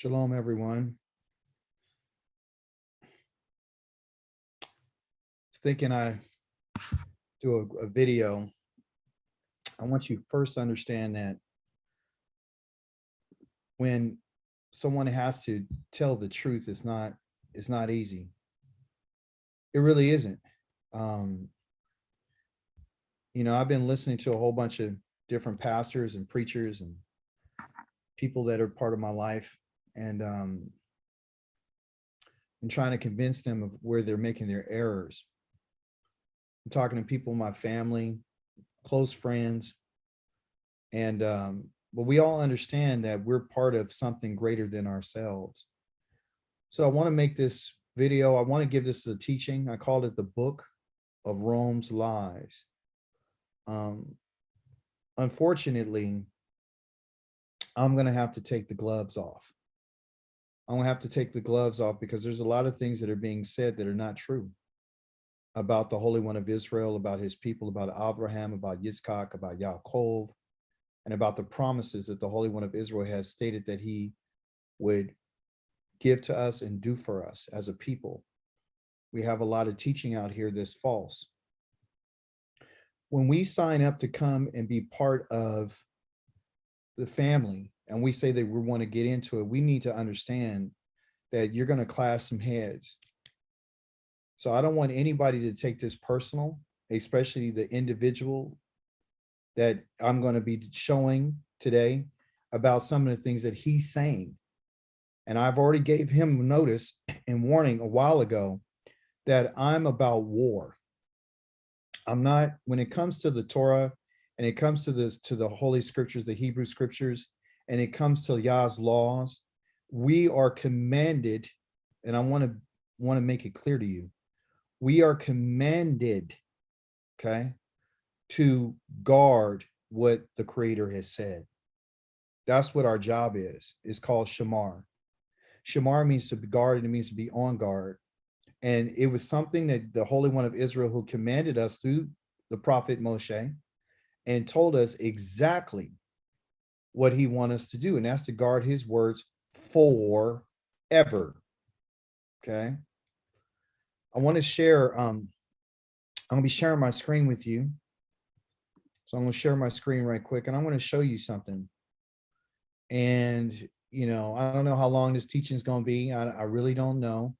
Shalom, everyone. I was thinking I do a video. I want you first to understand that when someone has to tell the truth, it's not easy. It really isn't. Um, I've been listening to a whole bunch of different pastors and preachers and people that are part of my life, and trying to convince them of where they're making their errors. I'm talking to people in my family, close friends, and but we all understand that we're part of something greater than ourselves. So I want to make this video. I want to give this a teaching. I called it the Book of Rome's Lies. Unfortunately, I'm going to have to take the gloves off. I'm going to have to take the gloves off because there's a lot of things that are being said that are not true about the Holy One of Israel, about his people, about Abraham, about Yitzchak, about Yaakov, and about the promises that the Holy One of Israel has stated that he would give to us and do for us as a people. We have a lot of teaching out here that's false. When we sign up to come and be part of the family, and we say that we want to get into it, we need to understand that you're going to clash some heads. So I don't want anybody to take this personal, especially the individual that I'm going to be showing today about some of the things that he's saying. And I've already gave him notice and warning a while ago that I'm about war. I'm not, when it comes to the Torah and it comes to the Holy Scriptures, the Hebrew Scriptures, and it comes to Yah's laws, we are commanded, and I want to make it clear to you, we are commanded, okay, to guard what the Creator has said. That's what our job is. It's called shamar. Shamar means to be guarded. It means to be on guard. And it was something that the Holy One of Israel, who commanded us through the prophet Moshe, and told us exactly what he wants us to do. And that's to guard his words forever. Okay. I want to share, I'm going to be sharing my screen with you. So I'm going to share my screen right quick, and I'm going to show you something. And, I don't know how long this teaching is going to be. I really don't know.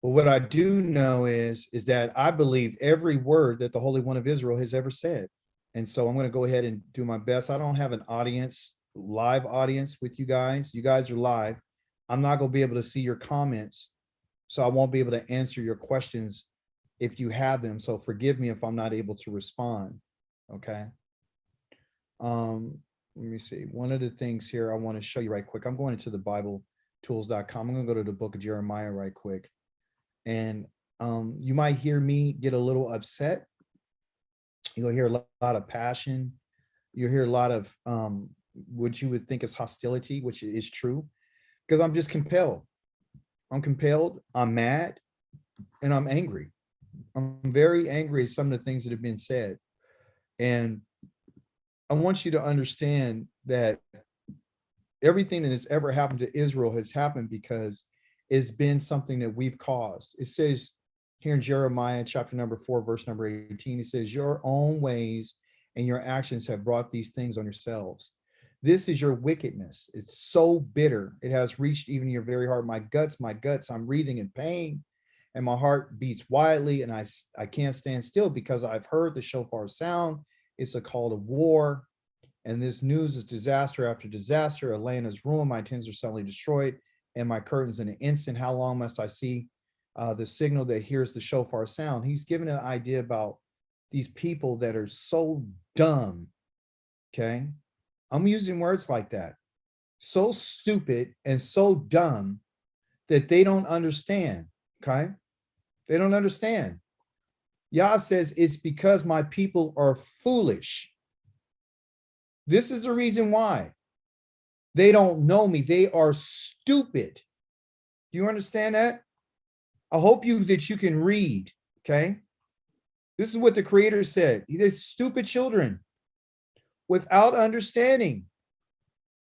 But what I do know is that I believe every word that the Holy One of Israel has ever said. And so I'm going to go ahead and do my best. I don't have an audience, live audience with you guys. You guys are live. I'm not going to be able to see your comments, so I won't be able to answer your questions if you have them. So forgive me if I'm not able to respond. Okay. Let me see. One of the things here I want to show you right quick. I'm going into the BibleTools.com. I'm going to go to the book of Jeremiah right quick. And you might hear me get a little upset. You'll hear a lot of passion. You'll hear a lot of what you would think is hostility, which is true, because I'm just compelled. I'm compelled. I'm mad, and I'm angry. I'm very angry at some of the things that have been said. And I want you to understand that everything that has ever happened to Israel has happened because it's been something that we've caused. It says here in Jeremiah chapter number 4, verse number 18, it says, your own ways and your actions have brought these things on yourselves. This is your wickedness. It's so bitter. It has reached even your very heart. My guts, I'm breathing in pain, and my heart beats wildly, and I can't stand still because I've heard the shofar sound. It's a call to war. And this news is disaster after disaster. A land is ruined. My tents are suddenly destroyed, and my curtains in an instant. How long must I see the signal that hears the shofar sound? He's given an idea about these people that are so dumb. Okay. I'm using words like that. So stupid and so dumb that they don't understand. Okay. They don't understand. Yah says it's because my people are foolish. This is the reason why. They don't know me. They are stupid. Do you understand that? I hope that you can read, okay? This is what the Creator said. They're stupid children without understanding.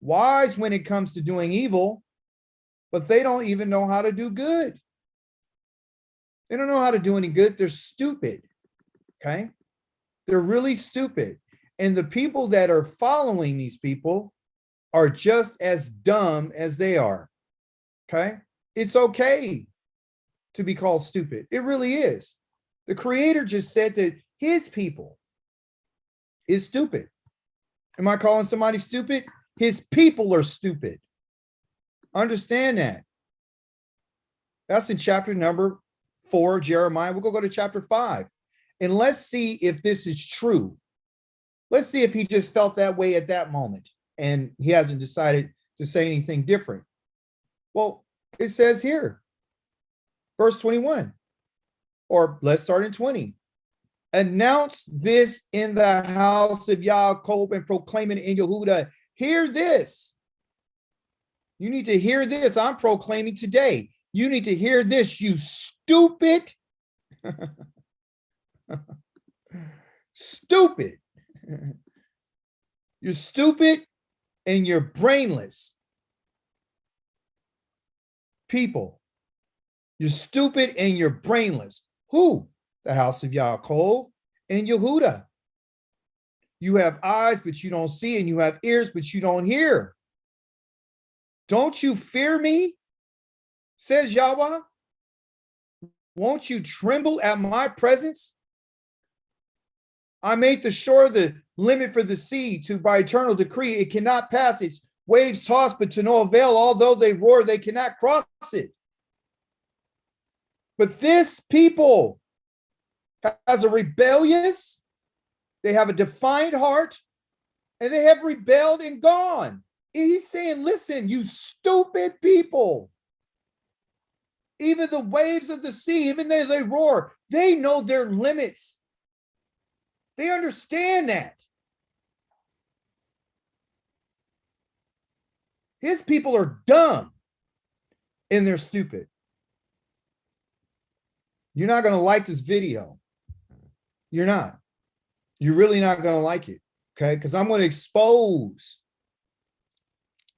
wise when it comes to doing evil, but they don't even know how to do good. They don't know how to do any good. They're stupid. Okay. They're really stupid. And the people that are following these people are just as dumb as they are. Okay. It's okay to be called stupid. It really is. The Creator just said that his people is stupid. Am I calling somebody stupid? His people are stupid. Understand that. That's in chapter number 4 of Jeremiah. We'll go to chapter 5. And let's see if this is true. Let's see if he just felt that way at that moment and he hasn't decided to say anything different. Well, it says here, verse 21, or let's start in 20. Announce this in the house of Yaakov and proclaim it in Yehuda. Hear this. You need to hear this. I'm proclaiming today. You need to hear this, you stupid. Stupid. You're stupid and you're brainless. People. You're stupid and you're brainless. Who? The house of Yaakov and Yehuda. You have eyes, but you don't see, and you have ears, but you don't hear. Don't you fear me? Says Yahweh. Won't you tremble at my presence? I made the shore the limit for the sea to by eternal decree. It cannot pass. Its waves toss, but to no avail. Although they roar, they cannot cross it. But this people has a rebellious, they have a defiant heart, and they have rebelled and gone. He's saying, listen, you stupid people. Even the waves of the sea, even though they roar, they know their limits. They understand that. His people are dumb and they're stupid. You're not going to like this video. You're not. You're really not going to like it, okay? Because I'm going to expose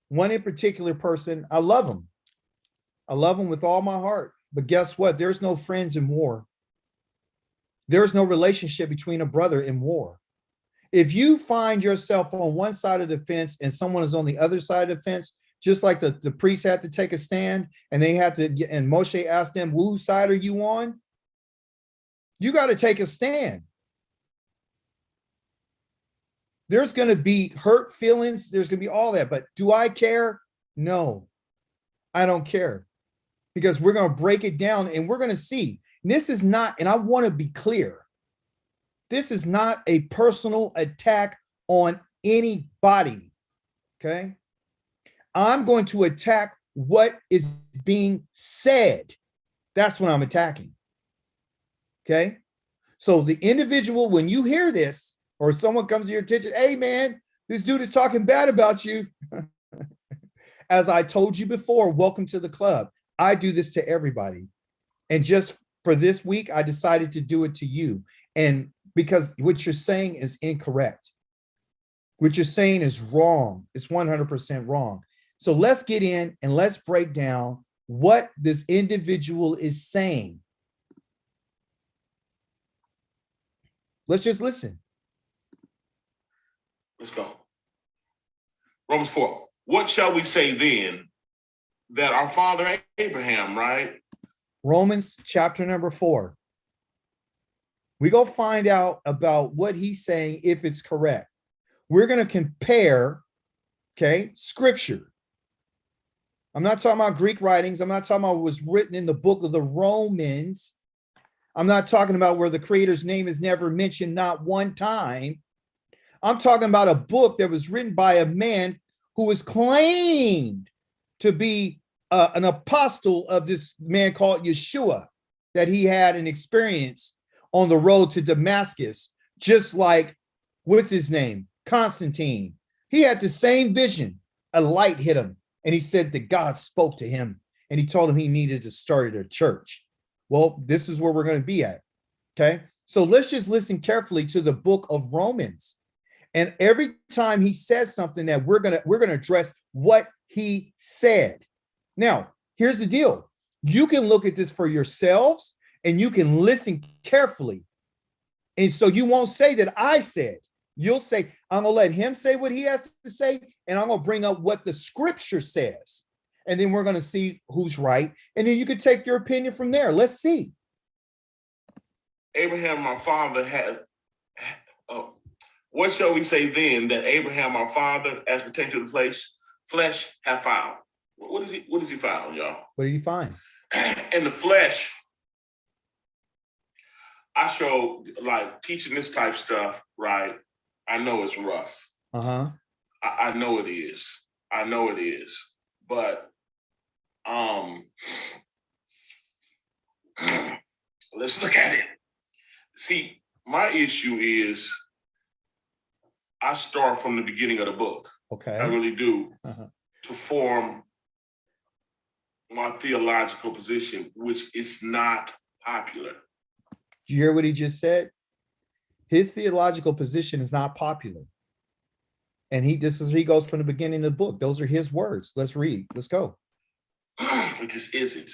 one in particular person. I love him. I love him with all my heart. But guess what? There's no friends in war. There's no relationship between a brother in war. If you find yourself on one side of the fence and someone is on the other side of the fence, just like the priests had to take a stand and they had to, and Moshe asked them, whose side are you on? You got to take a stand. There's going to be hurt feelings. There's going to be all that. But do I care? No, I don't care, because we're going to break it down and we're going to see. And this is not, and I want to be clear, this is not a personal attack on anybody, okay? I'm going to attack what is being said. That's what I'm attacking, okay? So the individual, when you hear this, or someone comes to your attention, hey man, this dude is talking bad about you. As I told you before, welcome to the club. I do this to everybody. And just for this week, I decided to do it to you. And because what you're saying is incorrect. What you're saying is wrong. It's 100% wrong. So let's get in and let's break down what this individual is saying. Let's just listen. Let's go. Romans 4. What shall we say then? That our father Abraham, right? Romans chapter number 4. We go find out about what he's saying, if it's correct. We're going to compare, okay, scripture. I'm not talking about Greek writings. I'm not talking about what was written in the book of the Romans. I'm not talking about where the Creator's name is never mentioned, not one time. I'm talking about a book that was written by a man who was claimed to be an apostle of this man called Yeshua, that he had an experience on the road to Damascus, just like, what's his name? Constantine. He had the same vision. A light hit him, and he said that God spoke to him, and he told him he needed to start a church. Well, this is where we're going to be at, okay? So let's just listen carefully to the book of Romans. And every time he says something that we're gonna address what he said. Now, here's the deal. You can look at this for yourselves and you can listen carefully. And so you won't say that I said. You'll say, I'm gonna let him say what he has to say, and I'm gonna bring up what the scripture says. And then we're gonna see who's right. And then you can take your opinion from there. Let's see. Abraham, my father, had. What shall we say then that Abraham, our father, as pertaining to the flesh, have found? What is he found, y'all? What did he find? In the flesh, I show like teaching this type stuff, right? I know it's rough. Uh-huh. I know it is. I know it is. But let's look at it. See, my issue is I start from the beginning of the book. Okay. I really do. To form my theological position, which is not popular. Did you hear what he just said? His theological position is not popular. And he goes from the beginning of the book. Those are his words. Let's read. Let's go. It just isn't.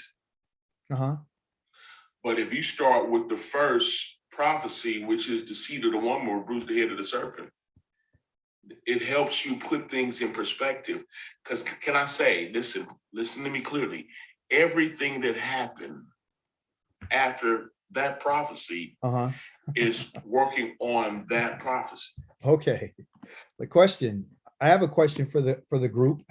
Uh-huh. But if you start with the first prophecy, which is the seed of the woman will bruise the head of the serpent, it helps you put things in perspective. Because can I say, listen to me clearly. Everything that happened after that prophecy is working on that prophecy. Okay. I have a question for the group.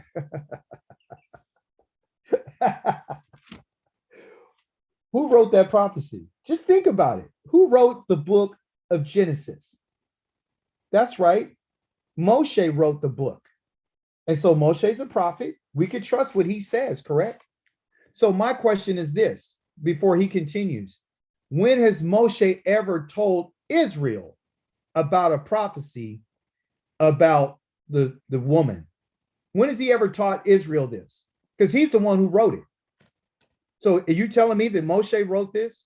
Who wrote that prophecy? Just think about it. Who wrote the book of Genesis? That's right. Moshe wrote the book. And so Moshe's a prophet. We could trust what he says, correct? So my question is this, before he continues. When has Moshe ever told Israel about a prophecy about the woman? When has he ever taught Israel this? Because he's the one who wrote it. So are you telling me that Moshe wrote this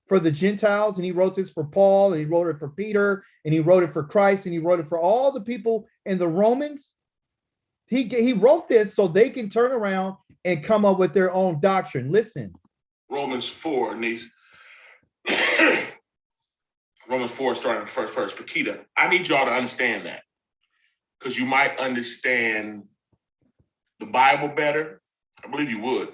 for the Gentiles, and he wrote this for Paul, and he wrote it for Peter, and he wrote it for Christ, and he wrote it for all the people and the Romans? He wrote this so they can turn around and come up with their own doctrine. Listen. Romans 4, and these Romans 4 starting the first verse. Pakita, I need y'all to understand that, because you might understand the Bible better. I believe you would.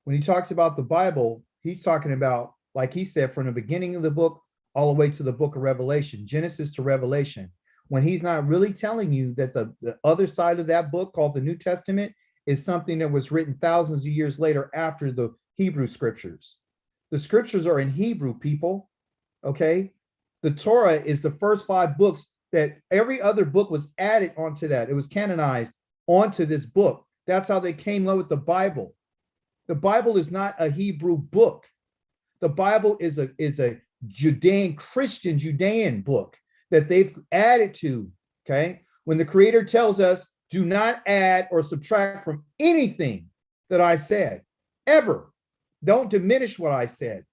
When he talks about the Bible, he's talking about, like he said, from the beginning of the book all the way to the book of Revelation, Genesis to Revelation, when he's not really telling you that the other side of that book called the New Testament is something that was written thousands of years later after the Hebrew scriptures. The scriptures are in Hebrew, people. Okay. The Torah is the first 5 books that every other book was added onto that. It was canonized onto this book. That's how they came up with the Bible. The Bible is not a Hebrew book. The Bible is a Judean book that they've added to. Okay. When the Creator tells us, do not add or subtract from anything that I said, ever. Don't diminish what I said.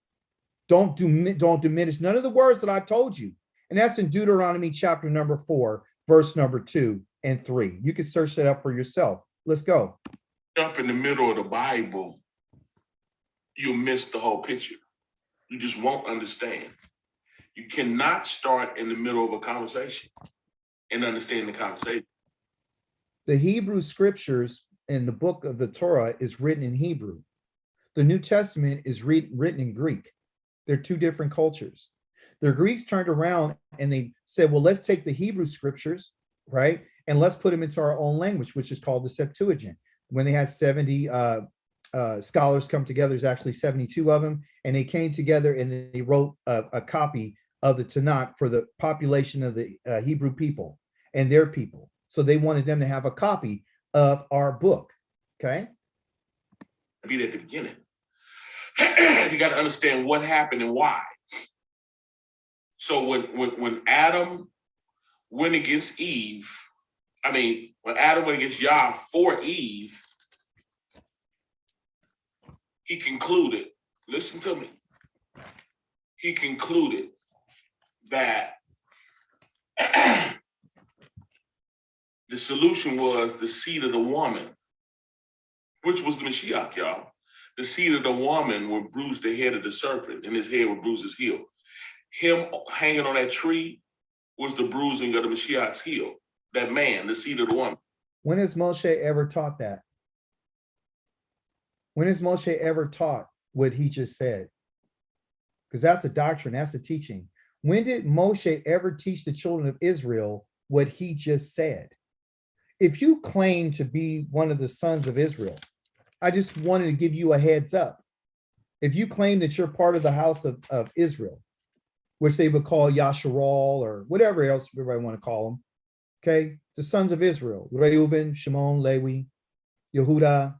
Don't diminish none of the words that I told you. And that's in Deuteronomy chapter number 4, verse number 2 and 3. You can search that up for yourself. Let's go. Up in the middle of the Bible, you'll miss the whole picture. You just won't understand. You cannot start in the middle of a conversation and understand the conversation. The Hebrew scriptures in the book of the Torah is written in Hebrew. The New Testament is written in Greek. They're 2 different cultures. The Greeks turned around and they said, well, let's take the Hebrew scriptures, right? And let's put them into our own language, which is called the Septuagint. When they had 70 scholars come together, there's actually 72 of them, and they came together and they wrote a copy of the Tanakh for the population of the Hebrew people and their people. So they wanted them to have a copy of our book, okay? Be at the beginning. You got to understand what happened and why. So when Adam went against Eve, when Adam went against Yah for Eve, he concluded, listen to me, he concluded that the solution was the seed of the woman, which was the Mashiach, y'all. The seed of the woman would bruise the head of the serpent, and his head would bruise his heel. Him hanging on that tree was the bruising of the Mashiach's heel. That man, the seed of the woman. When has Moshe ever taught that? When has Moshe ever taught what he just said? Because that's the doctrine, that's the teaching. When did Moshe ever teach the children of Israel what he just said? If you claim to be one of the sons of Israel, I just wanted to give you a heads up. If you claim that you're part of the house of Israel, which they would call Yasharal or whatever else everybody want to call them, okay? The sons of Israel, Reuben, Shimon, Levi, Yehuda,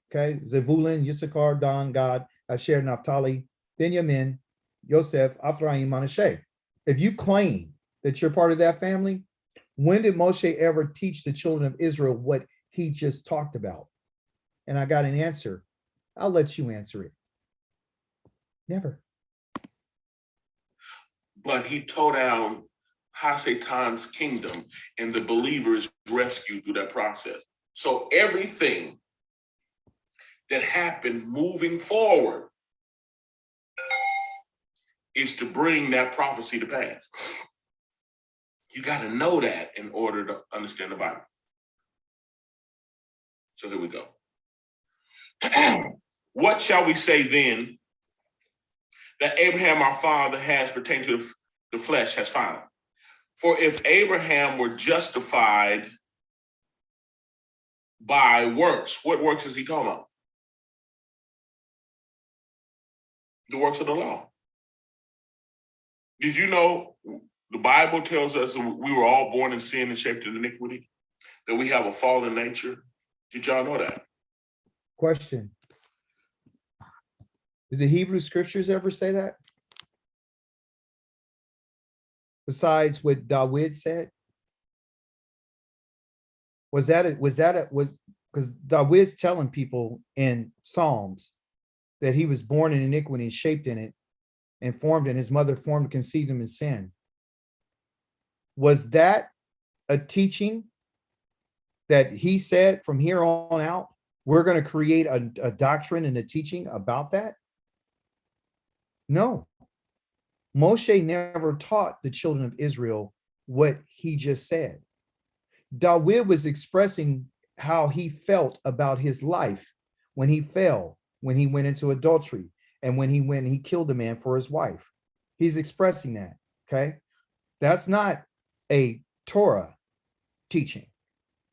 okay? Zebulun, Yissachar, Dan, Gad, Asher, Naphtali, Benjamin, Yosef, Ephraim, Manasseh. If you claim that you're part of that family, when did Moshe ever teach the children of Israel what he just talked about? And I got an answer. I'll let you answer it. Never. But he tore down Hasatan's kingdom, and the believer is rescued through that process. So everything that happened moving forward is to bring that prophecy to pass. You got to know that in order to understand the Bible. So here we go. What shall we say then that Abraham our father has pertaining to the flesh has found? For if Abraham were justified by works, what works is he talking about? The works of the law. Did you know the Bible tells us that we were all born in sin and shaped in iniquity, that we have a fallen nature? Did y'all know that? Question. Did the Hebrew scriptures ever say that? Besides what David said? Was because David's telling people in Psalms that he was born in iniquity and shaped in it and formed, and his mother formed and conceived him in sin. Was that a teaching that he said from here on out, we're going to create a doctrine and a teaching about that? No. Moshe never taught the children of Israel what he just said. David was expressing how he felt about his life when he fell, when he went into adultery, and when he killed a man for his wife. He's expressing that, okay? That's not a Torah teaching.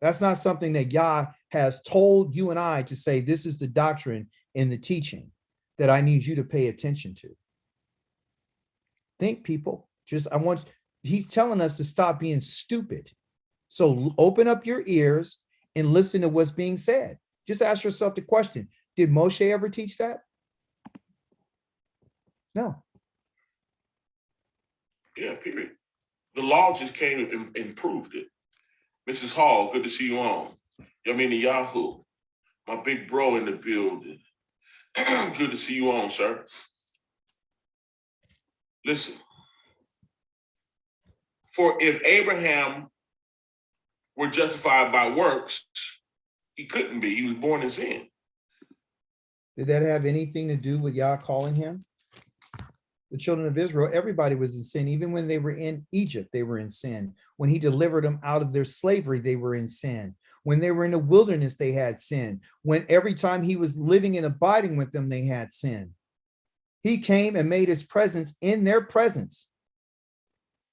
That's not something that Yah has told you and I to say, this is the doctrine in the teaching that I need you to pay attention to. Think, people. He's telling us to stop being stupid. So open up your ears and listen to what's being said. Just ask yourself the question, did Moshe ever teach that? No. Yeah, period. The law just came and proved it. Mrs. Hall, good to see you on. Yamini Yahoo, my big bro in the building. Good to see you on, sir. Listen, for if Abraham were justified by works, he couldn't be. He was born in sin. Did that have anything to do with Yah calling him? The children of Israel, everybody was in sin. Even when they were in Egypt, they were in sin. When he delivered them out of their slavery, they were in sin. When they were in the wilderness, they had sin. When every time he was living and abiding with them, they had sin. He came and made his presence in their presence.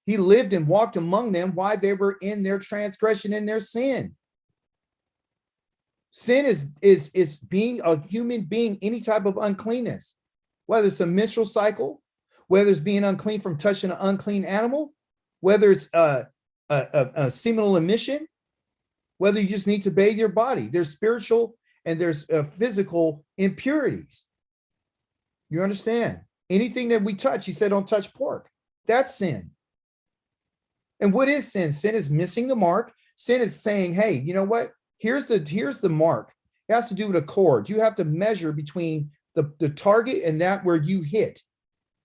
He lived and walked among them while they were in their transgression and their sin. Sin is being a human being, any type of uncleanness, whether it's a menstrual cycle, whether it's being unclean from touching an unclean animal, whether it's a seminal emission, whether you just need to bathe your body. There's spiritual and there's physical impurities. You understand? Anything that we touch, he said, don't touch pork. That's sin. And what is sin? Sin is missing the mark. Sin is saying, hey, you know what? Here's the mark. It has to do with a chord. You have to measure between the target and that where you hit.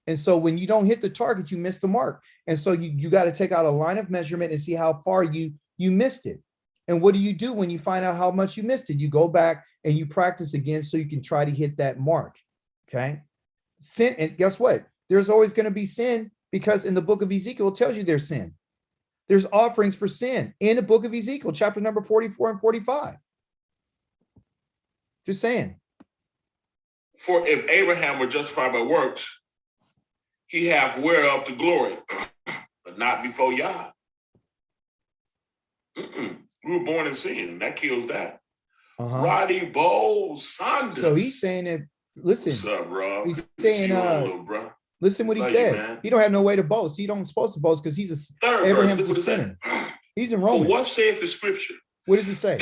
And so when you don't hit the target, you miss the mark. And so you got to take out a line of measurement and see how far you missed it. And what do you do when you find out how much you missed it? You go back and you practice again so you can try to hit that mark. Okay. Sin, and guess what? There's always going to be sin, because in the book of Ezekiel, it tells you there's sin. There's offerings for sin in the book of Ezekiel, chapter number 44 and 45. Just saying. For if Abraham were justified by works, he hath whereof the glory, but not before Yah. We were born in sin. That kills that. Roddy Bowl Saunders. So he's saying that, listen. What's up, bro? He's saying, bro. Listen what he said. He don't have no way to boast. He don't supposed to boast because he's Abraham's a sinner. He's in Romans. For what saith the scripture? What does it say?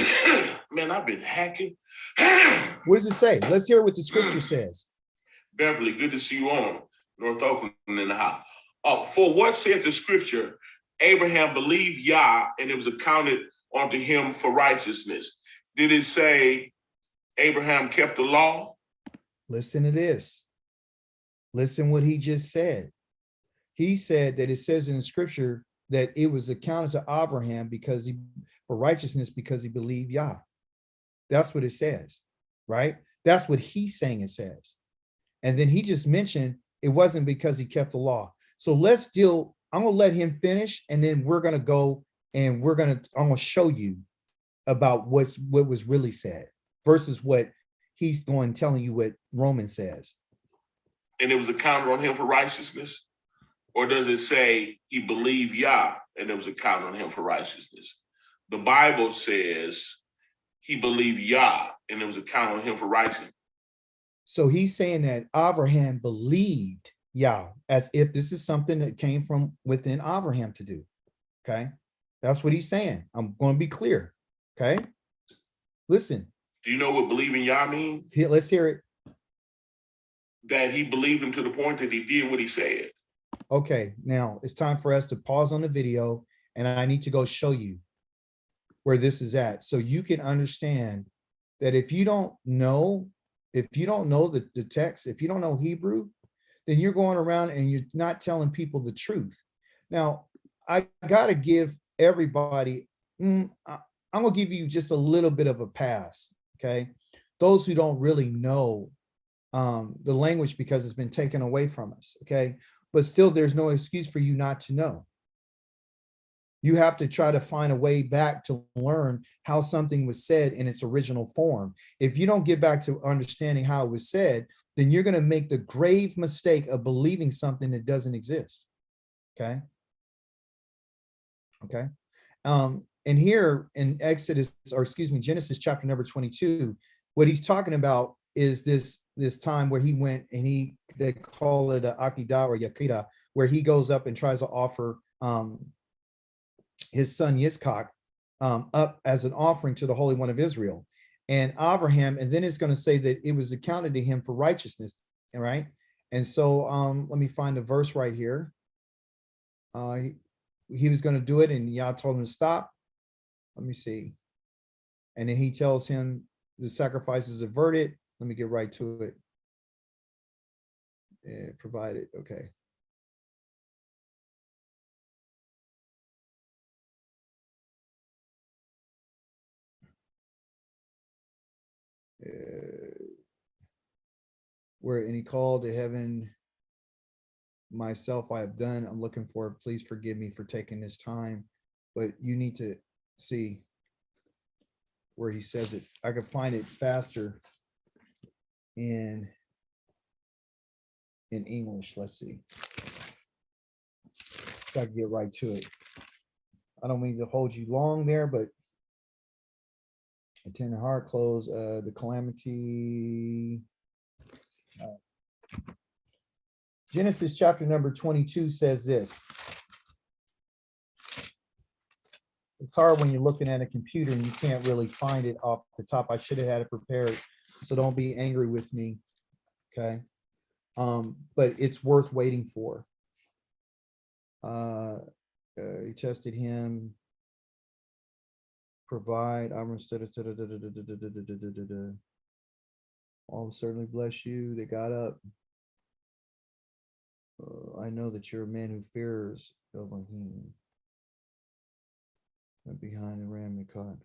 Man, I've been hacking. What does it say? Let's hear what the scripture says. Beverly, good to see you on North Oakland in the house. For what saith the scripture? Abraham believed Yah, and it was accounted unto him for righteousness. Did it say Abraham kept the law? Listen to this. Listen what he just said. He said that it says in the scripture that it was accounted to Abraham for righteousness because he believed Yah. That's what it says, right? That's what he's saying it says. And then he just mentioned it wasn't because he kept the law. So I'm going to let him finish, and then we're going to go and I'm going to show you about what was really said versus what he's telling you what Romans says. And it was accounted on him for righteousness? Or does it say he believed Yah and it was accounted on him for righteousness? The Bible says he believed Yah and it was accounted on him for righteousness. So he's saying that Abraham believed Yah, as if this is something that came from within Abraham to do. Okay. That's what he's saying. I'm going to be clear. Okay. Listen. Do you know what believing Yah means? Let's hear it. That he believed him to the point that he did what he said. Okay, now it's time for us to pause on the video, and I need to go show you where this is at, so you can understand that if you don't know the text, if you don't know Hebrew, then you're going around and you're not telling people the truth. Now, I got to give everybody, I'm going to give you just a little bit of a pass, okay? Those who don't really know the language because it's been taken away from us, okay? But still, there's no excuse for you not to know. You have to try to find a way back to learn how something was said in its original form. If you don't get back to understanding how it was said, then you're going to make the grave mistake of believing something that doesn't exist, okay? Okay. And here in Genesis chapter number 22, what he's talking about is this time where he went and they call it a Akedah or Yakedah, where he goes up and tries to offer his son Yitzchak up as an offering to the Holy One of Israel. And Abraham, and then it's going to say that it was accounted to him for righteousness, right? And so let me find the verse right here. He was going to do it, and Yah told him to stop. Let me see. And then he tells him the sacrifice is averted. Let me get right to it. Provided, okay. Where any call to heaven myself I have done. I'm looking for it. Please forgive me for taking this time, but you need to see where he says it. I could find it faster in English. Let's see. If I can get right to it. I don't mean to hold you long there, but attend the heart, close the calamity. Genesis chapter number 22 says this. It's hard when you're looking at a computer and you can't really find it off the top. I should have had it prepared, so don't be angry with me, okay? But it's worth waiting for. He tested him, provide, I will certainly bless you. They got up. I know that you're a man who fears Elohim. Went behind the ram and caught.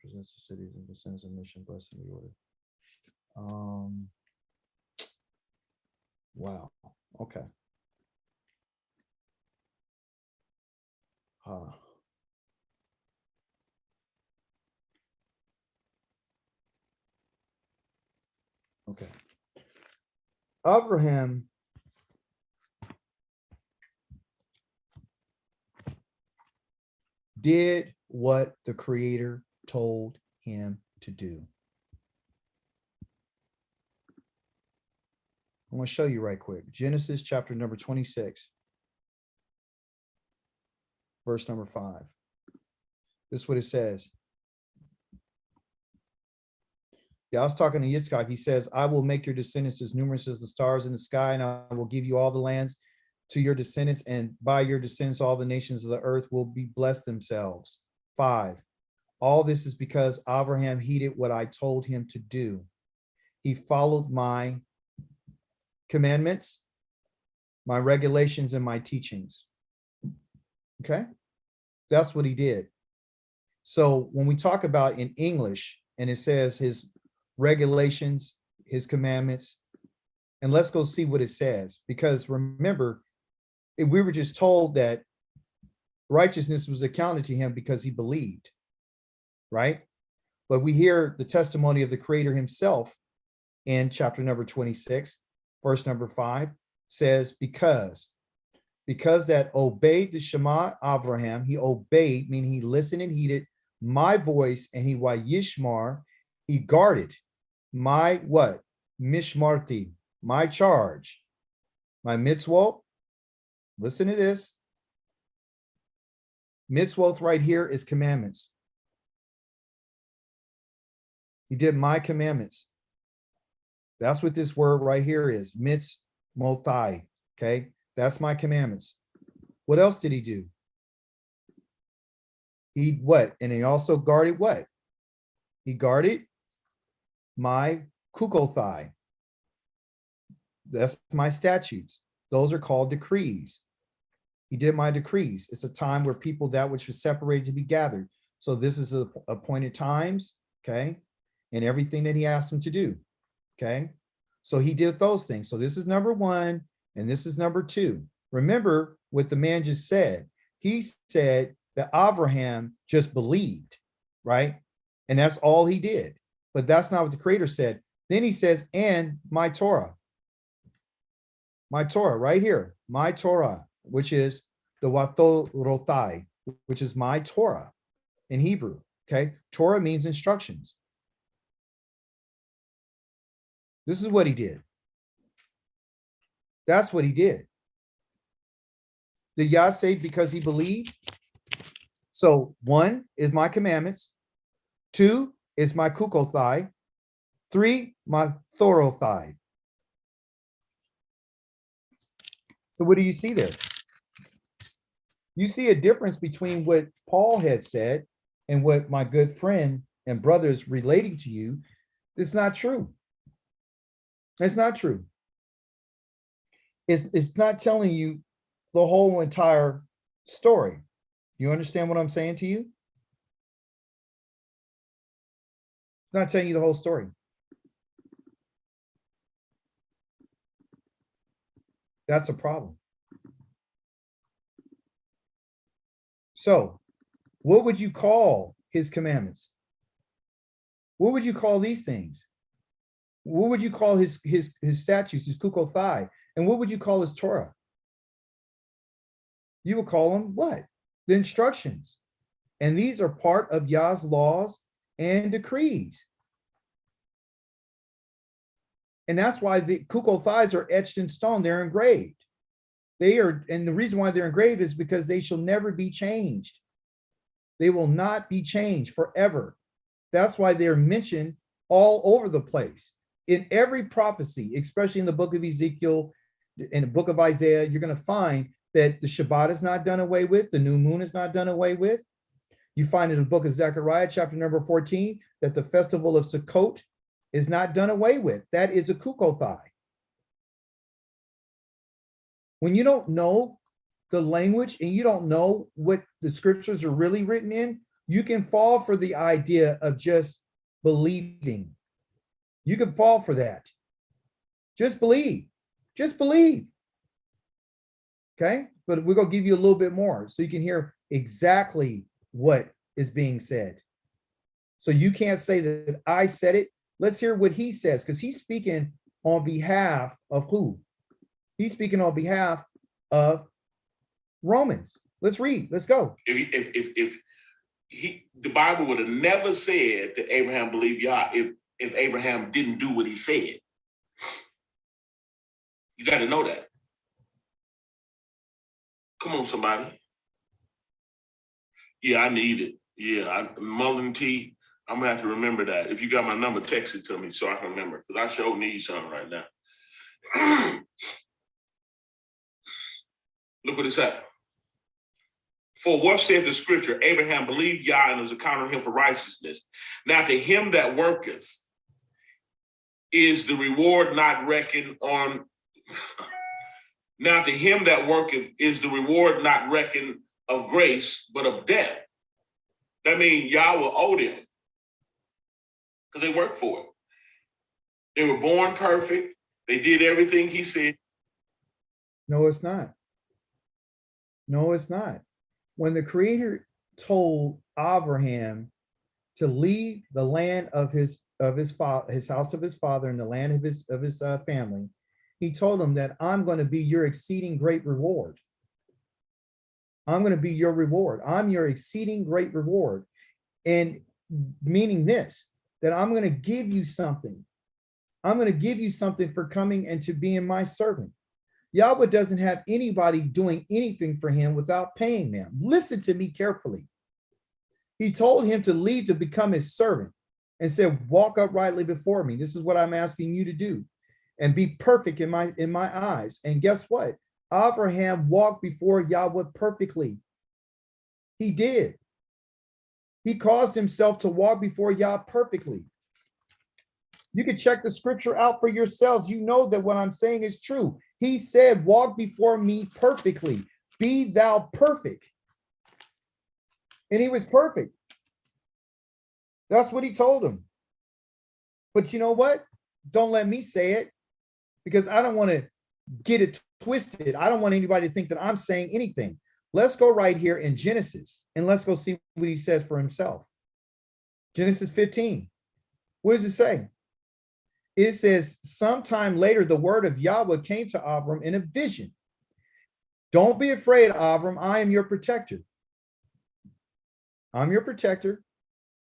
Possess the cities and descends a mission, blessing the order. Wow. Okay. Okay. Abraham did what the Creator told him to do. I'm going to show you right quick. Genesis chapter number 26, verse number 5. This is what it says. Yeah, I was talking to Yitzchak. He says, I will make your descendants as numerous as the stars in the sky, and I will give you all the lands to your descendants, and by your descendants, all the nations of the earth will be blessed themselves. 5. All this is because Abraham heeded what I told him to do. He followed my commandments, my regulations, and my teachings. Okay? That's what he did. So when we talk about in English, and it says his regulations, his commandments, and let's go see what it says. Because remember, we were just told that righteousness was accounted to him because he believed, right? But we hear the testimony of the Creator himself in chapter number 26, verse number 5, says, because that obeyed the Shema Abraham, he obeyed, meaning he listened and heeded my voice, and he Yishmar, he guarded my what? Mishmarti, my charge, my mitzvot. Listen to this. Mitzvot right here is commandments. He did my commandments. That's what this word right here is. Mitzmotai. Okay. That's my commandments. What else did he do? He what? And he also guarded what? He guarded my kukothai. That's my statutes. Those are called decrees. He did my decrees. It's a time where people that which was separated to be gathered. So this is appointed times, okay? And everything that he asked him to do, okay? So he did those things. So this is number 1, and this is number 2. Remember what the man just said. He said that Abraham just believed, right? And that's all he did. But that's not what the Creator said. Then he says, and my Torah right here, my Torah, which is the Watorothai, which is my Torah in Hebrew, okay? Torah means instructions. This is what he did. That's what he did. Did Yah say because he believed? So 1 is my commandments. 2 is my kukothai. 3, my thorothai. So what do you see there? You see a difference between what Paul had said and what my good friend and brothers relating to you. It's not true. It's not true. It's not telling you the whole entire story. You understand what I'm saying to you? It's not telling you the whole story. That's a problem. So, what would you call his commandments? What would you call these things? What would you call his statutes, his kukothai? And what would you call his Torah? You would call them what? The instructions. And these are part of Yah's laws and decrees. And that's why the kukothais are etched in stone. They're engraved. They are, and the reason why they're engraved is because they shall never be changed. They will not be changed forever. That's why they're mentioned all over the place. In every prophecy, especially in the book of Ezekiel, in the book of Isaiah, you're going to find that the Shabbat is not done away with, the new moon is not done away with. You find in the book of Zechariah, chapter number 14, that the festival of Sukkot is not done away with. That is a kukothai. When you don't know the language and you don't know what the scriptures are really written in, you can fall for the idea of just believing. You can fall for that. Just believe. Just believe. Okay? But we're going to give you a little bit more so you can hear exactly what is being said. So you can't say that I said it. Let's hear what he says, because he's speaking on behalf of who? He's speaking on behalf of Romans. Let's read. Let's go. If the Bible would have never said that Abraham believed Yah if Abraham didn't do what he said. You got to know that. Come on, somebody. Yeah, I need it. Yeah, Mullen T, I'm going to have to remember that. If you got my number, text it to me so I can remember, because I sure need something right now. Look what it says. For what saith the scripture, Abraham believed Yah, and it was accounted to him for righteousness. Now to him that worketh is the reward not reckoned on. Now to him that worketh is the reward not reckoned of grace, but of debt. That means Yah will owe them because they worked for it. They were born perfect. They did everything he said. No, it's not. No, it's not. When the Creator told Abraham to leave the land of his father, his house of his father, and the land of his family, he told him that I'm going to be your exceeding great reward. I'm going to be your reward. I'm your exceeding great reward. And meaning this, that I'm going to give you something. I'm going to give you something for coming and to being my servant. Yahweh doesn't have anybody doing anything for him without paying them. Listen to me carefully. He told him to leave to become his servant and said, walk uprightly before me. This is what I'm asking you to do and be perfect in my eyes. And guess what? Abraham walked before Yahweh perfectly. He did. He caused himself to walk before Yah perfectly. You can check the scripture out for yourselves. You know that what I'm saying is true. He said, walk before me perfectly. Be thou perfect. And he was perfect. That's what he told him. But you know what? Don't let me say it, because I don't want to get it twisted. I don't want anybody to think that I'm saying anything. Let's go right here in Genesis and let's go see what he says for himself. Genesis 15. What does it say? It says, sometime later, the word of Yahweh came to Abram in a vision. Don't be afraid, Abram. I am your protector. I'm your protector.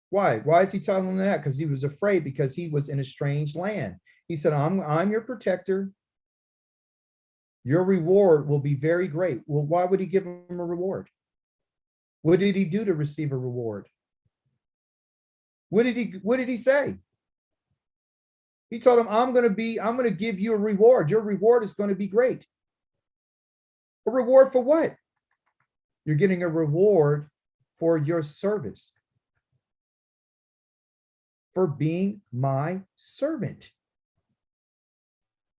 Why? Why is he telling him that? Because he was afraid, because he was in a strange land. He said, I'm your protector. Your reward will be very great. Well, why would he give him a reward? What did he do to receive a reward? What did he say? He told him, I'm going to give you a reward. Your reward is going to be great. A reward for what? You're getting a reward for your service, for being my servant.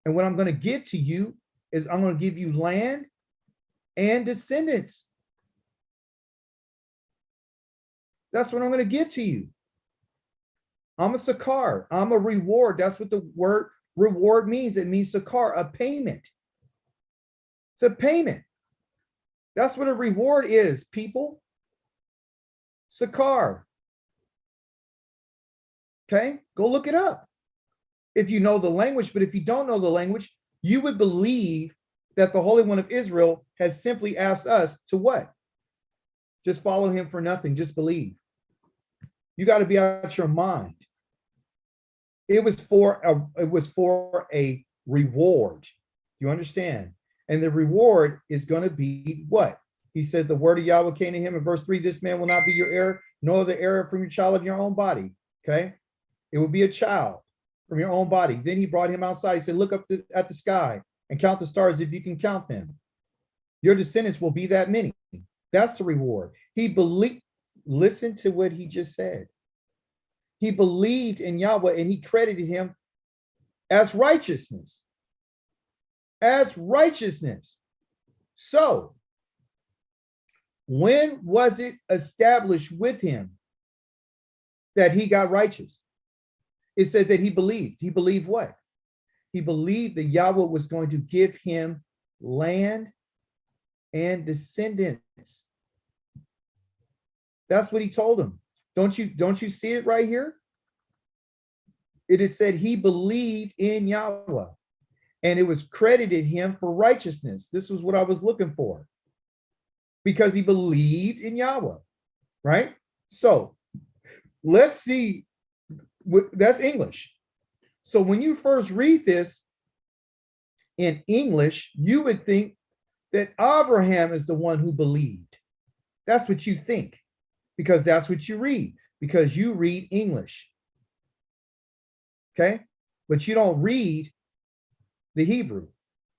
And what I'm going to give to you is I'm going to give you land and descendants. That's what I'm going to give to you. I'm a sakar. I'm a reward. That's what the word reward means. It means sakar, a payment. It's a payment. That's what a reward is, people. Sakar. Okay, go look it up if you know the language. But if you don't know the language, you would believe that the Holy One of Israel has simply asked us to what? Just follow him for nothing. Just believe. You got to be out your mind. It was for a reward. You understand? And the reward is going to be what? He said, the word of Yahweh came to him in verse 3, this man will not be your heir, nor the heir from your child of your own body. Okay? It will be a child from your own body. Then he brought him outside. He said, look up at the sky and count the stars if you can count them. Your descendants will be that many. That's the reward. He believed. Listen to what he just said. He believed in Yahweh and he credited him as righteousness. As righteousness. So, when was it established with him that he got righteous? It said that he believed. He believed what? He believed that Yahweh was going to give him land and descendants. That's what he told him. Don't you see it right here? It is said he believed in Yahweh and it was credited him for righteousness. This was what I was looking for. Because he believed in Yahweh, right? So let's see. That's English. So when you first read this in English, you would think that Abraham is the one who believed. That's what you think, because that's what you read, because you read English. Okay? But you don't read the Hebrew.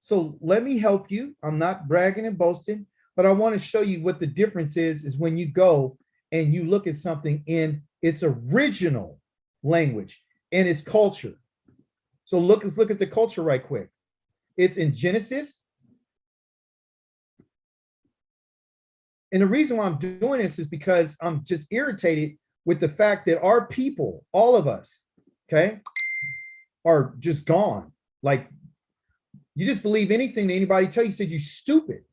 So let me help you. I'm not bragging and boasting, but I want to show you what the difference is when you go and you look at something in its original language and its culture. So let's look at the culture right quick. It's in Genesis. And the reason why I'm doing this is because I'm just irritated with the fact that our people, all of us, okay, are just gone. Like, you just believe anything that anybody tell you. You said you're stupid.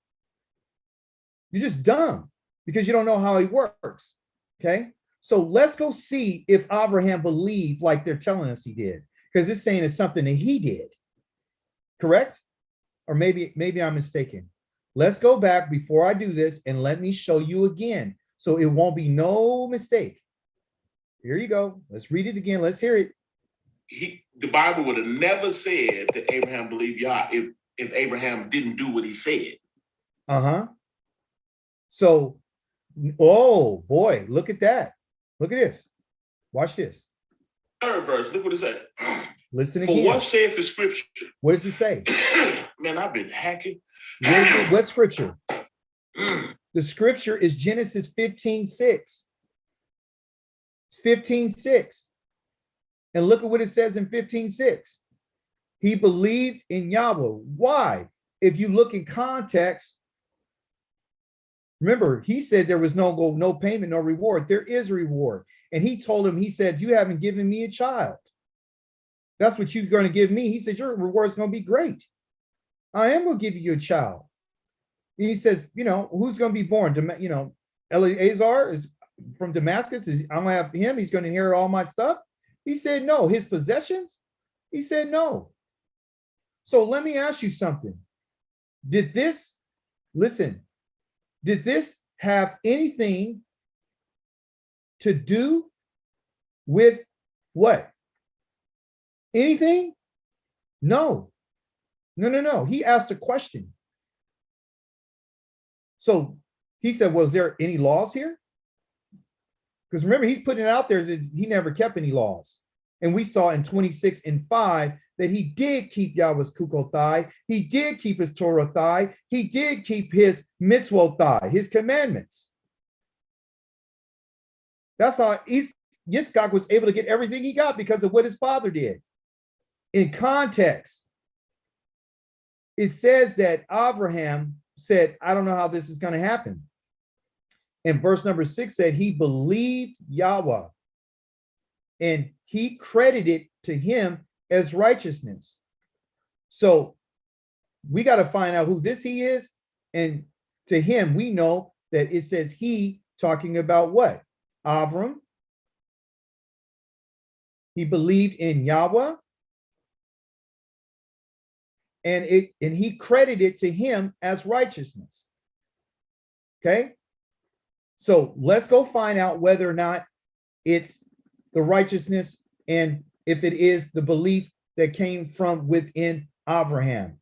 You're just dumb because you don't know how he works. Okay. So let's go see if Abraham believed like they're telling us he did, because it's saying it's something that he did. Correct? Or maybe I'm mistaken. Let's go back before I do this and let me show you again, so it won't be no mistake. Here you go. Let's read it again. Let's hear it. The Bible would have never said that Abraham believed Yah if Abraham didn't do what he said. So, oh boy, look at that. Look at this. Watch this. Third verse, look what it said. Listen again. For what saith the scripture? What does it say? Man, I've been hacking. What scripture? The scripture is Genesis 15:6. It's 15:6. And look at what it says in 15:6. He believed in Yahweh. Why? If you look in context, remember, he said there was no payment, no reward. There is a reward. And he told him, he said, you haven't given me a child. That's what you're going to give me. He said, your reward is going to be great. I am going to give you a child. And he says, who's going to be born? Eleazar is from Damascus. I'm going to have him. He's going to inherit all my stuff. He said, no. His possessions? He said, no. So let me ask you something. Did this have anything to do with what? Anything? No. He asked a question. So he said, was there any laws here? Because remember, he's putting it out there that he never kept any laws. And we saw in 26:5 that he did keep Yahweh's Kukothai. He did keep his Torah-thai. He did keep his mitzvot-thai, his commandments. That's how Yitzchak was able to get everything he got, because of what his father did. In context, it says that Abraham said, I don't know how this is going to happen. And verse number 6 said he believed Yahweh and he credited to him as righteousness. So we got to find out who this he is. And to him, we know that it says he, talking about what? Avram. He believed in Yahweh. And he credited to him as righteousness. Okay. So let's go find out whether or not it's the righteousness and if it is the belief that came from within Abraham.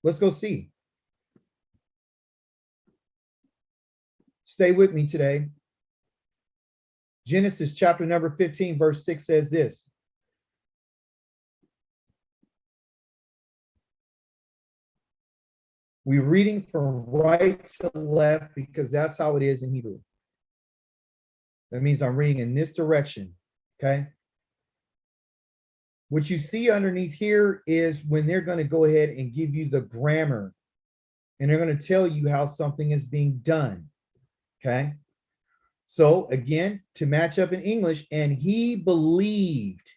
Let's go see. Stay with me today. Genesis chapter number 15, verse 6 says this. We're reading from right to left because that's how it is in Hebrew. That means I'm reading in this direction, okay? What you see underneath here is when they're going to go ahead and give you the grammar, and they're going to tell you how something is being done, okay? So again, to match up in English, and he believed,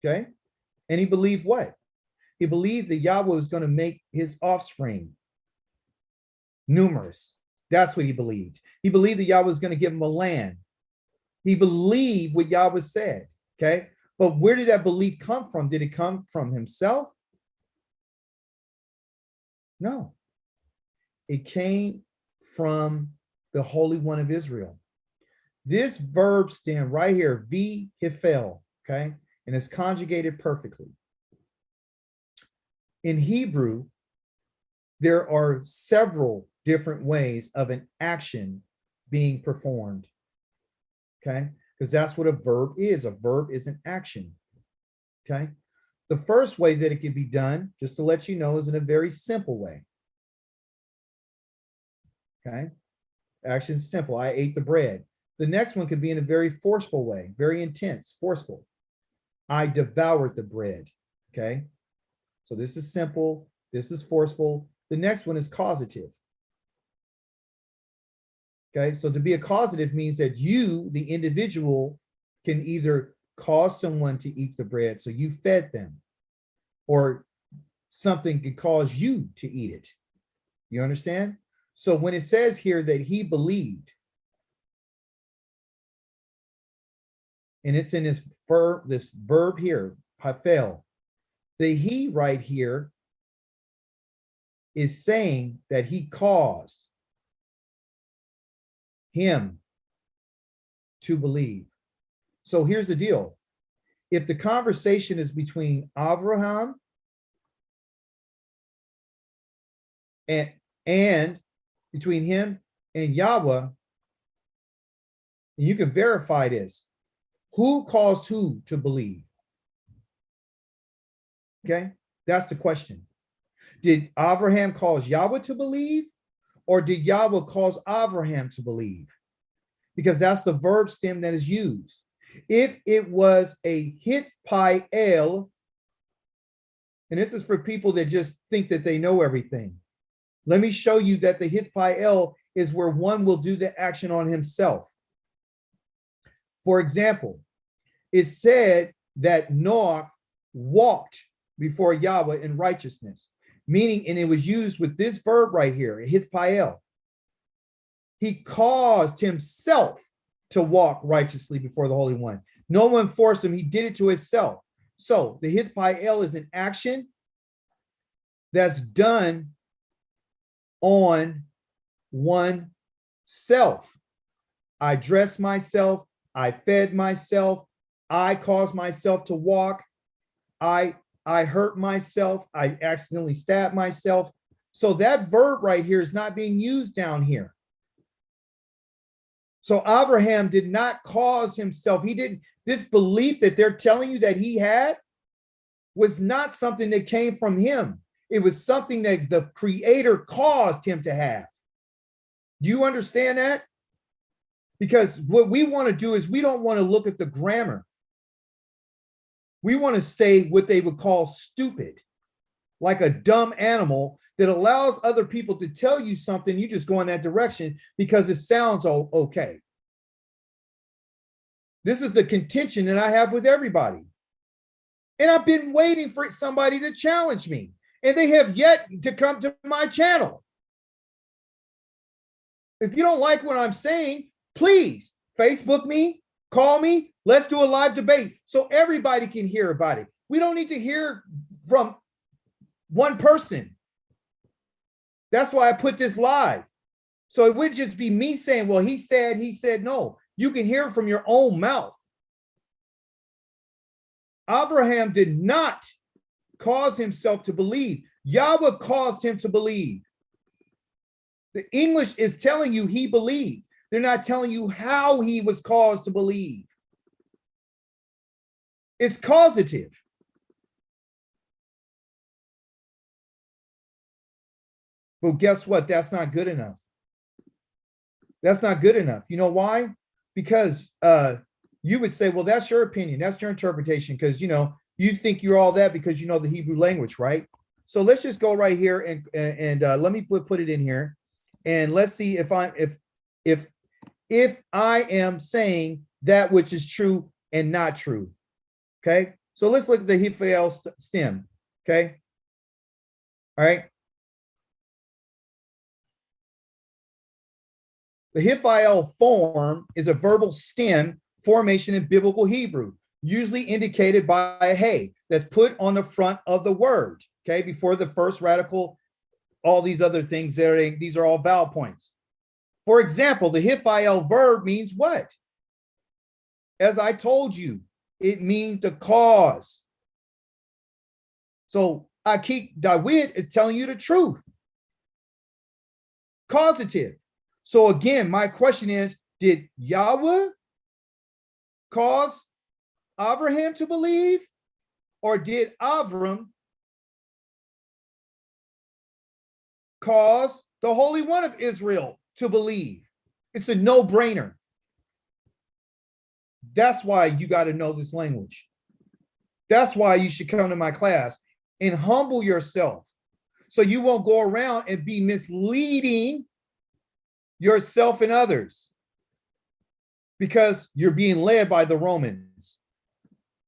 okay? And he believed what? He believed that Yahweh was going to make his offspring numerous. That's what he believed. He believed that Yahweh was going to give him a land. He believed what Yahweh said, okay? But where did that belief come from? Did it come from himself? No. It came from the Holy One of Israel. This verb stem right here, v'hifel, okay? And it's conjugated perfectly. In Hebrew, there are several different ways of an action being performed, okay? Because that's what a verb is. A verb is an action, okay? The first way that it can be done, just to let you know, is in a very simple way, okay? Action's simple. I ate the bread. The next one could be in a very forceful way, very intense, forceful. I devoured the bread, okay? So this is simple. This is forceful. The next one is causative. Okay, so to be a causative means that you, the individual, can either cause someone to eat the bread, so you fed them, or something could cause you to eat it. You understand? So when it says here that he believed, and it's in this verb here, hafel, the he right here is saying that he caused him to believe. So here's the deal. If the conversation is between Abraham and between him and Yahweh, and you can verify this, who caused who to believe? Okay, that's the question. Did Abraham cause Yahweh to believe, or did Yahweh cause Abraham to believe? Because that's the verb stem that is used. If it was a hitpael, and this is for people that just think that they know everything, let me show you that the hitpael is where one will do the action on himself. For example, it said that Noah walked before Yahweh in righteousness, meaning, and it was used with this verb right here, hitpael. He caused himself to walk righteously before the Holy One. No one forced him. He did it to himself. So the hitpael is an action that's done on oneself. I dressed myself. I fed myself. I caused myself to walk. I hurt myself. I accidentally stabbed myself. So that verb right here is not being used down here. So Abraham did not cause himself. He didn't, this belief that they're telling you that he had was not something that came from him. It was something that the Creator caused him to have. Do you understand that? Because what we want to do is we don't want to look at the grammar. We want to stay what they would call stupid, like a dumb animal that allows other people to tell you something. You just go in that direction because it sounds okay. This is the contention that I have with everybody. And I've been waiting for somebody to challenge me, and they have yet to come to my channel. If you don't like what I'm saying, please Facebook me, call me, let's do a live debate so everybody can hear about it. We don't need to hear from one person. That's why I put this live. So it wouldn't just be me saying, well, he said, no. You can hear it from your own mouth. Abraham did not cause himself to believe. Yahweh caused him to believe. The English is telling you he believed. They're not telling you how he was caused to believe. It's causative. But guess what? That's not good enough. That's not good enough. You know why? Because you would say, well, that's your opinion. That's your interpretation. Because, you think you're all that because you know the Hebrew language, right? So let's just go right here and let me put it in here. And let's see if I am saying that which is true and not true. Okay. So let's look at the Hiphael stem. Okay. All right. The Hiphael form is a verbal stem formation in biblical Hebrew, usually indicated by a hey that's put on the front of the word, okay, before the first radical, all these other things, these are all vowel points. For example, the Hiphael verb means what? As I told you, it means the cause. So Akik Dawid is telling you the truth. Causative. So again, my question is, did Yahweh cause Abraham to believe, or did Avram cause the Holy One of Israel to believe? It's a no-brainer. That's why you got to know this language. That's why you should come to my class and humble yourself so you won't go around and be misleading yourself and others because you're being led by the Romans.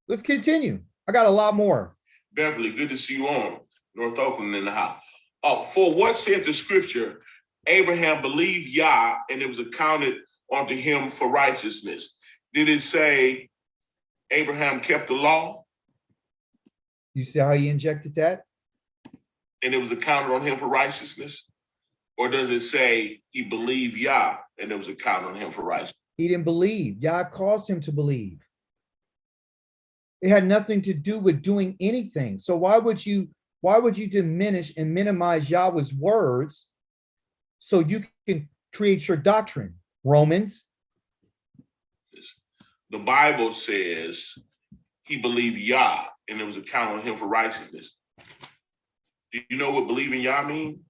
Let's continue. I got a lot more. Beverly, good to see you on. North Oakland in the house. For what said the scripture, Abraham believed Yah, and it was accounted unto him for righteousness. Did it say Abraham kept the law? You see how he injected that? And it was accounted on him for righteousness? Or does it say he believed Yah, and it was accounted on him for righteousness? He didn't believe. Yah caused him to believe. It had nothing to do with doing anything. So why would you diminish and minimize Yahweh's words so you can create your doctrine? Romans. The Bible says he believed Yah, and it was accounted on him for righteousness. Do you know what believing Yah means?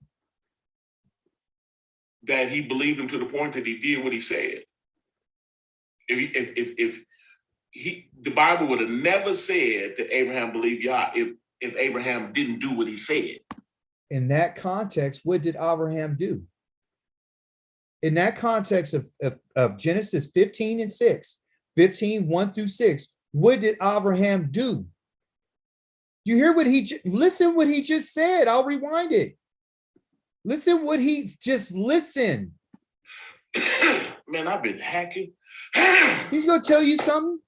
That he believed him to the point that he did what he said. If the Bible would have never said that Abraham believed Yah if Abraham didn't do what he said. In that context, what did Abraham do? In that context of Genesis 15 and 6, 15, 1 through 6, what did Abraham do? You hear listen what he just said. I'll rewind it. Listen what he just listened. Man, I've been hacking. He's going to tell you something.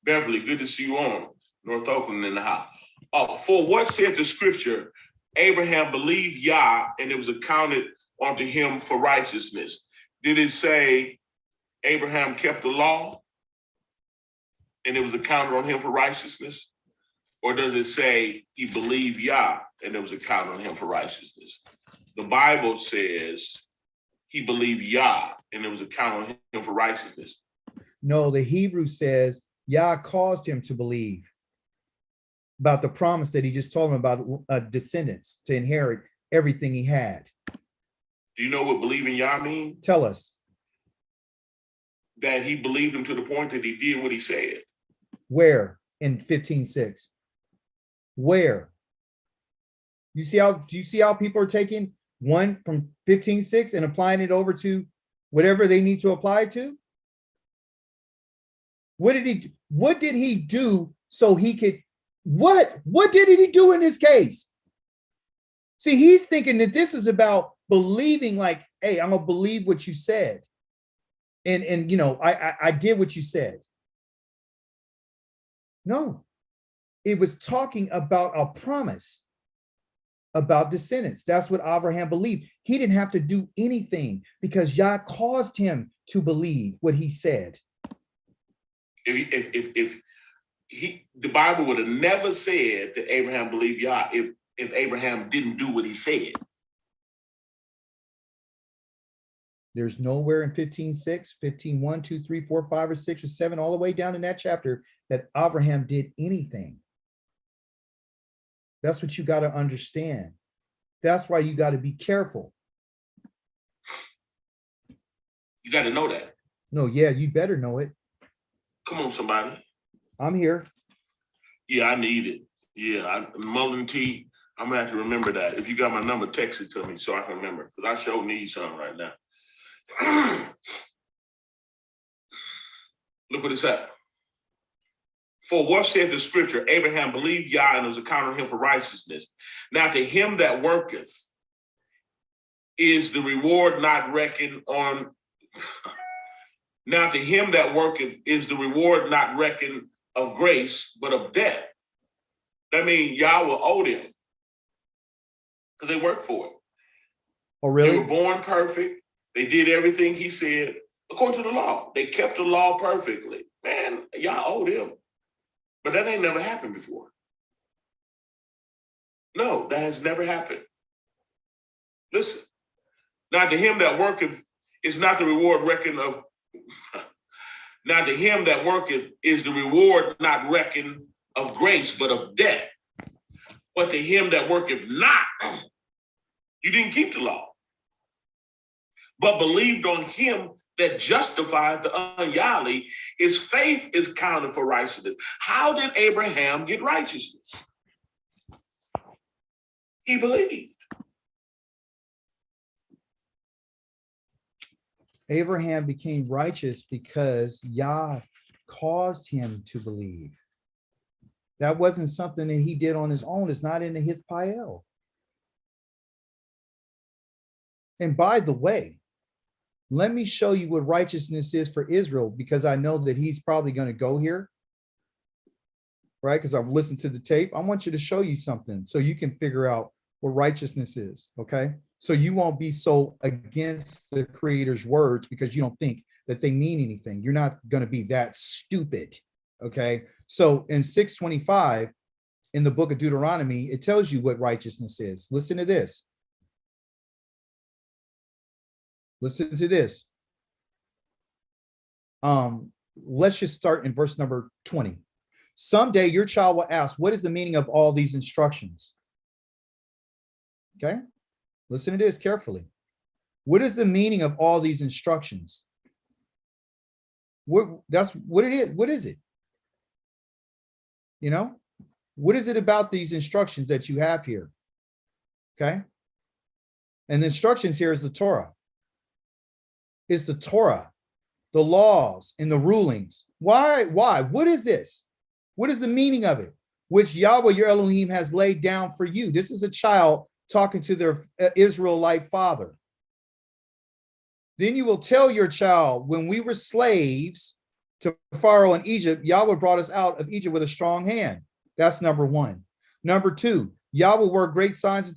Beverly, good to see you on. North Oakland in the house. For what said the scripture, Abraham believed Yah, and it was accounted unto him for righteousness. Did it say Abraham kept the law, and it was accounted on him for righteousness? Or does it say he believed Yah, and it was accounted on him for righteousness? The Bible says he believed Yah, and it was accounted on him for righteousness. No, the Hebrew says Yah caused him to believe about the promise that he just told him about descendants to inherit everything he had. Do you know what believing Yah means? Tell us. That he believed him to the point that he did what he said. Where? In 15:6. Where? Do you see how people are taking one from 15:6 and applying it over to whatever they need to apply it to? What did he do so he could, what did he do in this case? See, he's thinking that this is about believing, like, hey, I'm gonna believe what you said. And I did what you said. No, it was talking about a promise about descendants. That's what Abraham believed. He didn't have to do anything because Yah caused him to believe what he said. If the Bible would have never said that Abraham believed Yah if Abraham didn't do what he said. There's nowhere in 15:6, 15:1, 2, 3, 4, 5, or 6, or 7, all the way down in that chapter that Abraham did anything. That's what you got to understand. That's why you got to be careful. You got to know that. No, yeah, you better know it. Come on, somebody. I'm here. Yeah, I need it. Yeah, Mullen T, I'm gonna have to remember that. If you got my number, text it to me so I can remember, because I sure need some right now. Look what it said. For what saith the scripture, Abraham believed Yah, and it was accounted him for righteousness. Now to him that worketh is the reward not reckoned on. Now to him that worketh is the reward not reckoned of grace, but of debt. That means Yah will owe them because they worked for it. Oh, really? They were born perfect. They did everything he said according to the law. They kept the law perfectly. Man, Yah owed them. But that ain't never happened before. No, that has never happened. Listen, now to him that worketh is not the reward reckoned of. Now to him that worketh is the reward not reckoned of grace, but of debt. But to him that worketh not, you didn't keep the law, but believed on him that justified the ungodly, his faith is counted for righteousness. How did Abraham get righteousness? He believed. Abraham became righteous because Yah caused him to believe. That wasn't something that he did on his own. It's not in the Hithpael. And by the way, let me show you what righteousness is for Israel, because I know that he's probably going to go here, right? Because I've listened to the tape. I want you to show you something so you can figure out what righteousness is, okay? So you won't be so against the Creator's words because you don't think that they mean anything. You're not going to be that stupid, okay? So in 625, in the book of Deuteronomy, it tells you what righteousness is. Listen to this. Listen to this. Let's just start in verse number 20. Someday your child will ask, what is the meaning of all these instructions? Okay, listen to this carefully. What is the meaning of all these instructions? That's what it is. What is it? You know, what is it about these instructions that you have here? Okay, and the instructions here is the Torah. Is the Torah, the laws and the rulings. Why? What is this? What is the meaning of it? Which Yahweh your Elohim has laid down for you. This is a child talking to their Israelite father. Then you will tell your child, when we were slaves to Pharaoh in Egypt, Yahweh brought us out of Egypt with a strong hand. That's number one. Number two, Yahweh worked great signs and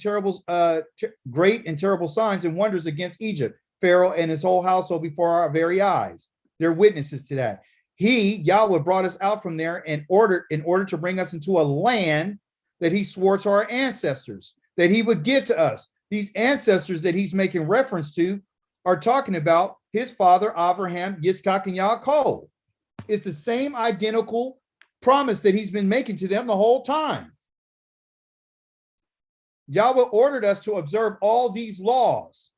great and terrible signs and wonders against Egypt, Pharaoh and his whole household before our very eyes. They're witnesses to that. Yahweh brought us out from there in order to bring us into a land that he swore to our ancestors that he would give to us. These ancestors that he's making reference to are talking about his father, Abraham, Yitzchak, and Yaakov. It's the same identical promise that he's been making to them the whole time. Yahweh ordered us to observe all these laws.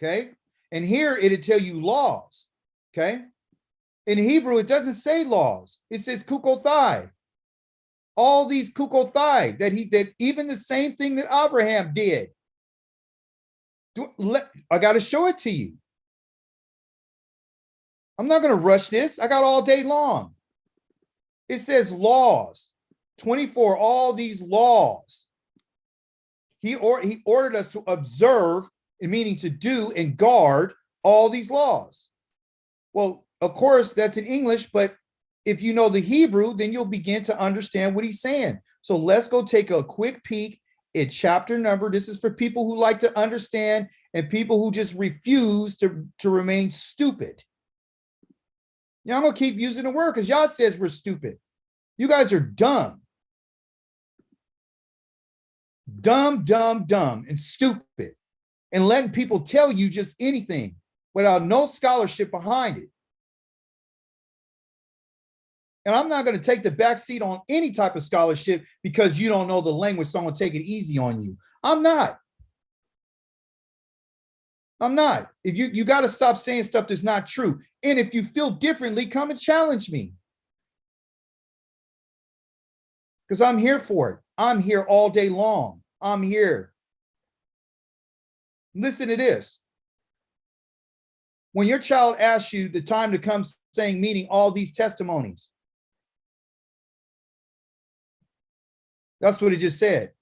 Okay. And here it'll tell you laws. Okay. In Hebrew, it doesn't say laws. It says kukothai. All these kukothai that even the same thing that Abraham did. I got to show it to you. I'm not going to rush this. I got all day long. It says laws, 24, all these laws. He ordered us to observe, meaning to do and guard all these laws. Well, of course, that's in English, but if you know the Hebrew, then you'll begin to understand what he's saying. So let's go take a quick peek at chapter number. This is for people who like to understand and people who just refuse to remain stupid. Yeah, I'm going to keep using the word because y'all says we're stupid. You guys are dumb. Dumb, and stupid. And letting people tell you just anything without no scholarship behind it. And I'm not going to take the back seat on any type of scholarship because you don't know the language, so I'm going to take it easy on you. I'm not. I'm not. If you got to stop saying stuff that's not true. And if you feel differently, come and challenge me. Because I'm here for it. I'm here all day long. I'm here. Listen to this. When your child asks you the time to come saying, meaning all these testimonies, that's what it just said.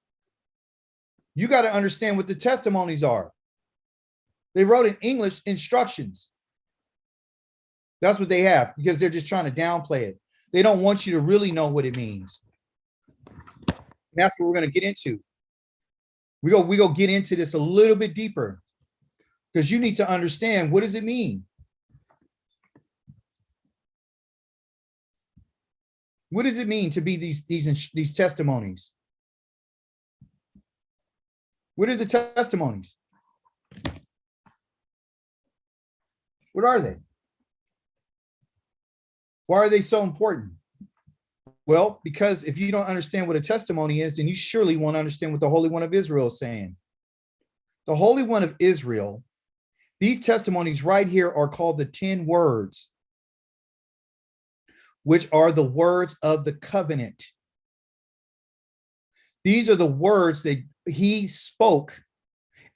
You got to understand what the testimonies are. They wrote in English instructions. That's what they have because they're just trying to downplay it. They don't want you to really know what it means. And that's what we're going to get into. We go get into this a little bit deeper because you need to understand, what does it mean? What does it mean to be these testimonies? What are the testimonies? What are they? Why are they so important? Well, because if you don't understand what a testimony is, then you surely won't understand what the Holy One of Israel is saying. The Holy One of Israel, these testimonies right here are called the 10 words, which are the words of the covenant. These are the words that he spoke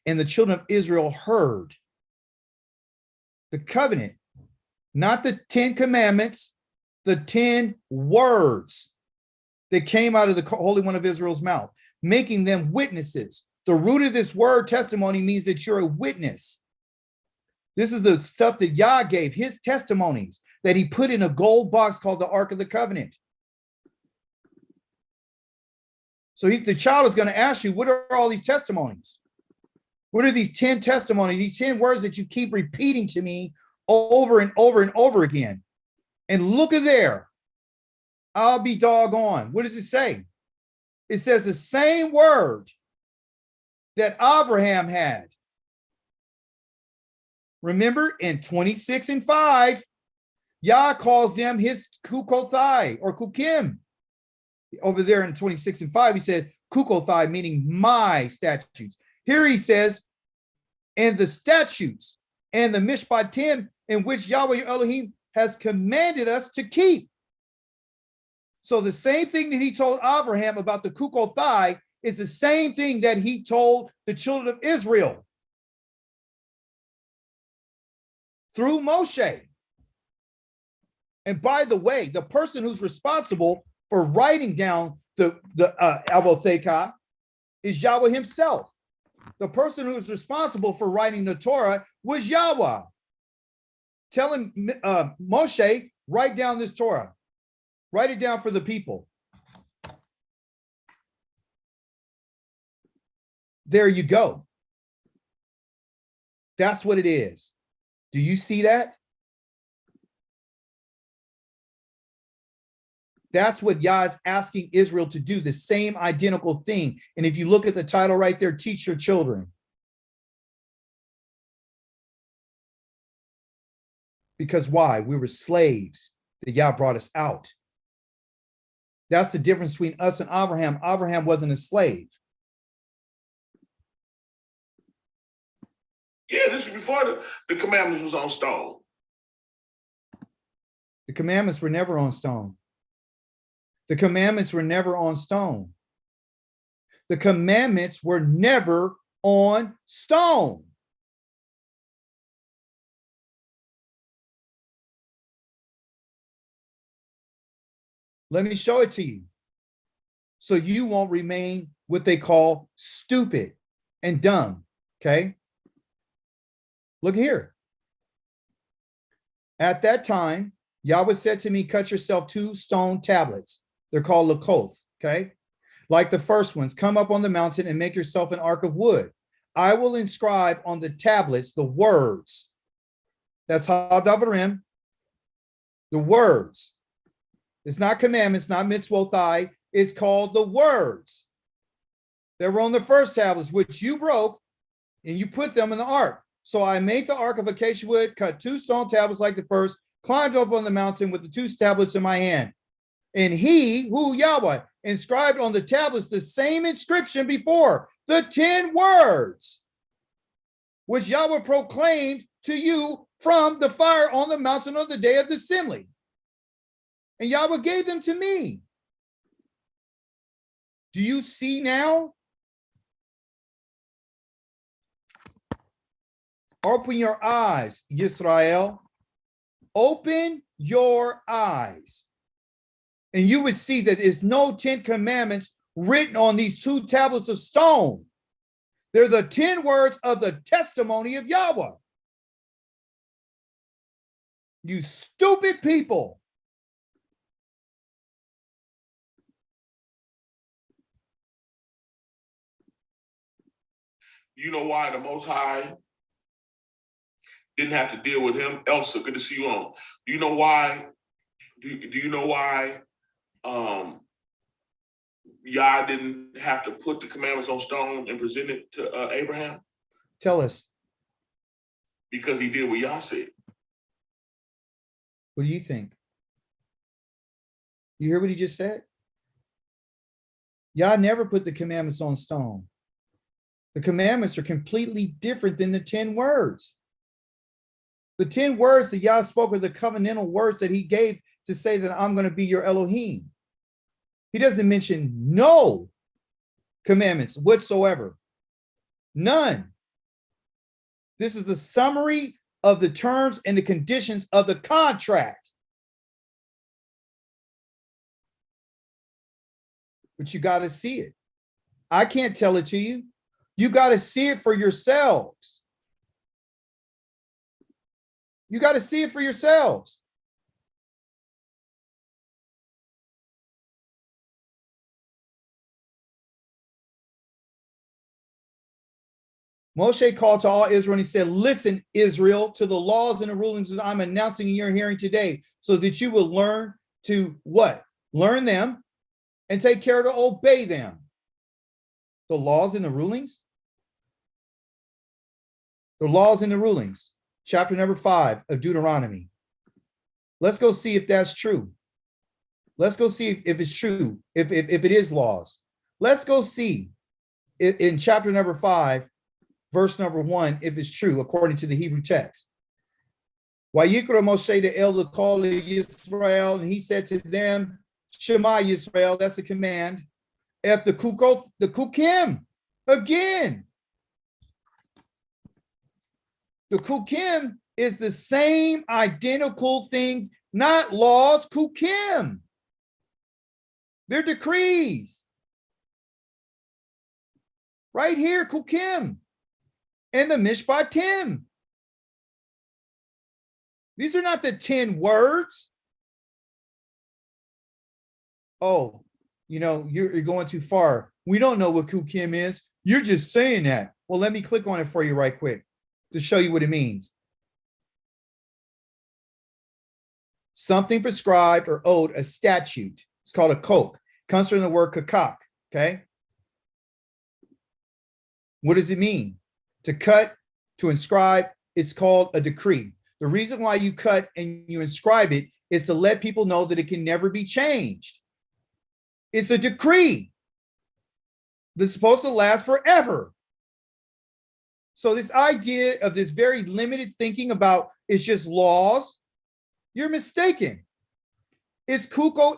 and the children of Israel heard. The covenant, not the 10 commandments, the 10 words that came out of the Holy One of Israel's mouth, making them witnesses. The root of this word testimony means that you're a witness. This is the stuff that Yah gave, his testimonies that he put in a gold box called the Ark of the Covenant. So the child is going to ask you, what are all these testimonies? What are these 10 testimonies, these 10 words that you keep repeating to me over and over and over again? And look at there. I'll be doggone. What does it say? It says the same word that Abraham had. Remember in 26:5, Yah calls them his kukothai or kukim. Over there in 26:5, he said kukothai, meaning my statutes. Here he says, and the statutes and the mishpatim in which Yahweh your Elohim has commanded us to keep. So the same thing that he told Abraham about the kukothai is the same thing that he told the children of Israel through Moshe. And by the way, the person who's responsible for writing down the Avotheka is Yahweh himself. The person who was responsible for writing the Torah was Yahweh. Telling Moshe, write down this Torah. Write it down for the people. There you go. That's what it is. Do you see that? That's what Yah is asking Israel to do, the same identical thing. And if you look at the title right there, teach your children. Because why? We were slaves that Yah brought us out. That's the difference between us and Abraham. Abraham wasn't a slave. Yeah, this is before the commandments was on stone. The commandments were never on stone. The commandments were never on stone. The commandments were never on stone. Let me show it to you so you won't remain what they call stupid and dumb, okay? Look here. At that time, Yahweh said to me, cut yourself 2 stone tablets. They're called lakoth, okay? Like the first ones, come up on the mountain and make yourself an ark of wood. I will inscribe on the tablets the words. That's hadavarim, the words. It's not commandments, not mitzvothai. It's called the words. They were on the first tablets, which you broke, and you put them in the ark. So I made the ark of acacia wood, cut 2 stone tablets like the first, climbed up on the mountain with the 2 tablets in my hand. And he, who Yahweh, inscribed on the tablets the same inscription before, the 10 words, which Yahweh proclaimed to you from the fire on the mountain on the day of the assembly. And Yahweh gave them to me. Do you see now? Open your eyes, Yisrael. Open your eyes. And you would see that there's no 10 commandments written on these 2 tablets of stone. They're the 10 words of the testimony of Yahweh. You stupid people. You know why the Most High didn't have to deal with him? Elsa, good to see you on. Do you know why? Do you know why Yah didn't have to put the commandments on stone and present it to Abraham? Tell us. Because he did what Yah said. What do you think? You hear what he just said? Yah never put the commandments on stone. The commandments are completely different than the 10 words. The 10 words that Yah spoke are the covenantal words that he gave to say that I'm going to be your Elohim. He doesn't mention no commandments whatsoever. None. This is the summary of the terms and the conditions of the contract. But you got to see it. I can't tell it to you. You got to see it for yourselves. You got to see it for yourselves. Moshe called to all Israel and he said, listen, Israel, to the laws and the rulings that I'm announcing in your hearing today, so that you will learn to what? Learn them and take care to obey them. The laws and the rulings? The laws and the rulings. Chapter number 5 of Deuteronomy. Let's go see if that's true. Let's go see if it's true, if it is laws. Let's go see in chapter number 5, verse number 1, if it's true, according to the Hebrew text. Vayikra Moshe the elder called Yisrael, and he said to them, Shema Yisrael, that's a command. If the Kukim, again. The Kukim is the same identical things, not laws, Kukim. They're decrees. Right here, Kukim. And the Mishpatim. These are not the 10 words. Oh, you're going too far. We don't know what Kukim is. You're just saying that. Well, let me click on it for you right quick to show you what it means. Something prescribed or owed, a statute. It's called a koch. Comes from the word kakak, okay? What does it mean? To cut, to inscribe, it's called a decree. The reason why you cut and you inscribe it is to let people know that it can never be changed. It's a decree that's supposed to last forever. So this idea of this very limited thinking about it's just laws, you're mistaken. It's Kukim,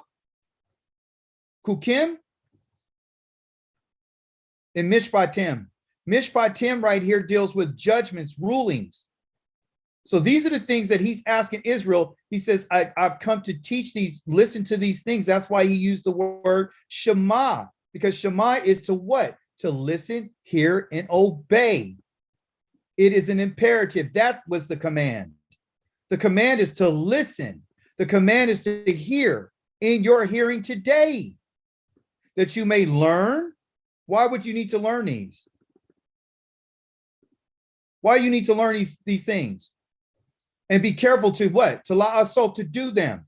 and Mishpatim. Mishpatim right here deals with judgments, rulings. So these are the things that he's asking Israel. He says, I've come to teach these, listen to these things. That's why he used the word Shema, because Shema is to what? To listen, hear, and obey. It is an imperative. That was the command. The command is to listen. The command is to hear in your hearing today, that you may learn. Why would you need to learn these? Why you need to learn these things? And be careful to what? To allow ourselves to do them.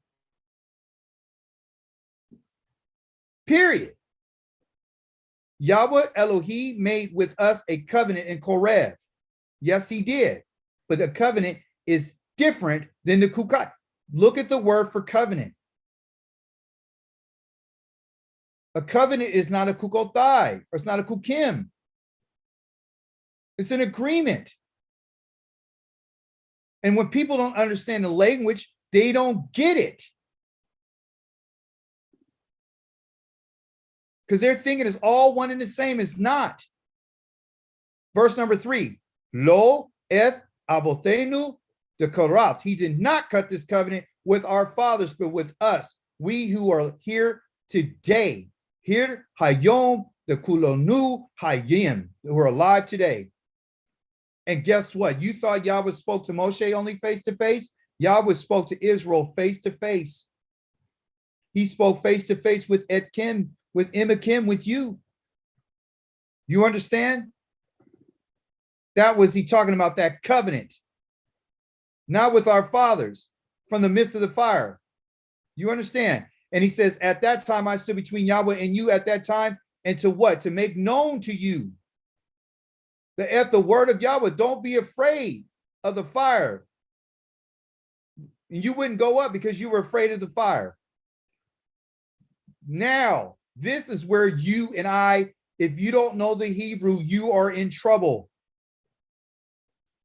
Period. Yahweh Elohim made with us a covenant in Koreh. Yes, he did. But the covenant is different than the kukai. Look at the word for covenant. A covenant is not a kukotai, or it's not a kukim. It's an agreement. And when people don't understand the language, they don't get it. Because they're thinking it's all one and the same. It's not. Verse number 3, Lo eth avotenu de karat. He did not cut this covenant with our fathers, but with us, we who are here today. Here, hayom the kulonu hayim, who are alive today. And guess what? You thought Yahweh spoke to Moshe only face to face? Yahweh spoke to Israel face to face. He spoke face to face with Etkim, with Imakim, with you. You understand? That was he talking about that covenant, not with our fathers from the midst of the fire. You understand? And he says, at that time, I stood between Yahweh and you at that time. And to what? To make known to you the word of Yahweh. Don't be afraid of the fire. And you wouldn't go up because you were afraid of the fire. Now, this is where you and I, if you don't know the Hebrew, you are in trouble.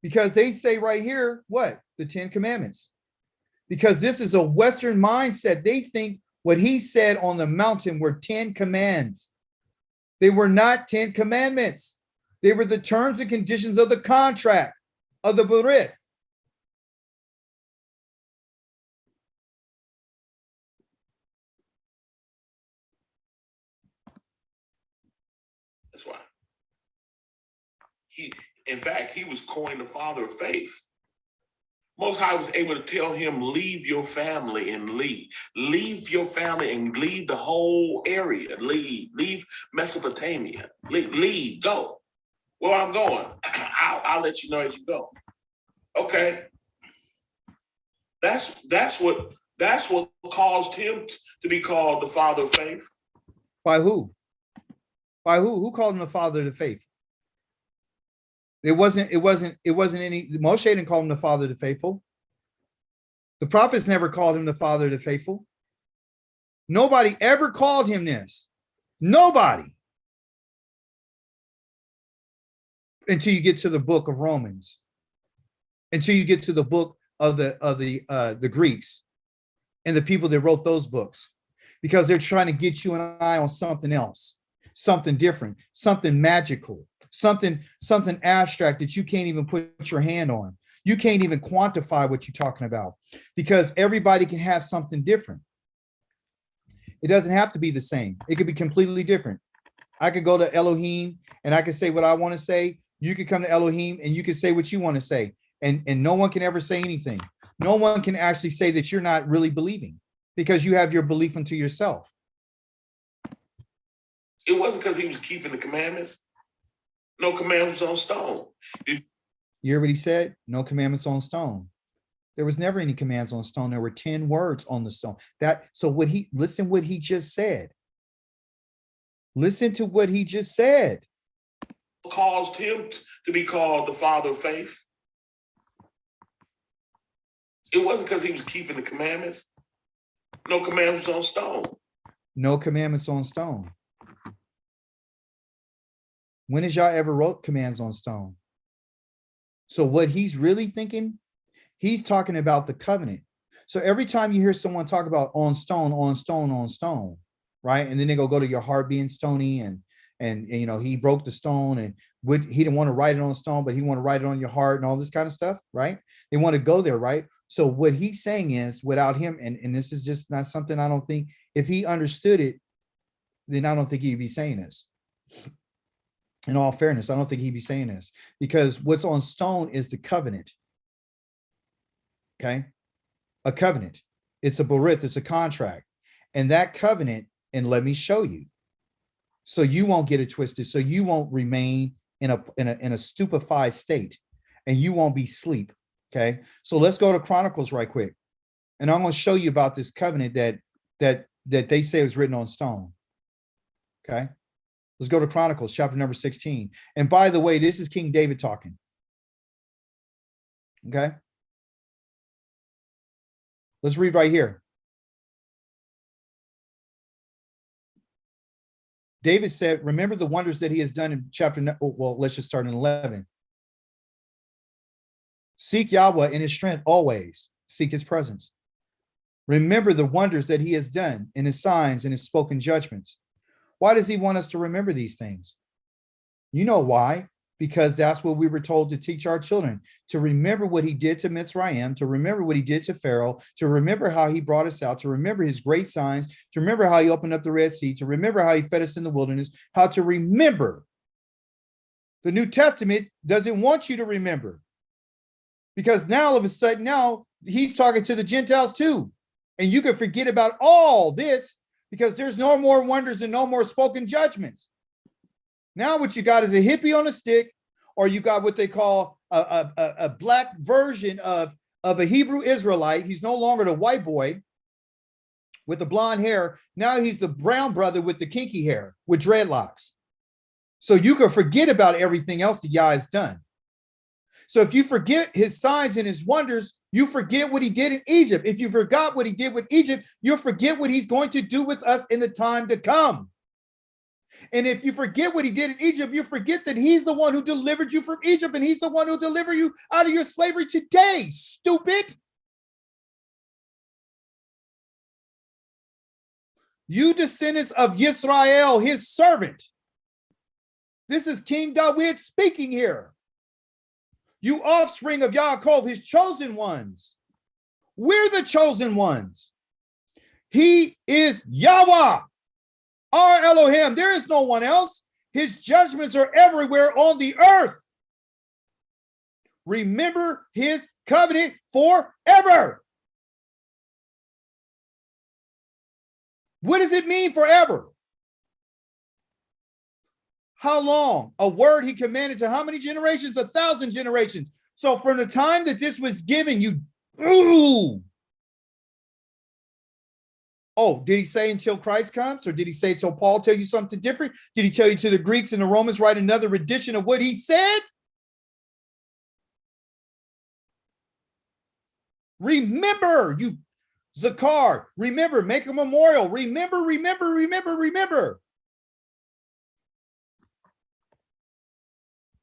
Because they say right here, what? The 10 Commandments. Because this is a Western mindset. They think what he said on the mountain were 10 commands. They were not 10 commandments. They were the terms and conditions of the contract, of the berith. That's why. In fact, he was coined the father of faith. Most High was able to tell him, leave your family and leave. Leave your family and leave the whole area. Leave Mesopotamia. Leave, go. Where I'm going, I'll let you know as you go. Okay. That's what caused him to be called the father of faith. By who? By who? Who called him the father of the faith? It wasn't any, Moshe didn't call him the father of the faithful. The prophets never called him the father of the faithful. Nobody ever called him this. Nobody. Until you get to the book of Romans. Until you get to the book of the Greeks and the people that wrote those books. Because they're trying to get you and I on something else, something different, something magical. Something abstract that you can't even put your hand on. You can't even quantify what you're talking about because everybody can have something different. It doesn't have to be the same. It could be completely different. I could go to Elohim and I could say what I want to say. You could come to Elohim and you could say what you want to say. And no one can ever say anything. No one can actually say that you're not really believing because you have your belief unto yourself. It wasn't because he was keeping the commandments. No commandments on stone. You hear what he said? No commandments on stone. There was never any commands on stone. There were 10 words on the stone. Listen what he just said. Listen to what he just said. Caused him to be called the father of faith. It wasn't because he was keeping the commandments. No commandments on stone. No commandments on stone. When has y'all ever wrote commands on stone? So what he's really thinking, he's talking about the covenant. So every time you hear someone talk about on stone, on stone, on stone, right? And then they go to your heart being stony and you know, he broke the stone and he didn't want to write it on stone, but he want to write it on your heart and all this kind of stuff, right? They want to go there, right? So what he's saying is without him, and this is just not something I don't think, if he understood it, then I don't think he'd be saying this. In all fairness, I don't think he'd be saying this because what's on stone is the covenant. Okay. A covenant. It's a berith, it's a contract. And that covenant, and let me show you. So you won't get it twisted. So you won't remain in a stupefied state and you won't be asleep. Okay. So let's go to Chronicles right quick. And I'm going to show you about this covenant that they say was written on stone. Okay. Let's go to Chronicles chapter number 16. And by the way, this is King David talking. Okay. Let's read right here. David said, remember the wonders that he has done in chapter, well, let's just start in 11. Seek Yahweh in his strength always. Seek his presence. Remember the wonders that he has done in his signs and his spoken judgments. Why does he want us to remember these things? You know why? Because that's what we were told to teach our children, to remember what he did to Mitzrayim, to remember what he did to Pharaoh, to remember how he brought us out, to remember his great signs, to remember how he opened up the Red Sea, to remember how he fed us in the wilderness, how to remember. The New Testament doesn't want you to remember, because now all of a sudden now he's talking to the Gentiles too. And you can forget about all this because there's no more wonders and no more spoken judgments. Now what you got is a hippie on a stick, or you got what they call a black version of a Hebrew Israelite. He's no longer the white boy with the blonde hair. Now he's the brown brother with the kinky hair with dreadlocks. So you can forget about everything else that Yah has done. So if you forget his signs and his wonders, you forget what he did in Egypt. If you forgot what he did with Egypt, you'll forget what he's going to do with us in the time to come. And if you forget what he did in Egypt, you forget that he's the one who delivered you from Egypt, and he's the one who delivered you out of your slavery today, stupid. You descendants of Yisra'el, his servant. This is King David speaking here. You offspring of Yaakov, his chosen ones. We're the chosen ones. He is Yahweh, our Elohim. There is no one else. His judgments are everywhere on the earth. Remember his covenant forever. What does it mean forever? How long? A word he commanded to how many generations? 1,000 generations. So from the time that this was given, oh, did he say until Christ comes? Or did he say until Paul tell you something different? Did he tell you to the Greeks and the Romans write another edition of what he said? Remember, you Zakar, remember, make a memorial. Remember, remember, remember, remember.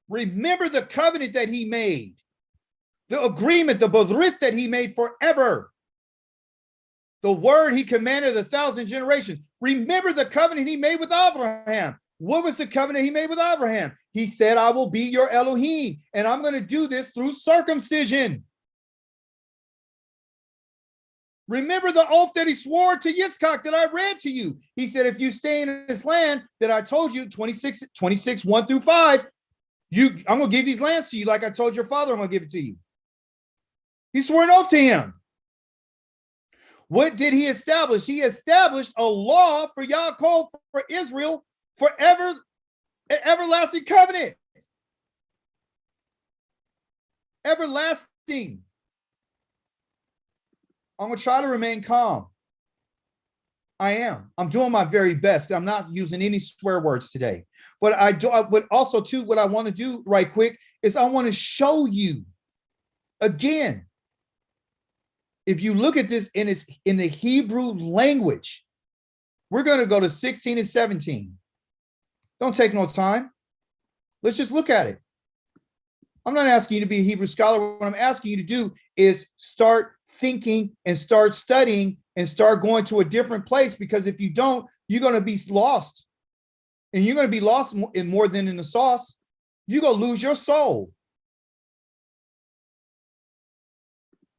Remember the covenant that he made, the agreement, the Bodrit that he made forever. The word he commanded 1,000 generations. Remember the covenant he made with Abraham. What was the covenant he made with Abraham? He said, I will be your Elohim, and I'm going to do this through circumcision. Remember the oath that he swore to Yitzchak that I read to you. He said, if you stay in this land that I told you, 26, 1 through 5, I'm going to give these lands to you like I told your father I'm going to give it to you. He swore an oath to him. What did he establish? He established a law for Yaakov, for Israel, forever, an everlasting covenant. Everlasting. I'm going to try to remain calm. I am. I'm doing my very best. I'm not using any swear words today. But also too, what I want to do right quick is I want to show you again. If you look at this in the Hebrew language, we're going to go to 16 and 17. Don't take no time. Let's just look at it. I'm not asking you to be a Hebrew scholar. What I'm asking you to do is start thinking and start studying and start going to a different place, because if you don't, you're going to be lost. And you're going to be lost in more than in the sauce. You're going to lose your soul.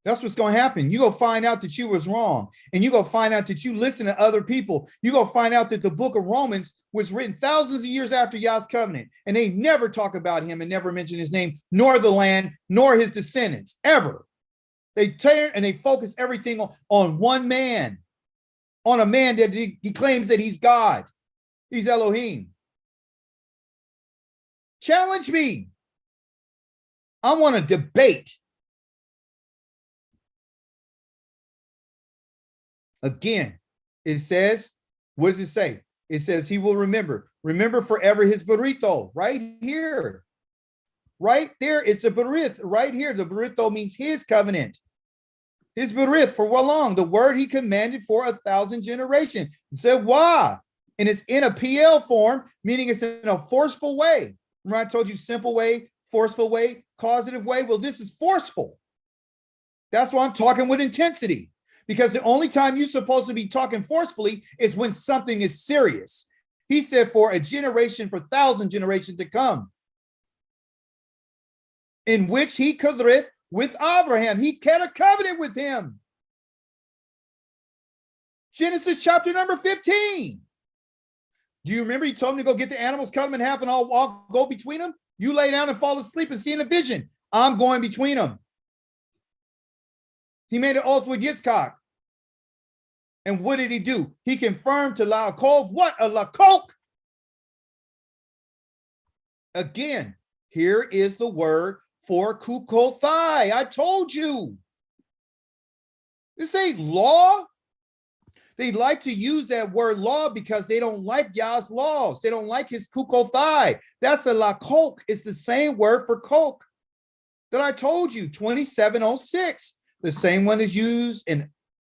That's what's going to happen. You're going to find out that you was wrong. And you're going to find out that you listen to other people. You're going to find out that the book of Romans was written thousands of years after Yah's covenant. And they never talk about him and never mention his name, nor the land, nor his descendants, ever. They turn and they focus everything on one man, on a man that he claims that he's God. He's Elohim. Challenge me. I want to debate. Again, it says, what does it say? It says he will remember. Remember forever his burrito, right here. Right there, it's a berith right here. The burrito means his covenant. His berith, for what long? The word he commanded for 1,000 generations. It said, why? And it's in a PL form, meaning it's in a forceful way. Remember I told you simple way, forceful way, causative way? Well, this is forceful. That's why I'm talking with intensity, because the only time you're supposed to be talking forcefully is when something is serious. He said, for a generation, for 1,000 generations to come, in which he covenanted with Abraham. He had a covenant with him. Genesis chapter number 15. Do you remember he told him to go get the animals, cut them in half, and I'll go between them? You lay down and fall asleep and see in a vision. I'm going between them. He made an oath with Yitzchak. And what did he do? He confirmed to Laakov what? A lakok. Again, here is the word for kukothai. I told you. This ain't law. They like to use that word law because they don't like Yah's laws. They don't like his kukothai. That's a lakok. It's the same word for coke that I told you, 2706. The same one is used in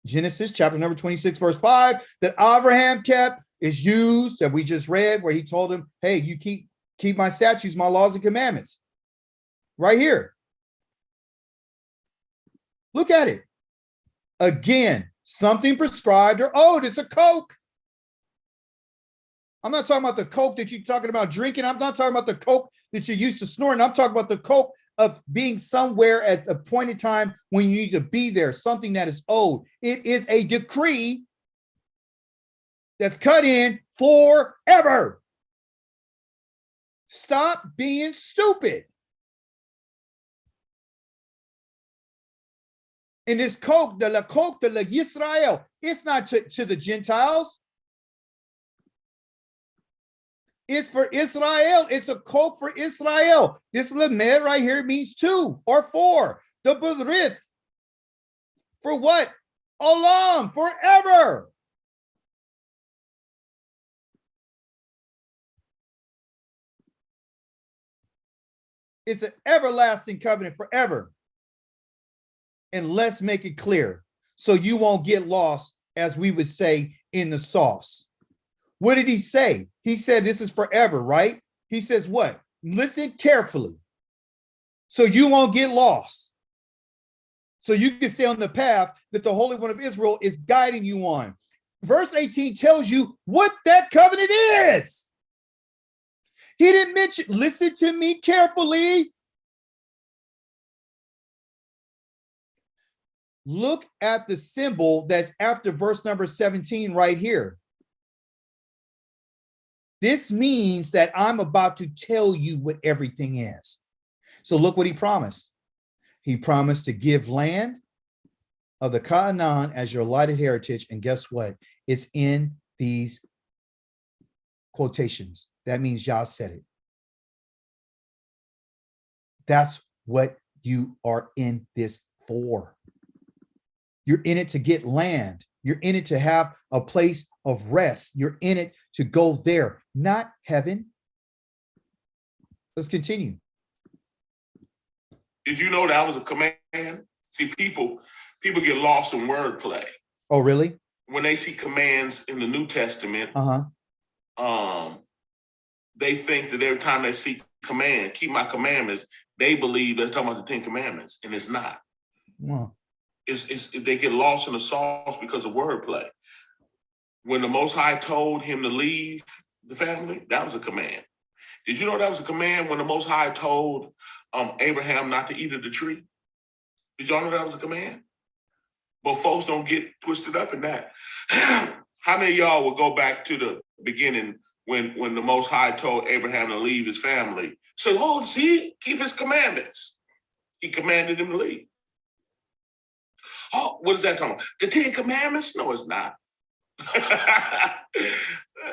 Genesis chapter number 26, verse 5, that Abraham kept, is used, that we just read, where he told him, hey, you keep my statutes, my laws and commandments. Right here. Look at it. Again, something prescribed or owed. It's a coke. I'm not talking about the coke that you're talking about drinking. I'm not talking about the coke that you're used to snorting. I'm talking about the coke of being somewhere at a point in time when you need to be there, something that is owed. It is a decree that's cut in forever. Stop being stupid. And this coke, the Yisra'el, it's not to the Gentiles. It's for Israel. It's a coke for Israel. This lamed right here means 2 or 4. The Berith. For what? Olam, forever. It's an everlasting covenant forever. And let's make it clear so you won't get lost, as we would say, in the sauce. What did he say? He said this is forever, right? He says what? Listen carefully so you won't get lost. So you can stay on the path that the Holy One of Israel is guiding you on. Verse 18 tells you what that covenant is. He didn't mention, listen to me carefully. Look at the symbol that's after verse number 17 right here. This means that I'm about to tell you what everything is. So look what he promised. He promised to give land of the Canaan as your allotted heritage. And guess what? It's in these quotations. That means Yah said it. That's what you are in this for. You're in it to get land. You're in it to have a place of rest. You're in it to go there, not heaven. Let's continue. Did you know that was a command? See, people get lost in wordplay. Oh, really? When they see commands in the New Testament, they think that every time they see command, keep my commandments, they believe they're talking about the 10 Commandments, and it's not. Wow. They get lost in the sauce because of wordplay. When the Most High told him to leave the family, that was a command. Did you know that was a command when the Most High told Abraham not to eat of the tree? Did y'all know that was a command? But folks don't get twisted up in that. How many of y'all will go back to the beginning when the Most High told Abraham to leave his family? So, oh, see, keep his commandments. He commanded him to leave. Oh, what is that talking about? The 10 Commandments? No, it's not.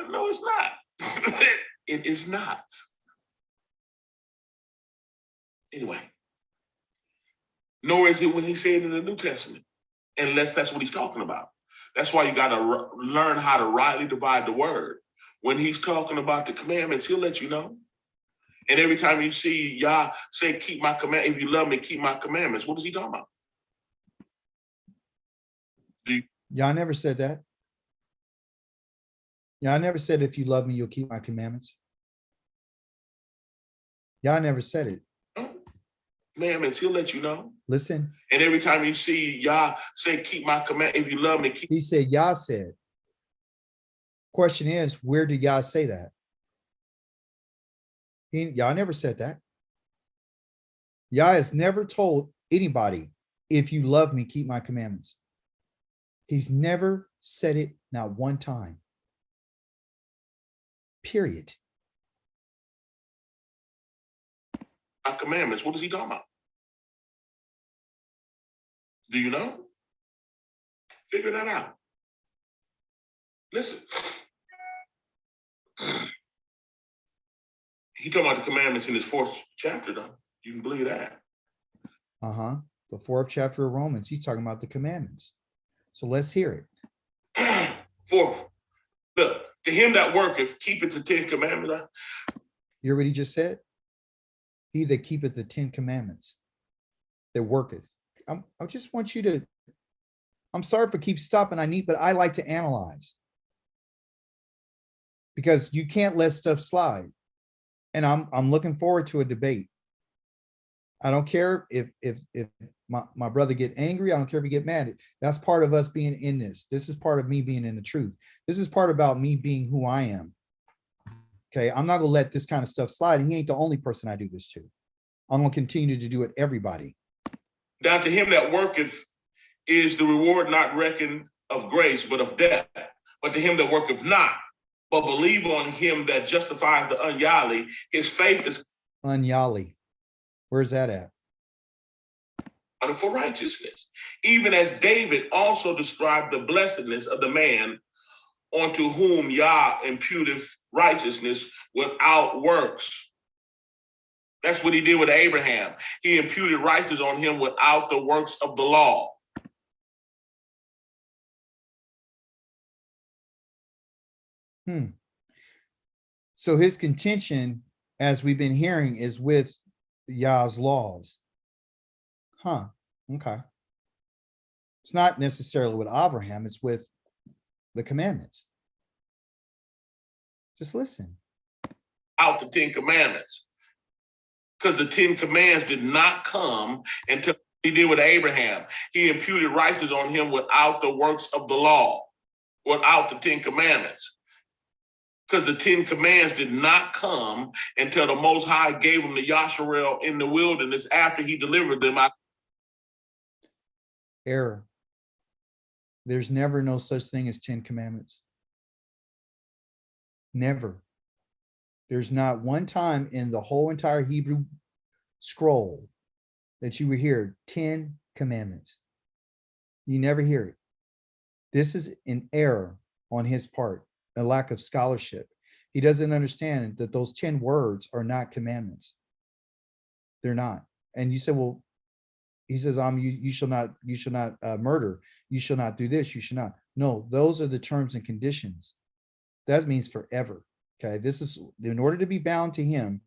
No, it's not. It is not. Anyway, nor is it when he said in the New Testament, unless that's what he's talking about. That's why you got to learn how to rightly divide the word. When he's talking about the commandments, he'll let you know. And every time you see Yah say, keep my command, if you love me, keep my commandments, what is he talking about? Yah never said that. Yah never said, if you love me, you'll keep my commandments. Yah never said it. commandments, he'll let you know. Listen, And every time you see Yah say, keep my command, if you love me, keep. he said, Yah said. Question is, where did Yah say that? Yah never said that. Yah has never told anybody, if you love me, keep my commandments. He's never said it, not one time. Period. My commandments, what is he talking about? Do you know? Figure that out. Listen. He talking about the commandments in his 4th chapter, though. You can believe that. The 4th chapter of Romans, he's talking about the commandments. So let's hear it. 4th. Look, to him that worketh, keepeth the 10 commandments. You hear what he just said? He that keepeth the 10 commandments, that worketh. I just want you to, I'm sorry for keep stopping, but I like to analyze. Because you can't let stuff slide. And I'm looking forward to a debate. I don't care if my brother get angry. I don't care if he get mad. That's part of us being in this. This is part of me being in the truth. This is part about me being who I am. Okay, I'm not gonna let this kind of stuff slide. And he ain't the only person I do this to. I'm gonna continue to do it everybody. Now to him that worketh is the reward not reckoned of grace, but of debt. But to him that worketh not, but believe on him that justifies the ungodly, his faith is ungodly. Where's that at? For righteousness. Even as David also described the blessedness of the man unto whom Yah imputeth righteousness without works. That's what he did with Abraham. He imputed righteousness on him without the works of the law. So his contention, as we've been hearing, is with Yah's laws. Okay. It's not necessarily with Abraham, it's with the commandments. Just listen. Out the 10 commandments. Because the 10 commands did not come until he did with Abraham. He imputed righteousness on him without the works of the law, without the 10 commandments. Because the 10 commands did not come until the Most High gave them to Yasharel in the wilderness after he delivered them out. Error. There's never no such thing as 10 commandments. Never. There's not one time in the whole entire Hebrew scroll that you would hear 10 commandments. You never hear it. This is an error on his part, a lack of scholarship. He doesn't understand that those 10 words are not commandments. They're not. And you say, well, he says, you shall not murder. You shall not do this. You should not. No, those are the terms and conditions. That means forever. Okay. This is in order to be bound to him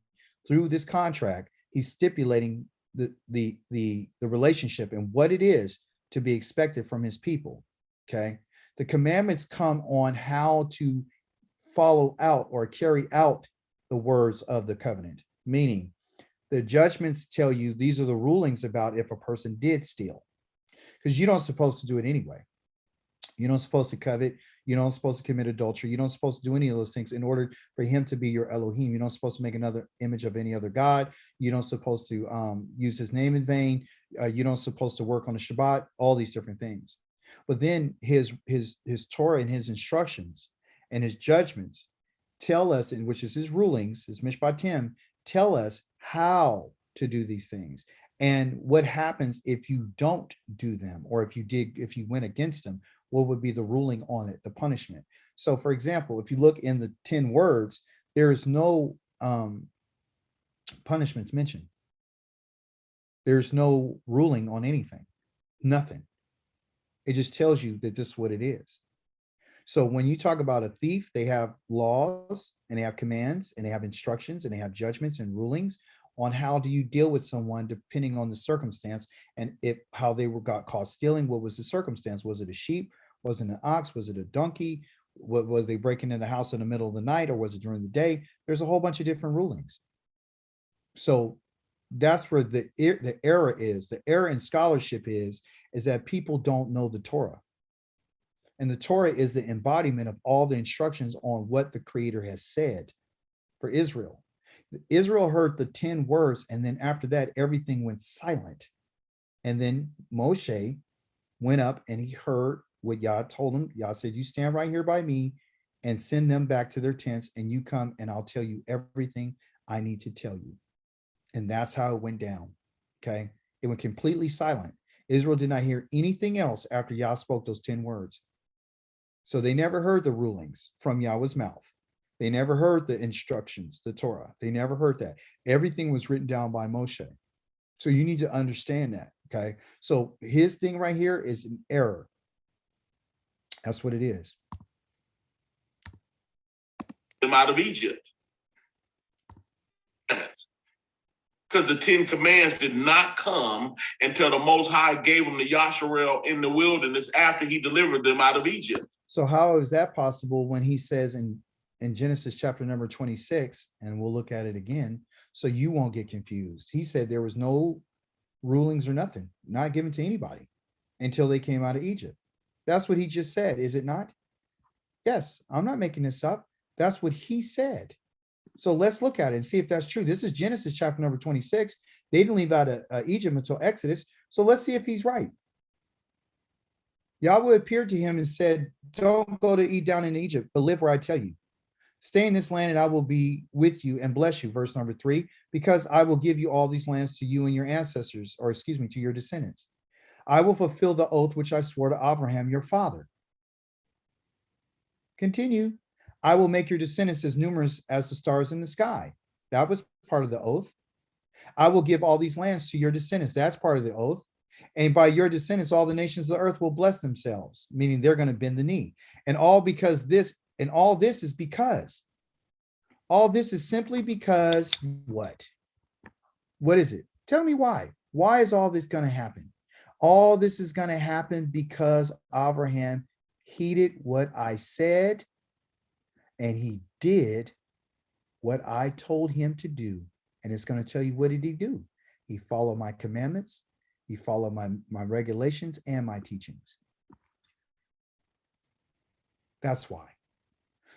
through this contract, he's stipulating the relationship and what it is to be expected from his people. Okay. The commandments come on how to follow out or carry out the words of the covenant, meaning the judgments tell you these are the rulings about if a person did steal, because you don't supposed to do it anyway. You don't supposed to covet. You don't supposed to commit adultery. You don't supposed to do any of those things in order for him to be your Elohim. You don't supposed to make another image of any other God. You don't supposed to use his name in vain. You don't supposed to work on the Shabbat, all these different things. But then his Torah and his instructions and his judgments tell us, and which is his rulings, his mishpatim, tell us how to do these things and what happens if you don't do them, or if you went against them, what would be the ruling on it, the punishment. So for example, if you look in the 10 words, there is no punishments mentioned. There's no ruling on anything, nothing. It just tells you that this is what it is. So when you talk about a thief, they have laws and they have commands and they have instructions and they have judgments and rulings on how do you deal with someone depending on the circumstance and how they got caught stealing. What was the circumstance? Was it a sheep? Was it an ox? Was it a donkey? What was they breaking in the house in the middle of the night, or was it during the day? There's a whole bunch of different rulings. So That's where the error is. The error in scholarship is that people don't know the Torah. And the Torah is the embodiment of all the instructions on what the Creator has said for Israel. Israel heard the 10 words, and then after that, everything went silent. And then Moshe went up and he heard what Yah told him. Yah said, you stand right here by me and send them back to their tents, and you come and I'll tell you everything I need to tell you. And that's how it went down. Okay. It went completely silent. Israel did not hear anything else after Yah spoke those 10 words. So they never heard the rulings from Yahweh's mouth. They never heard the instructions, the Torah. They never heard that. Everything was written down by Moshe. So you need to understand that. Okay. So his thing right here is an error. That's what it is. Them out of Egypt. Because the 10 Commands did not come until the Most High gave them to Yasharel in the wilderness after he delivered them out of Egypt. So how is that possible when he says in Genesis chapter number 26, and we'll look at it again, so you won't get confused. He said there was no rulings or nothing, not given to anybody until they came out of Egypt. That's what he just said, is it not? Yes, I'm not making this up. That's what he said. So let's look at it and see if that's true. This is Genesis chapter number 26. They didn't leave out of Egypt until Exodus. So let's see if he's right. Yahweh appeared to him and said, don't go to eat down in Egypt, but live where I tell you. Stay in this land and I will be with you and bless you. Verse number 3, because I will give you all these lands to you and your ancestors, or excuse me, to your descendants. I will fulfill the oath which I swore to Abraham, your father. Continue. I will make your descendants as numerous as the stars in the sky. That was part of the oath. I will give all these lands to your descendants. That's part of the oath. And by your descendants, all the nations of the earth will bless themselves, meaning they're going to bend the knee. And all this is because, all this is simply because what? What is it? Tell me why. Why is all this going to happen? All this is going to happen because Abraham heeded what I said, and he did what I told him to do. And it's going to tell you, what did he do? He followed my commandments. He followed my regulations and my teachings. That's why.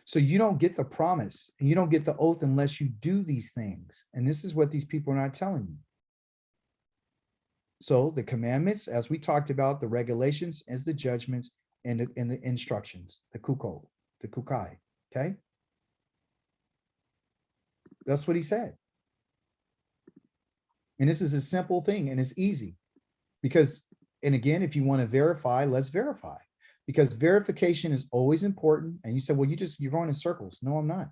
So you don't get the promise and you don't get the oath unless you do these things. And this is what these people are not telling you. So the commandments, as we talked about, the regulations as the judgments and the instructions, the kukai. Okay. That's what he said. And this is a simple thing, and it's easy because, and again, if you want to verify, let's verify, because verification is always important. And you said, well, you're going in circles. No, I'm not.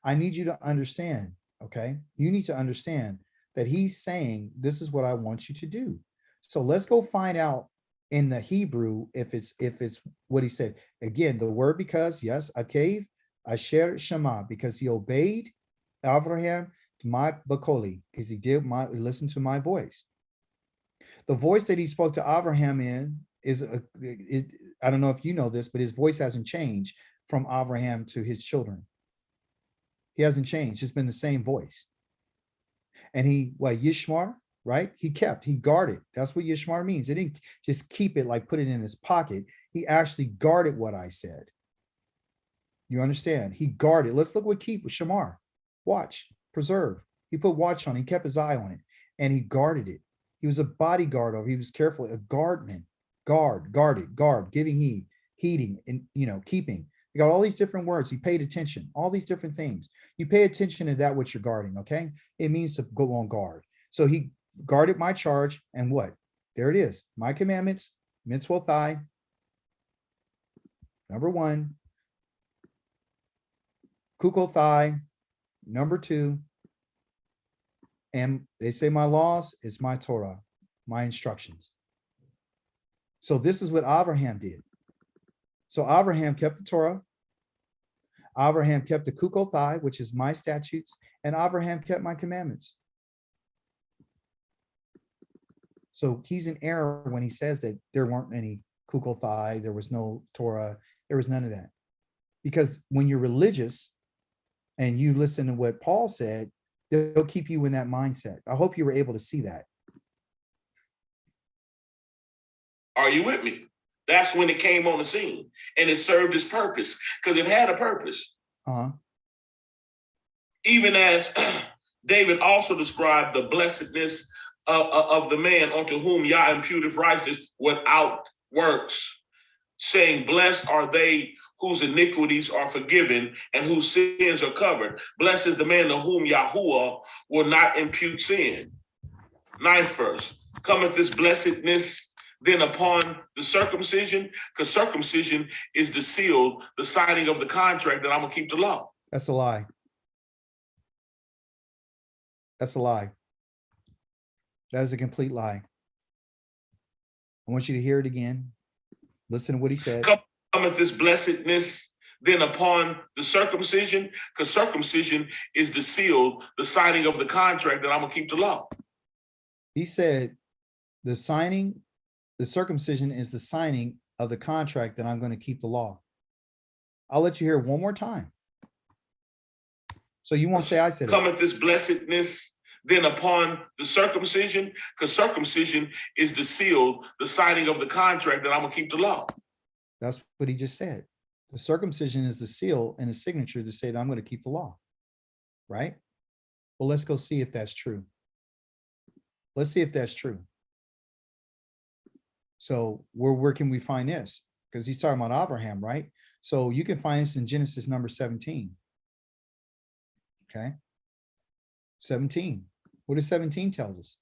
I need you to understand. Okay. You need to understand that he's saying, this is what I want you to do. So let's go find out in the Hebrew if it's what he said. Again, the word because, yes, Akev, Asher Shema, because he obeyed Abraham my bakoli, because he listened to my voice. The voice that he spoke to Abraham in is I don't know if you know this, but his voice hasn't changed from Abraham to his children. He hasn't changed. It's been the same voice. And Yishmar, right? He guarded. That's what Yishmar means. He didn't just keep it, like put it in his pocket. He actually guarded what I said. You understand? He guarded. Let's look what keep with Shamar. Watch, preserve. He put watch on it. He kept his eye on it, and he guarded it. He was a bodyguard over. He was careful, a guardman, guarded, giving heed, heeding, and keeping. You got all these different words. He paid attention, all these different things. You pay attention to that which you're guarding, okay? It means to go on guard. So he guarded my charge, and what? There it is. My commandments, mitzvotai. Number 1. Kukothai. Number 2. And they say my laws is my Torah, my instructions. So this is what Abraham did. So Abraham kept the Torah. Abraham kept the Kukothai, which is my statutes, and Abraham kept my commandments. So he's in error when he says that there weren't any Kukothai, there was no Torah, there was none of that. Because when you're religious and you listen to what Paul said, They'll keep you in that mindset. I hope you were able to see that. Are you with me? That's when it came on the scene, and it served its purpose because it had a purpose. Even as David also described the blessedness of the man unto whom Yah imputeth righteousness without works, saying, blessed are they whose iniquities are forgiven and whose sins are covered. Blessed is the man to whom Yahuwah will not impute sin. 9th verse. Cometh this blessedness then upon the circumcision, because circumcision is the seal, the signing of the contract that I'm gonna keep the law. That's a lie. That's a lie. That is a complete lie. I want you to hear it again. Listen to what he said. Cometh this blessedness then upon the circumcision, because circumcision is the seal, the signing of the contract that I'm gonna keep the law. He said the circumcision is the signing of the contract that I'm going to keep the law. I'll let you hear it one more time. So you won't say I said it. Cometh this blessedness then upon the circumcision, because circumcision is the seal, the signing of the contract that I'm gonna keep the law. That's what he just said. The circumcision is the seal and the signature to say that I'm going to keep the law. Right? Well, let's go see if that's true. Let's see if that's true. So where can we find this? Because he's talking about Abraham, right? So you can find this in Genesis number 17. Okay. 17. What does 17 tells us?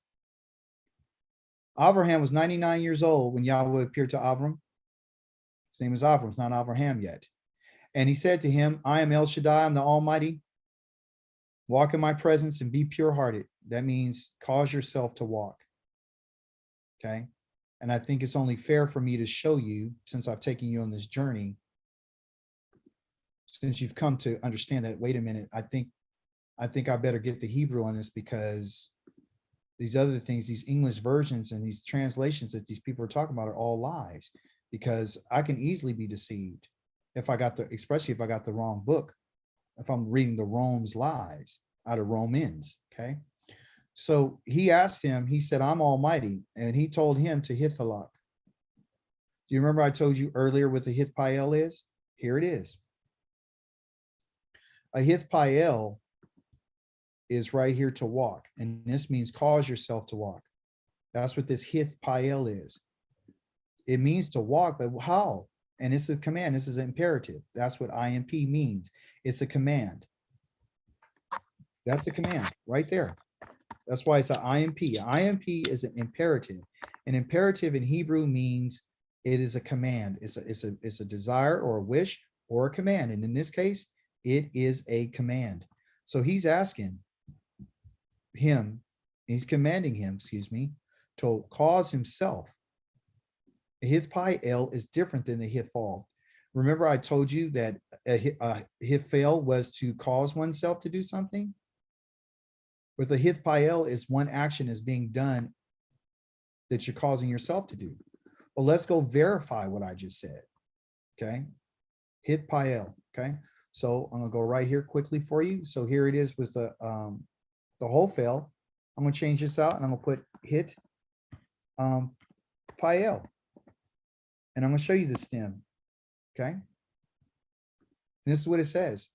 Abraham was 99 years old when Yahweh appeared to Avram. His name is Avram. It's not Abraham yet. And he said to him, I am El Shaddai, I'm the Almighty. Walk in my presence and be pure-hearted. That means cause yourself to walk. Okay. And I think it's only fair for me to show you, since I've taken you on this journey, since you've come to understand that, wait a minute, I think I better get the Hebrew on this, because these other things, these English versions and these translations that these people are talking about are all lies, because I can easily be deceived if I got especially if I got the wrong book, if I'm reading the Rome's lies out of Romans. Okay. So he asked him, he said, I'm Almighty. And he told him to Hithalak. Do you remember I told you earlier what the Hithpael is? Here it is. A Hithpael is right here, to walk. And this means cause yourself to walk. That's what this Hithpael is. It means to walk, but how? And it's a command. This is an imperative. That's what IMP means. It's a command. That's a command right there. That's why it's an IMP. IMP is an imperative. An imperative in Hebrew means it is a command. It's a desire or a wish or a command. And in this case, it is a command. So he's asking him, he's commanding him, to cause himself. The Hithpael is different than the Hithal. Remember I told you that a Hithal was to cause oneself to do something? With a Hithpael is one action is being done that you're causing yourself to do. Well, let's go verify what I just said. Okay. Hithpael. Okay. So I'm gonna go right here quickly for you. So here it is with the whole fail. I'm gonna change this out and I'm gonna put hit Pael. And I'm gonna show you the stem. Okay. And this is what it says.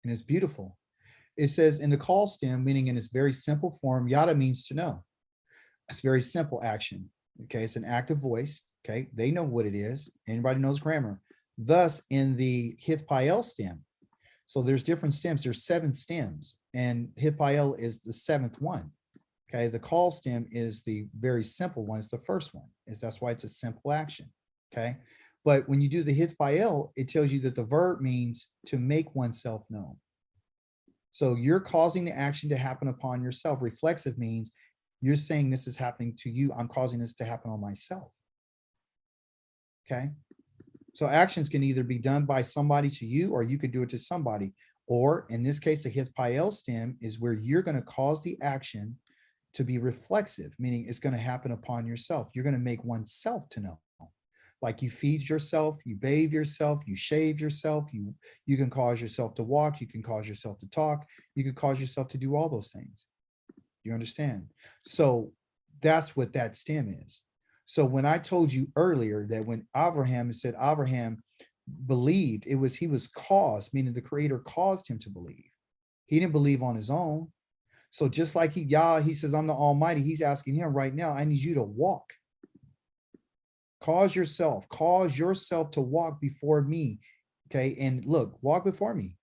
And it's beautiful. It says in the call stem, meaning in its very simple form, yada means to know. It's very simple action. Okay, it's an active voice. Okay, they know what it is. Anybody knows grammar. Thus, in the Hithpael stem, so there's different stems. There's 7 stems, and Hithpael is the 7th one. Okay, the call stem is the very simple one. It's the first one. That's why it's a simple action. Okay, but when you do the Hithpael, it tells you that the verb means to make oneself known. So you're causing the action to happen upon yourself. Reflexive means you're saying this is happening to you. I'm causing this to happen on myself. Okay. So actions can either be done by somebody to you, or you could do it to somebody. Or in this case, the Hithpael stem is where you're going to cause the action to be reflexive, meaning it's going to happen upon yourself. You're going to make oneself to know. Like you feed yourself, you bathe yourself, you shave yourself, you can cause yourself to walk, you can cause yourself to talk, you can cause yourself to do all those things. You understand? So that's what that stem is. So when I told you earlier that when Abraham said Abraham believed, he was caused, meaning the creator caused him to believe. He didn't believe on his own. So just like he says, I'm the Almighty, he's asking him right now, I need you to walk. Cause yourself to walk before me. Okay. And look, walk before me.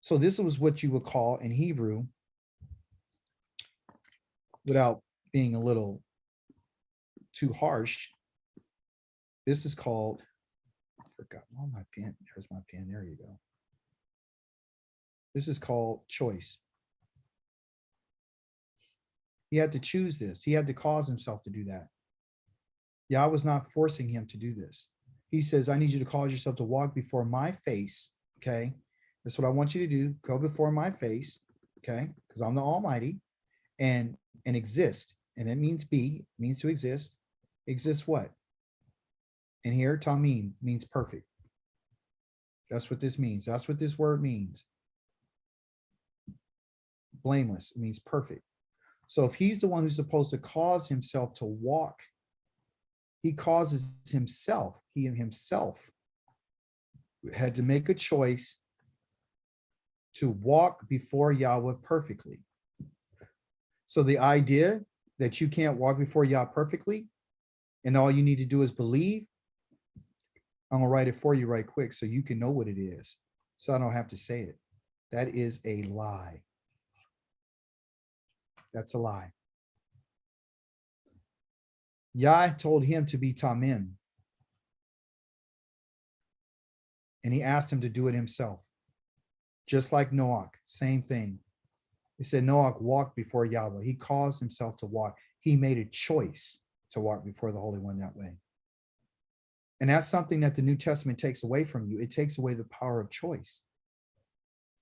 So this was what you would call in Hebrew, without being a little too harsh, this is called, I forgot, oh, my pen, there's my pen, there you go. This is called choice. He had to choose this. He had to cause himself to do that. Yah was not forcing him to do this. He says, I need you to cause yourself to walk before my face, okay? That's what I want you to do. Go before my face, okay? Because I'm the Almighty, and exist. And it means be, means to exist. Exist what? And here, tamim means perfect. That's what this means. That's what this word means. Blameless, it means perfect. So if he's the one who's supposed to cause himself to walk, he causes himself, he himself had to make a choice to walk before Yahweh perfectly. So the idea that you can't walk before Yah perfectly and all you need to do is believe, I'm gonna write it for you right quick so you can know what it is, so I don't have to say it. That is a lie. That's a lie. Yah told him to be tamim, and he asked him to do it himself. Just like Noach, same thing. He said Noach walked before Yahweh. He caused himself to walk. He made a choice to walk before the Holy One that way. And that's something that the New Testament takes away from you. It takes away the power of choice.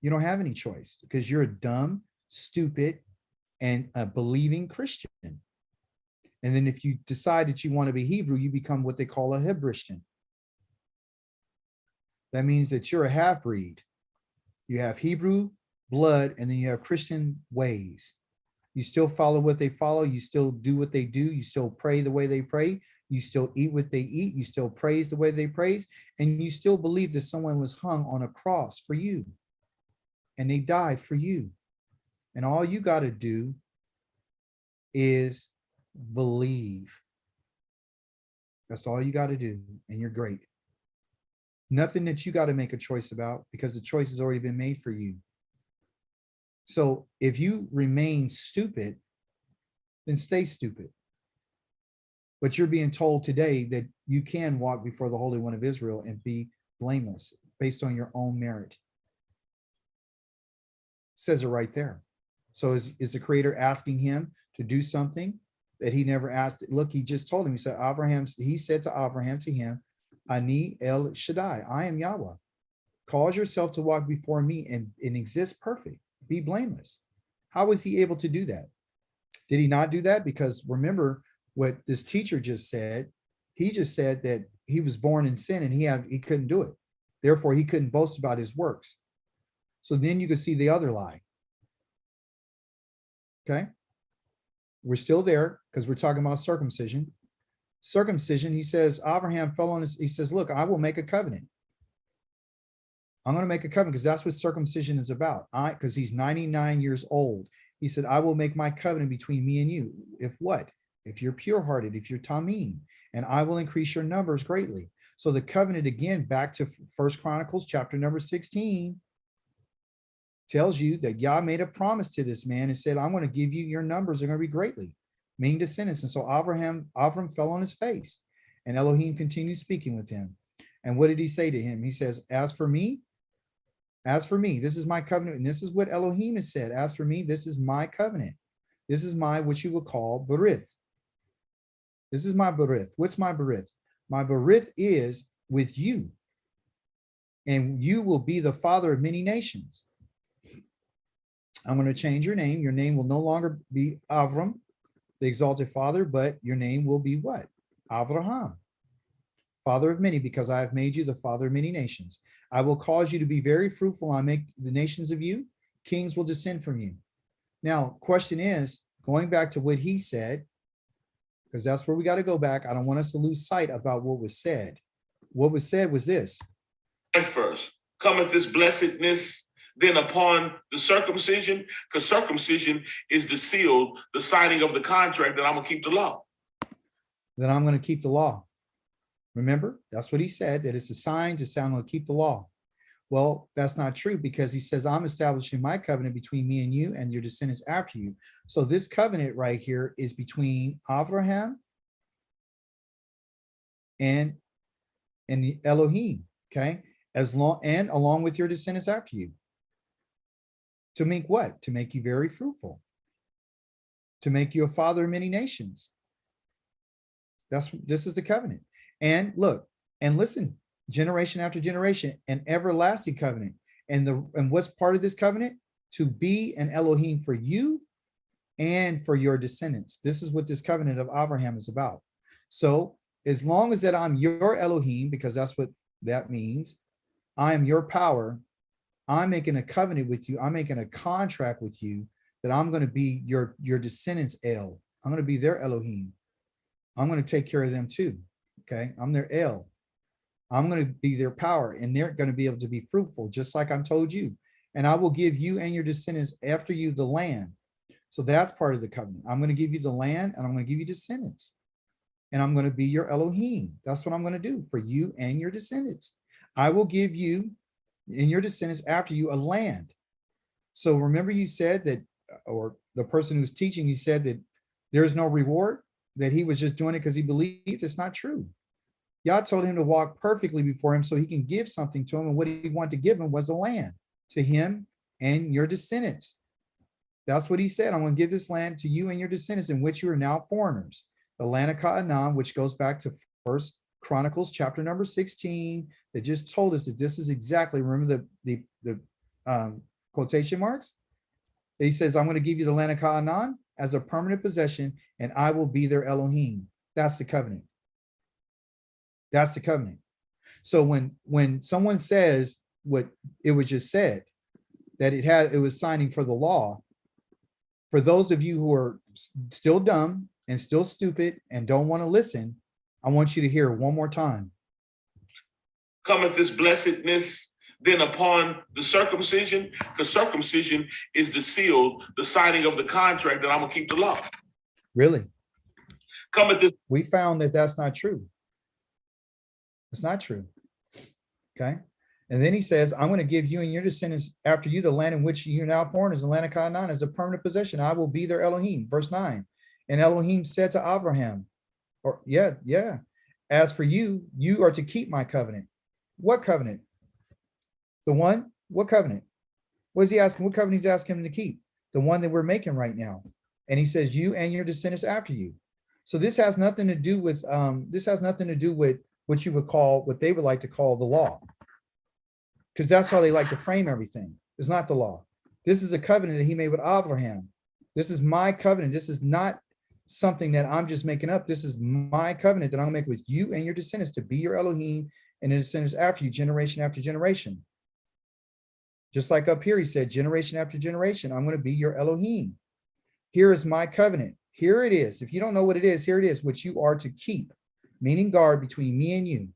You don't have any choice because you're a dumb, stupid, and a believing Christian. And then if you decide that you want to be Hebrew, you become what they call a Hebristian. That means that you're a half-breed. You have Hebrew blood, and then you have Christian ways. You still follow what they follow. You still do what they do. You still pray the way they pray. You still eat what they eat. You still praise the way they praise. And you still believe that someone was hung on a cross for you. And they died for you. And all you got to do is believe. That's all you got to do. And you're great. Nothing that you got to make a choice about because the choice has already been made for you. So if you remain stupid, then stay stupid. But you're being told today that you can walk before the Holy One of Israel and be blameless based on your own merit. It says it right there. So is the Creator asking him to do something that he never asked? Look, he just told him. He said to Abraham, to him, Ani El Shaddai, I am Yahweh. Cause yourself to walk before me and exist perfect. Be blameless. How was he able to do that? Did he not do that? Because remember what this teacher just said. He just said that he was born in sin and he couldn't do it. Therefore, he couldn't boast about his works. So then you can see the other lie. Okay. We're still there because we're talking about circumcision. Circumcision, he says, Abraham fell on he says, look, I will make a covenant. I'm going to make a covenant because that's what circumcision is about. Because he's 99 years old. He said, I will make my covenant between me and you. If what? If you're pure-hearted, if you're tamim, and I will increase your numbers greatly. So the covenant, again, back to 1 Chronicles chapter number 16, tells you that Yah made a promise to this man and said, I'm going to give you, your numbers are going to be greatly, meaning descendants. And so Avram fell on his face, and Elohim continued speaking with him. And what did he say to him? He says, as for me, this is my covenant. And this is what Elohim has said. As for me, this is my covenant. This is my, what you would call berith. This is my berith. What's my berith? My berith is with you. And you will be the father of many nations. I'm going to change your name. Your name will no longer be Avram, the exalted father, but your name will be what? Avraham. father of many, because I have made you the father of many nations. I will cause you to be very fruitful. I make the nations of you. Kings will descend from you. Now, question is, going back to what he said, because that's where we got to go back. I don't want us to lose sight about what was said. What was said was this. First cometh this blessedness, then upon the circumcision, because circumcision is the seal, the signing of the contract that I'm going to keep the law. Then I'm going to keep the law. Remember, that's what he said, that it's a sign to say I'm going to keep the law. Well, that's not true, because he says, I'm establishing my covenant between me and you and your descendants after you. So this covenant right here is between Abraham and the Elohim, okay? Along with your descendants after you. To make what? To make you very fruitful. To make you a father of many nations. This is the covenant. And look, and listen, generation after generation, an everlasting covenant. And what's part of this covenant? To be an Elohim for you and for your descendants. This is what this covenant of Abraham is about. So as long as that I'm your Elohim, because that's what that means, I am your power, I'm making a covenant with you, I'm making a contract with you that I'm going to be your descendants' El. I'm going to be their Elohim. I'm going to take care of them too. Okay, I'm their El. I'm going to be their power, and they're going to be able to be fruitful, just like I'm told you. And I will give you and your descendants after you the land. So that's part of the covenant. I'm going to give you the land, and I'm going to give you descendants. And I'm going to be your Elohim. That's what I'm going to do for you and your descendants. I will give you and your descendants after you a land. So remember you said that, or the person who's teaching, he said that there's no reward, that he was just doing it because he believed. It's not true. Yah told him to walk perfectly before him so he can give something to him. And what he wanted to give him was a land to him and your descendants. That's what he said. I'm going to give this land to you and your descendants, in which you are now foreigners. The land of Canaan, which goes back to First Chronicles chapter number 16, that just told us that this is exactly, remember the quotation marks? He says, I'm going to give you the land of Canaan as a permanent possession, and I will be their Elohim. That's the covenant. That's the covenant. So when someone says what it was just said, that it was signing for the law, for those of you who are still dumb and still stupid and don't want to listen, I want you to hear it one more time. Cometh this blessedness, then upon the circumcision, because circumcision is the seal, the signing of the contract that I'm going to keep the law. Really? Cometh this. We found that that's not true. It's not true. Okay. And then he says, I'm going to give you and your descendants after you the land in which you're now foreigners, the land of Canaan, as a permanent possession. I will be their Elohim. Verse 9. And Elohim said to Abraham, as for you, you are to keep my covenant. What covenant? The one? What covenant? What is he asking? What covenant he's asking him to keep? The one that we're making right now. And he says, you and your descendants after you. So this has nothing to do with what you would call, what they would like to call the law. Because that's how they like to frame everything. It's not the law. This is a covenant that he made with Abraham. This is my covenant. This is not something that I'm just making up. This is my covenant that I'm going to make with you and your descendants, to be your Elohim and the descendants after you, generation after generation. Just like up here, he said, generation after generation, I'm going to be your Elohim. Here is my covenant. Here it is. If you don't know what it is, here it is, which you are to keep, meaning guard between me and you,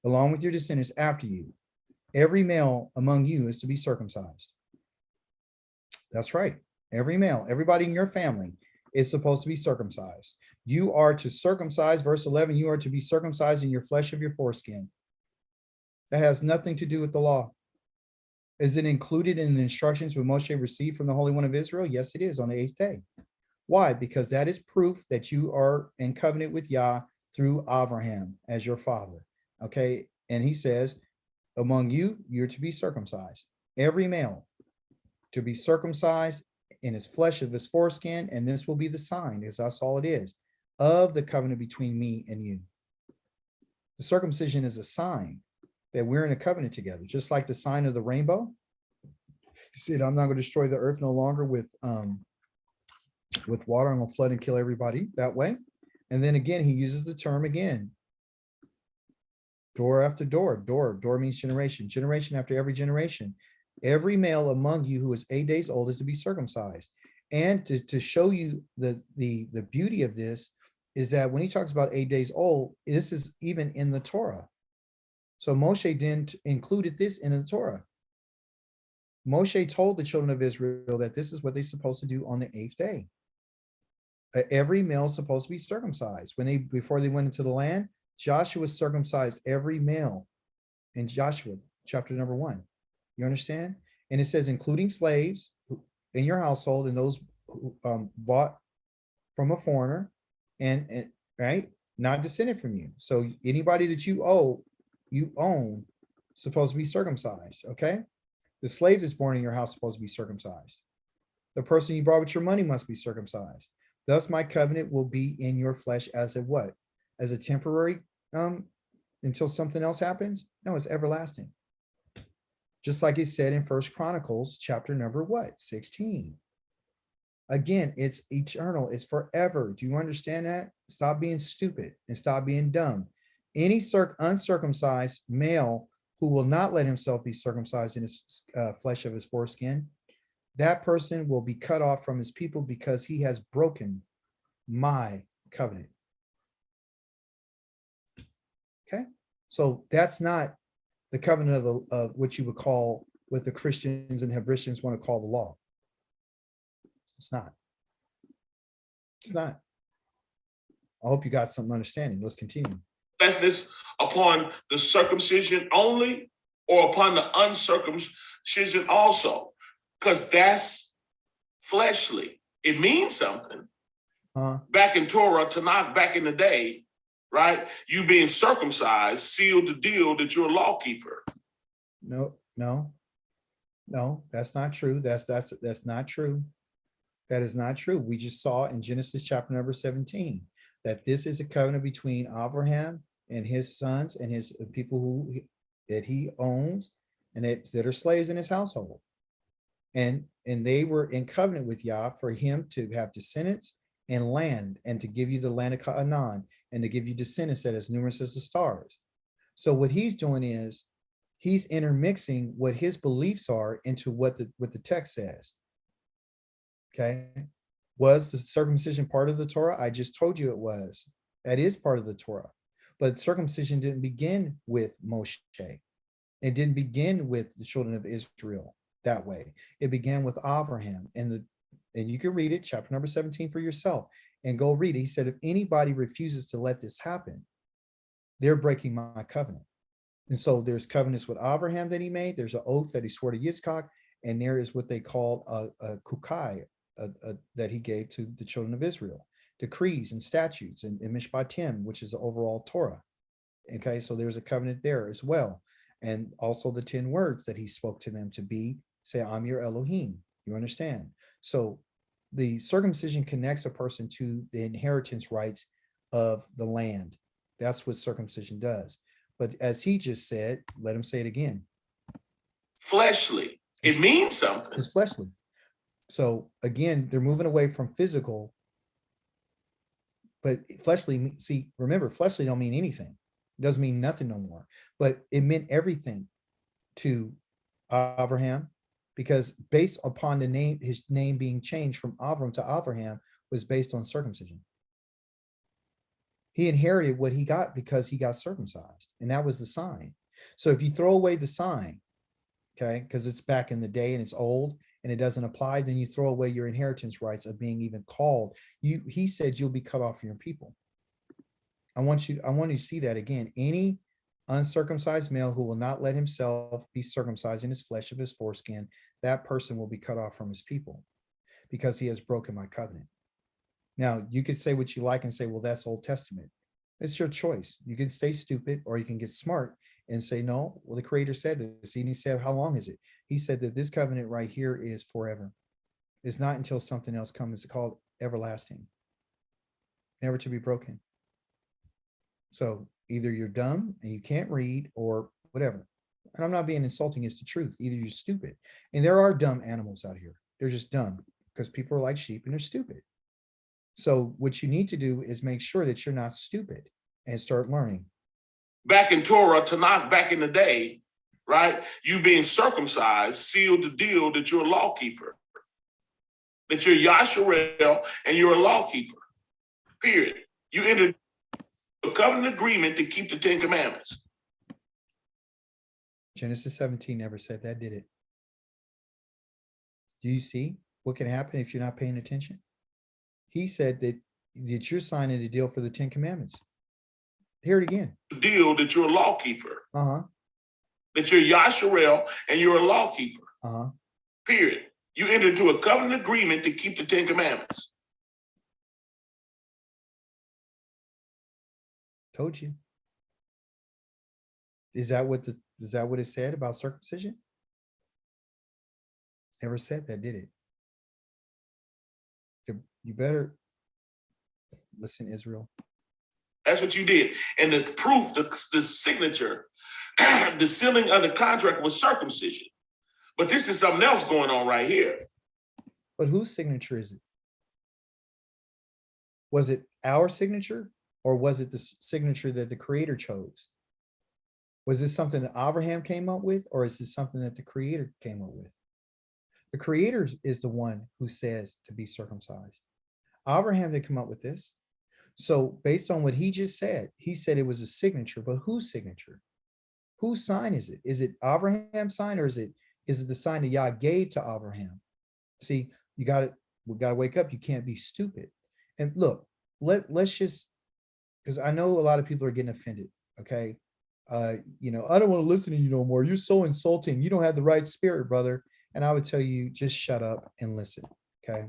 along with your descendants after you. Every male among you is to be circumcised. That's right. Every male, everybody in your family is supposed to be circumcised. You are to circumcise, verse 11, you are to be circumcised in your flesh of your foreskin. That has nothing to do with the law. Is it included in the instructions which Moshe received from the Holy One of Israel? Yes, it is, on the 8th day. Why? Because that is proof that you are in covenant with Yah through Abraham as your father. Okay. And he says, among you, you're to be circumcised. Every male to be circumcised in his flesh of his foreskin, and this will be the sign, because that's all it is, of the covenant between me and you. The circumcision is a sign that we're in a covenant together, just like the sign of the rainbow. He said, I'm not going to destroy the earth no longer with water. I'm going to flood and kill everybody that way. And then again, he uses the term again, Door after door, door means generation, generation after every generation. Every male among you who is 8 days old is to be circumcised. And to show you the beauty of this is that when he talks about 8 days old, this is even in the Torah. So Moshe didn't included this in the Torah. Moshe told the children of Israel that this is what they're supposed to do on the 8th day. Every male is supposed to be circumcised. Before they went into the land, Joshua circumcised every male in Joshua chapter number 1. You understand? And it says, including slaves in your household and those who bought from a foreigner and right, not descended from you. So anybody that you own, supposed to be circumcised. Okay. The slave that's born in your house is supposed to be circumcised. The person you brought with your money must be circumcised. Thus my covenant will be in your flesh as a what? As a temporary until something else happens? No, it's everlasting. Just like it said in First Chronicles chapter number what? 16. Again, it's eternal, it's forever. Do you understand that? Stop being stupid and stop being dumb. Any uncircumcised male who will not let himself be circumcised in his flesh of his foreskin, that person will be cut off from his people because he has broken my covenant. Okay, so that's not the covenant of what you would call, what the Christians and Hebraians want to call the law. It's not. It's not. I hope you got some understanding. Let's continue. That's this upon the circumcision only, or upon the uncircumcision also, because that's fleshly. It means something. Back in Torah, Tanakh, back in the day, right? You being circumcised sealed the deal that you're a lawkeeper. No, that's not true. That's not true. That is not true. We just saw in Genesis chapter number 17 that this is a covenant between Abraham and his sons and his people that he owns and that are slaves in his household. And they were in covenant with Yah for him to have descendants and land, and to give you the land of Canaan, and to give you descendants that as numerous as the stars. So what he's doing is he's intermixing what his beliefs are into what the text says. Okay. Was the circumcision part of the Torah? I just told you it was. That is part of the Torah. But circumcision didn't begin with Moshe. It didn't begin with the children of Israel that way. It began with Abraham, and you can read it, chapter number 17 for yourself, and go read it. He said, if anybody refuses to let this happen, they're breaking my covenant. And so there's covenants with Abraham that he made. There's an oath that he swore to Yitzchak, and there is what they call a kukai that he gave to the children of Israel, decrees and statutes and mishpatim, which is the overall Torah. Okay, so there's a covenant there as well. And also the 10 words that he spoke to them to say, I'm your Elohim. You understand? So the circumcision connects a person to the inheritance rights of the land. That's what circumcision does. But as he just said, let him say it again. Fleshly. It means something. It's fleshly. So again, they're moving away from physical. But fleshly, see, remember, fleshly don't mean anything. It doesn't mean nothing no more. But it meant everything to Abraham, because based upon his name being changed from Avram to Abraham was based on circumcision. He inherited what he got because he got circumcised, and that was the sign. So if you throw away the sign, okay, because it's back in the day and it's old and it doesn't apply, then you throw away your inheritance rights of being even called. He said you'll be cut off from your people. I want you to see that again. Any uncircumcised male who will not let himself be circumcised in his flesh of his foreskin, that person will be cut off from his people because he has broken my covenant. Now, you could say what you like and say, well, that's Old Testament. It's your choice. You can stay stupid or you can get smart and say, no, well, the Creator said this. And he said, how long is it? He said that this covenant right here is forever. It's not until something else comes. It's called everlasting, never to be broken. So either you're dumb and you can't read or whatever. And I'm not being insulting, it's the truth. Either you're stupid. And there are dumb animals out here. They're just dumb because people are like sheep and they're stupid. So what you need to do is make sure that you're not stupid and start learning. back in Torah, Tanakh, back in the day, right? You being circumcised sealed the deal that you're a law keeper, that you're Yisra'el and you're a law keeper, period. You entered a covenant agreement to keep the 10 Commandments. Genesis 17 never said that, did it? Do you see what can happen if you're not paying attention? He said that you're signing a deal for the 10 Commandments. Hear it again. Deal that you're a law keeper. Uh-huh. That you're Yisra'el and you're a law keeper. Uh-huh. Period. You entered into a covenant agreement to keep the 10 Commandments. Told you. Is that what it said about circumcision? Never said that, did it? You better listen, Israel. That's what you did. And the proof, the signature, the sealing of the contract was circumcision. But this is something else going on right here. But whose signature is it? Was it our signature, or was it the signature that the Creator chose? Was this something that Abraham came up with, or is this something that the Creator came up with? The Creator is the one who says to be circumcised. Abraham didn't come up with this. So based on what he just said, he said it was a signature, but whose signature? Whose sign is it? Is it Abraham's sign, or is it the sign that Yah gave to Abraham? See, we got to wake up. You can't be stupid. And look, let's just, because I know a lot of people are getting offended. Okay. I don't want to listen to you no more. You're so insulting. You don't have the right spirit, brother. And I would tell you, just shut up and listen. Okay.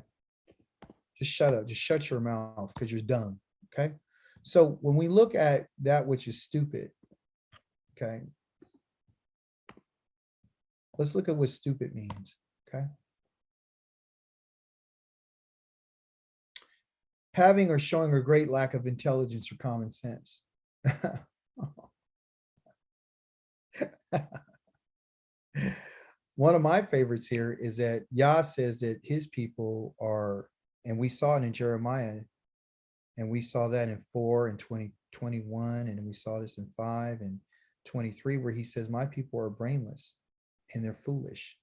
Just shut up. Just shut your mouth, because you're dumb. Okay. So when we look at that which is stupid, okay, let's look at what stupid means. Okay. Having or showing a great lack of intelligence or common sense. One of my favorites here is that Yah says that his people are, and we saw it in Jeremiah, and we saw that in 4 and 21, and we saw this in 5 and 23, where he says, my people are brainless and they're foolish,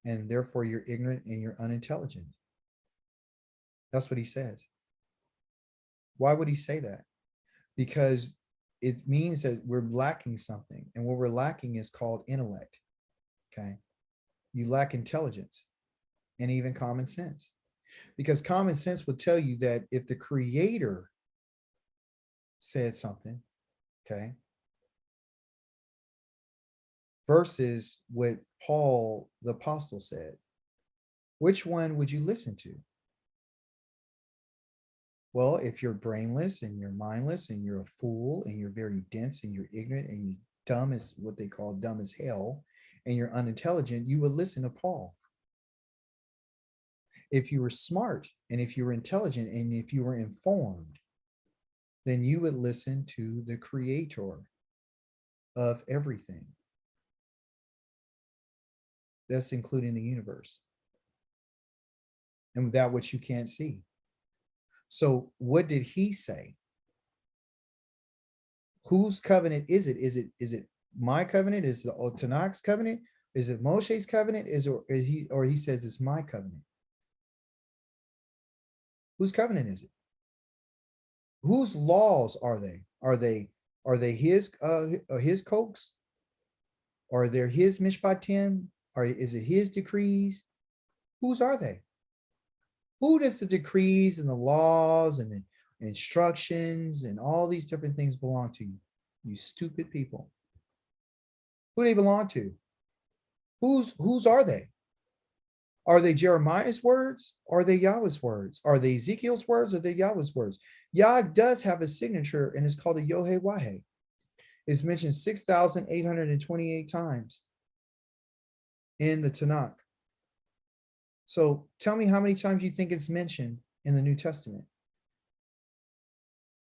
and therefore you're ignorant and you're unintelligent. That's what he says. Why would he say that? Because it means that we're lacking something, and what we're lacking is called intellect. Okay. You lack intelligence and even common sense, because common sense would tell you that if the Creator said something, okay, versus what Paul the apostle said, which one would you listen to? Well, if you're brainless and you're mindless and you're a fool and you're very dense and you're ignorant and you're dumb as what they call dumb as hell, and you're unintelligent, you would listen to Paul. If you were smart and if you were intelligent and if you were informed, then you would listen to the Creator of everything. That's including the universe and that which you can't see. So what did he say? Whose covenant is it? Is it my covenant? Is it Tanakh's covenant? Is it Moshe's covenant? Or he says it's my covenant? Whose covenant is it? Whose laws are they? Are they his cokes? Or are they his mishpatim? Or is it his decrees? Whose are they? Who does the decrees and the laws and the instructions and all these different things belong to? You stupid people. Who do they belong to? Whose are they? Are they Jeremiah's words? Or are they Yahweh's words? Are they Ezekiel's words? Or are they Yahweh's words? Yah does have a signature, and it's called a Yohe Wahe. It's mentioned 6,828 times in the Tanakh. So tell me how many times you think it's mentioned in the New Testament.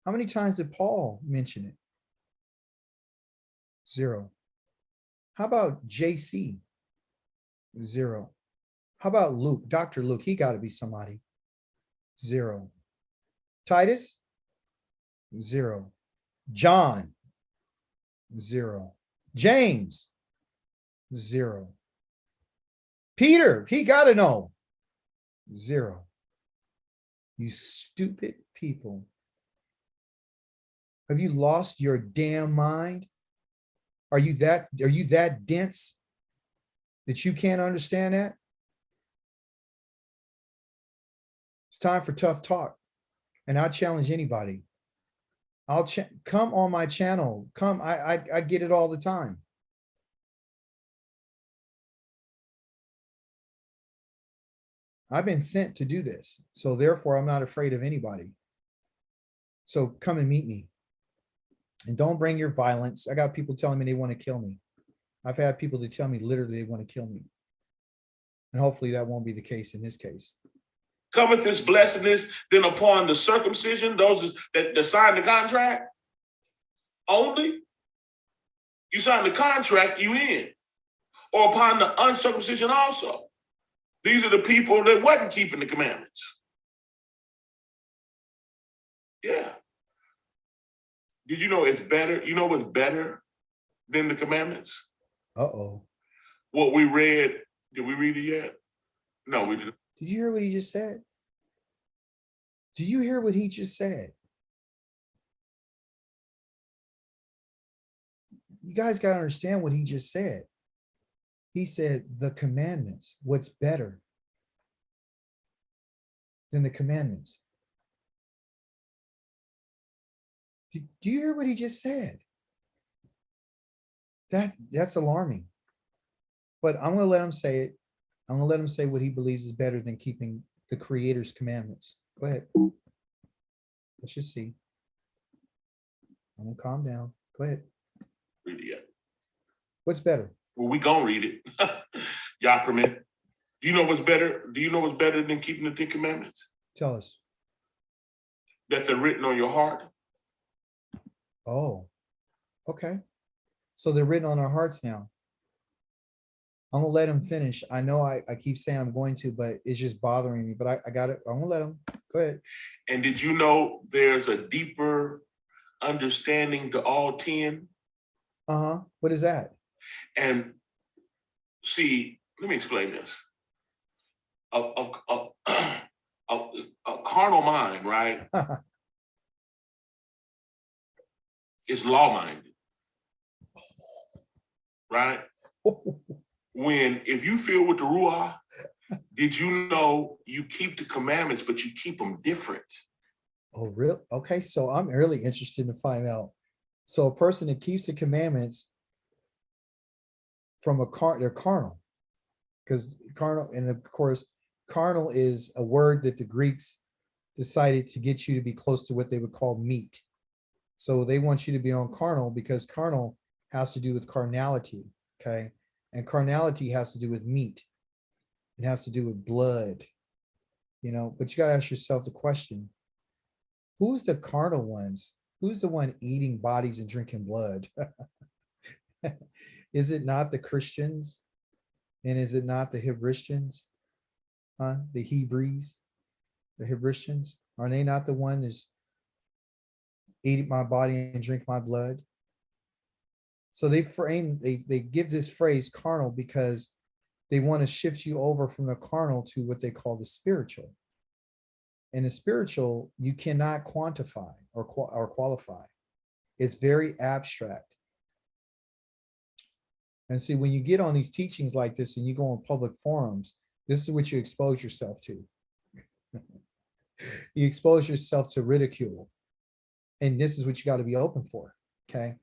How many times did Paul mention it? 0. How about JC? 0. How about Luke? Dr. Luke, he got to be somebody. 0. Titus? 0. John? 0. James, 0. Peter, he got to know, 0. You stupid people. Have you lost your damn mind? Are you that dense that you can't understand that? It's time for tough talk. And I challenge anybody. Come on my channel. Come, I get it all the time. I've been sent to do this. So therefore, I'm not afraid of anybody. So come and meet me. And don't bring your violence. I got people telling me they want to kill me. I've had people that tell me literally they want to kill me. And hopefully that won't be the case in this case. Cometh this blessedness then upon the circumcision, those that sign the contract? Only? You sign the contract, you in. Or upon the uncircumcision also. These are the people that wasn't keeping the commandments. Yeah. Did you know it's better? You know what's better than the commandments? Uh-oh. What we read, did we read it yet? No, we didn't. Did you hear what he just said? Did you hear what he just said? You guys got to understand what he just said. He said the commandments, what's better than the commandments? Do you hear what he just said? That's alarming. But I'm going to let him say it. I'm going to let him say what he believes is better than keeping the Creator's commandments. Go ahead. Let's just see. I'm going to calm down. Go ahead. Read it yet. What's better? Well, we gonna read it. Y'all permit. Do you know what's better? Do you know what's better than keeping the 10 commandments? Tell us. That they're written on your heart. Oh, okay. So they're written on our hearts now. I'm gonna let him finish. I know I keep saying I'm going to, but it's just bothering me. But I got it. I'm gonna let him. Go ahead. And did you know there's a deeper understanding to all 10? Uh-huh. What is that? And see, let me explain this. A carnal mind, right, is law-minded, right? If you feel with the Ruach, did you know you keep the commandments, but you keep them different? Oh, really? Okay, so I'm really interested to find out. So a person that keeps the commandments from they're carnal, because carnal, and of course, carnal is a word that the Greeks decided to get you to be close to what they would call meat. So they want you to be on carnal because carnal has to do with carnality, okay? And carnality has to do with meat. It has to do with blood, but you got to ask yourself the question, who's the carnal ones? Who's the one eating bodies and drinking blood? Is it not the Christians? And is it not the Hebristians? The Hebrews, the Hebristians? Are they not the one that's eat my body and drink my blood? So they give this phrase carnal because they want to shift you over from the carnal to what they call the spiritual. And the spiritual, you cannot quantify or qualify. It's very abstract. And see, when you get on these teachings like this and you go on public forums, this is what you expose yourself to. You expose yourself to ridicule. And this is what you got to be open for, okay?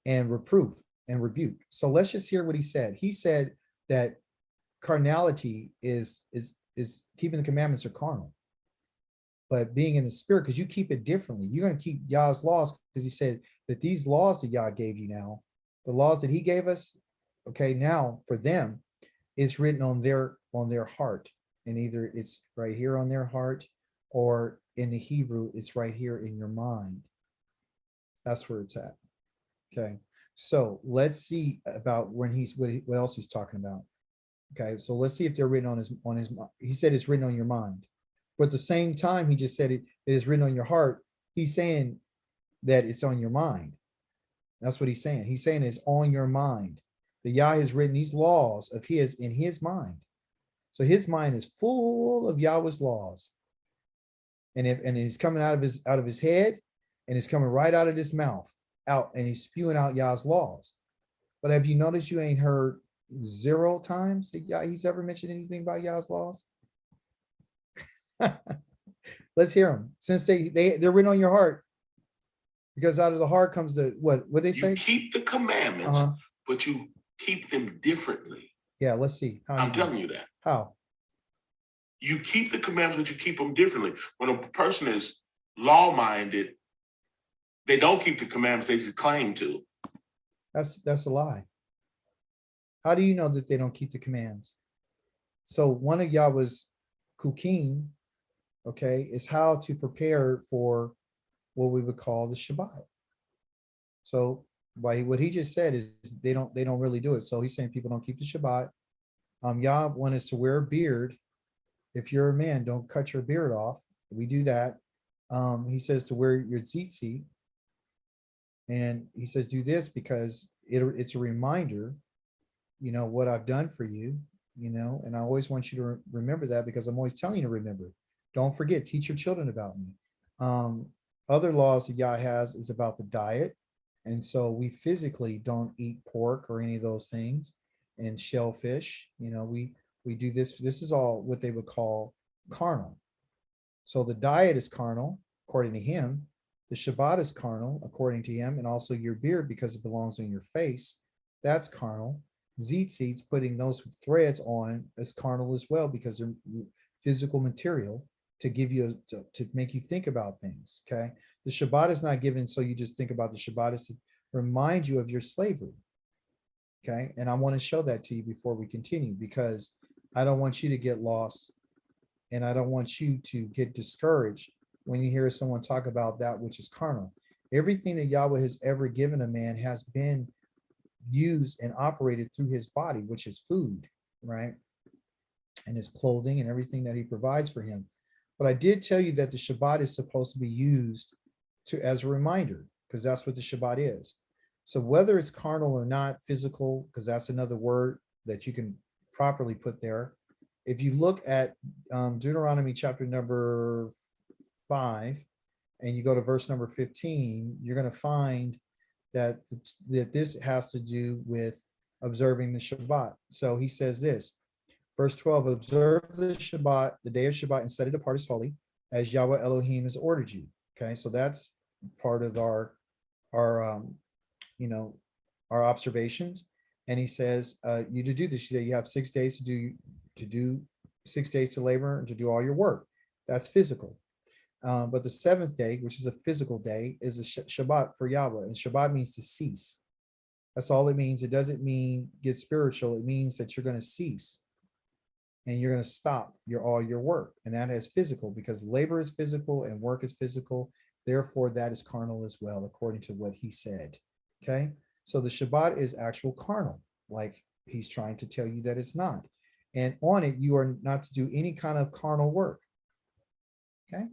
And reproof and rebuke. So let's just hear what he said. He said that carnality is keeping the commandments are carnal. But being in the spirit, because you keep it differently. You're going to keep Yah's laws, because he said that these laws that Yah gave you now, the laws that he gave us, okay, now for them, is written on their heart. And either it's right here on their heart, or in the Hebrew, it's right here in your mind. That's where it's at. Okay. So let's see about when what else he's talking about. Okay. So let's see if they're written on his he said it's written on your mind. But at the same time, he just said it is written on your heart. He's saying that it's on your mind. That's what he's saying. He's saying it's on your mind. The Yah has written these laws of his in his mind. So his mind is full of Yahweh's laws. And it's coming out of his head, and it's coming right out of his mouth, out, and he's spewing out Yah's laws. But have you noticed you ain't heard 0 times that he's ever mentioned anything about Yah's laws? Let's hear them. Since they're written on your heart, because out of the heart comes the what they say? You keep the commandments, but you keep them differently. Yeah, let's see. I'm telling you that. How? You keep the commandments, but you keep them differently. When a person is law-minded, they don't keep the commandments they just claim to. That's a lie. How do you know that they don't keep the commands? So one of Yahweh's kukim, okay, is how to prepare for what we would call the Shabbat. So by what he just said is they don't really do it. So he's saying people don't keep the Shabbat. Yah wanted us to wear a beard. If you're a man, don't cut your beard off. We do that. He says to wear your tzitzit. And he says, do this because it's a reminder, what I've done for you, and I always want you to remember that because I'm always telling you to remember. Don't forget, teach your children about me. Other laws that Yah has is about the diet. And so we physically don't eat pork or any of those things and shellfish. We do this. This is all what they would call carnal. So the diet is carnal, according to him. The Shabbat is carnal, according to him, and also your beard, because it belongs on your face. That's carnal. Tzitzits, putting those threads on, is carnal as well, because they're physical material to give you, to make you think about things, okay? The Shabbat is not given so you just think about the Shabbat. Is to remind you of your slavery, okay? And I want to show that to you before we continue, because I don't want you to get lost, and I don't want you to get discouraged when you hear someone talk about that which is carnal. Everything that Yahweh has ever given a man has been used and operated through his body, which is food, right? And his clothing and everything that he provides for him. But I did tell you that the Shabbat is supposed to be used as a reminder, because that's what the Shabbat is. So whether it's carnal or not, physical, because that's another word that you can properly put there. If you look at Deuteronomy chapter number 5, and you go to verse number 15, you're going to find that this has to do with observing the Shabbat. So he says this, verse 12, observe the Shabbat, the day of Shabbat, and set it apart as holy, as Yahweh Elohim has ordered you. Okay, so that's part of our observations. And he says, you to do this. He said you have 6 days to do 6 days to labor and to do all your work. That's physical. But the 7th day, which is a physical day, is a Shabbat for Yahweh. And Shabbat means to cease. That's all it means. It doesn't mean get spiritual. It means that you're going to cease and you're going to stop all your work. And that is physical, because labor is physical and work is physical. Therefore, that is carnal as well, according to what he said. Okay. So the Shabbat is actual carnal, like he's trying to tell you that it's not. And on it, you are not to do any kind of carnal work. Okay.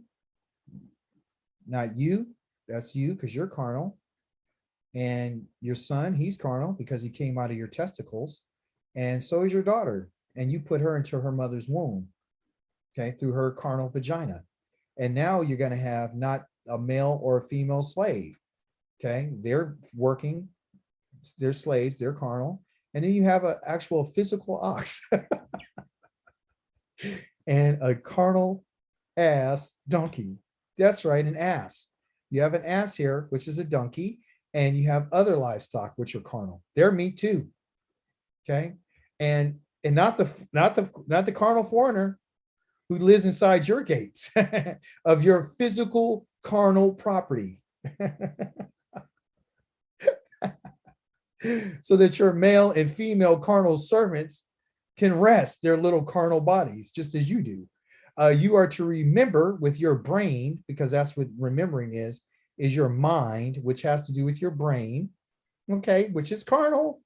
Not you, that's you, because you're carnal. And your son, he's carnal because he came out of your testicles. And so is your daughter. And you put her into her mother's womb, okay, through her carnal vagina. And now you're going to have not a male or a female slave, okay? They're working, they're slaves, they're carnal. And then you have an actual physical ox and a carnal ass donkey. That's right, an ass. You have an ass here, which is a donkey, and you have other livestock, which are carnal. They're meat too. Okay. And not the carnal foreigner who lives inside your gates of your physical carnal property. So that your male and female carnal servants can rest their little carnal bodies, just as you do. You are to remember with your brain, because that's what remembering is your mind, which has to do with your brain, okay, which is carnal,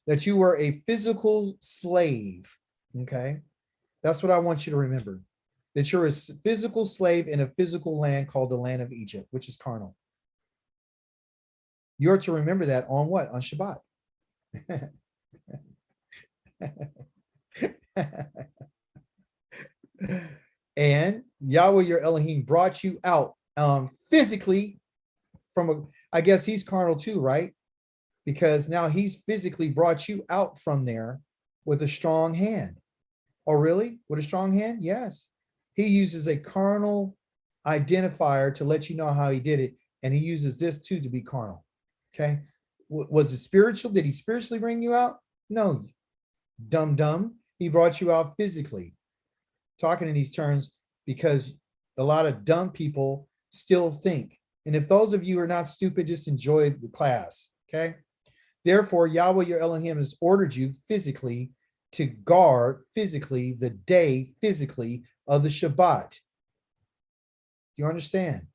that you were a physical slave, okay? That's what I want you to remember, that you're a physical slave in a physical land called the land of Egypt, which is carnal. You're to remember that on what? On Shabbat. And Yahweh your Elohim brought you out physically from a, I guess he's carnal too, right? Because now he's physically brought you out from there with a strong hand. Oh, really? With a strong hand? Yes. He uses a carnal identifier to let you know how he did it. And he uses this too to be carnal. Okay. Was it spiritual? Did he spiritually bring you out? No. Dumb. He brought you out physically. Talking in these terms because a lot of dumb people still think. And if those of you are not stupid, just enjoy the class. Okay. Therefore, Yahweh your Elohim has ordered you physically to guard physically the day physically of the Shabbat. Do you understand?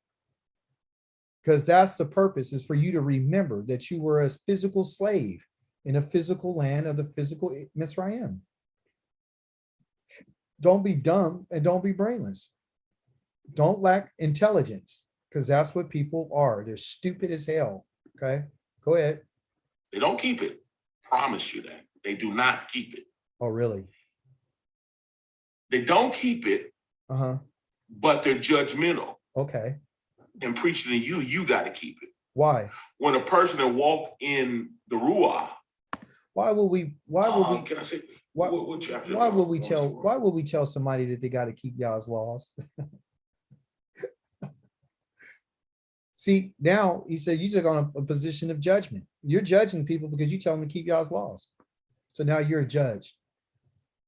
Because that's the purpose, is for you to remember that you were a physical slave in a physical land of the physical Mizraim. Don't be dumb and don't be brainless. Don't lack intelligence, because that's what people are. They're stupid as hell. Okay, go ahead. They don't keep it. Promise you that. They do not keep it. Oh, really? They don't keep it, but they're judgmental. Okay. And preaching to you, you got to keep it. Why? When a person that walk in the Ruah. Why would we? Can I say? What chapter? Why would we tell? Why would we tell somebody that they got to keep Yah's laws? See, now he said you took on a position of judgment. You're judging people because you tell them to keep Yah's laws. So now you're a judge.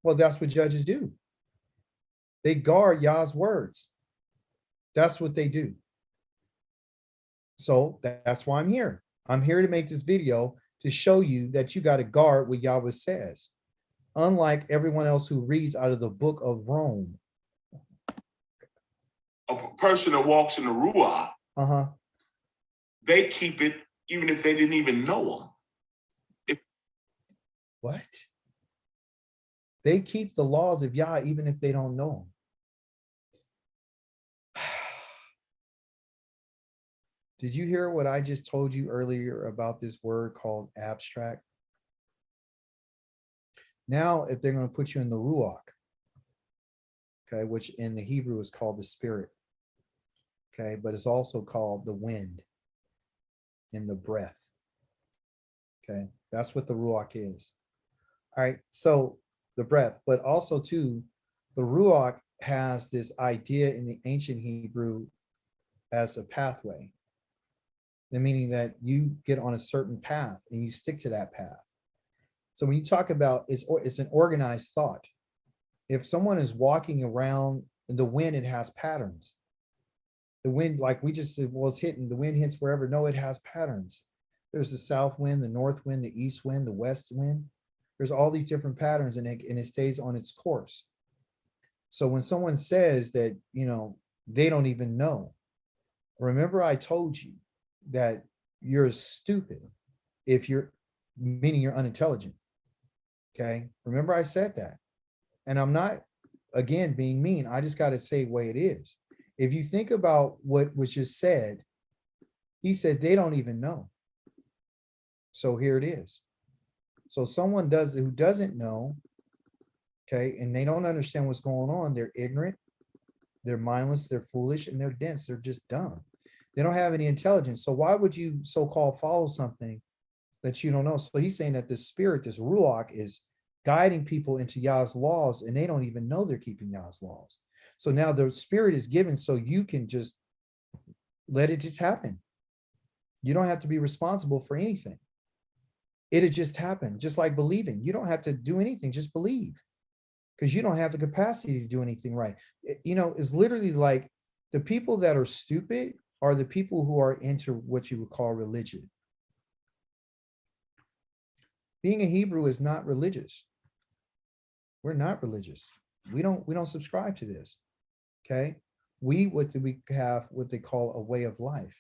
Well, that's what judges do. They guard Yah's words. That's what they do. So that's why I'm here. I'm here to make this video to show you that you got to guard what Yahweh says. Unlike everyone else who reads out of the book of Rome. A person that walks in the Ruah, they keep it even if they didn't even know them. What? They keep the laws of Yah even if they don't know them. Did you hear what I just told you earlier about this word called abstract? Now, if they're going to put you in the Ruach, okay, which in the Hebrew is called the spirit, okay, but it's also called the wind and the breath, okay, that's what the Ruach is. All right, so the breath, but also too, the Ruach has this idea in the ancient Hebrew as a pathway, the meaning that you get on a certain path and you stick to that path. So when you talk about it's an organized thought. If someone is walking around in the wind, it has patterns. The wind, like we just said, well, it's hitting, the wind hits wherever. No, it has patterns. There's the south wind, the north wind, the east wind, the west wind. There's all these different patterns, and it stays on its course. So when someone says that, you know, they don't even know, remember I told you that you're stupid if you're, meaning you're unintelligent. Okay, remember I said that. And I'm not, again, being mean. I just got to say the way it is. If you think about what was just said, he said they don't even know. So here it is. So someone who doesn't know, okay, and they don't understand what's going on, they're ignorant, they're mindless, they're foolish, and they're dense. They're just dumb. They don't have any intelligence. So why would you so-called follow something that you don't know? So he's saying that this spirit, this Ruach, is guiding people into Yah's laws, and they don't even know they're keeping Yah's laws. So now the spirit is given so you can just let it just happen. You don't have to be responsible for anything. It'll just happen, just like believing. You don't have to do anything, just believe, because you don't have the capacity to do anything right. You know, it's literally like the people that are stupid are the people who are into what you would call religion. Being a Hebrew is not religious. We're not religious. We don't subscribe to this. Okay. We have what they call a way of life.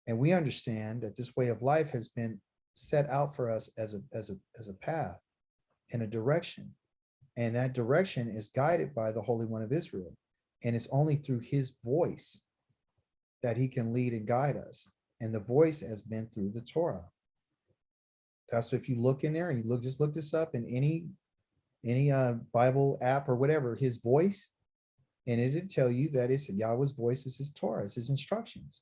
And we understand that this way of life has been set out for us as a path and a direction. And that direction is guided by the Holy One of Israel. And it's only through his voice that he can lead and guide us. And the voice has been through the Torah. That's if you look in there and you just look this up in any Bible app or whatever, his voice, and it'll tell you that it's Yahweh's voice, is his Torah, it's his instructions.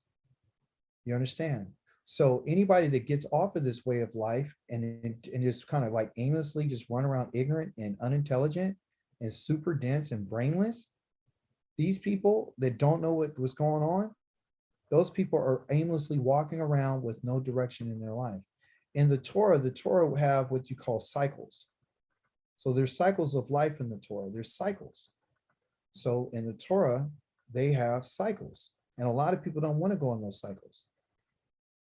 You understand? So anybody that gets off of this way of life and just kind of like aimlessly just run around ignorant and unintelligent and super dense and brainless, these people that don't know what's going on, those people are aimlessly walking around with no direction in their life. In the Torah will have what you call cycles. So there's cycles of life in the Torah. There's cycles. So in the Torah, they have cycles. And a lot of people don't want to go on those cycles.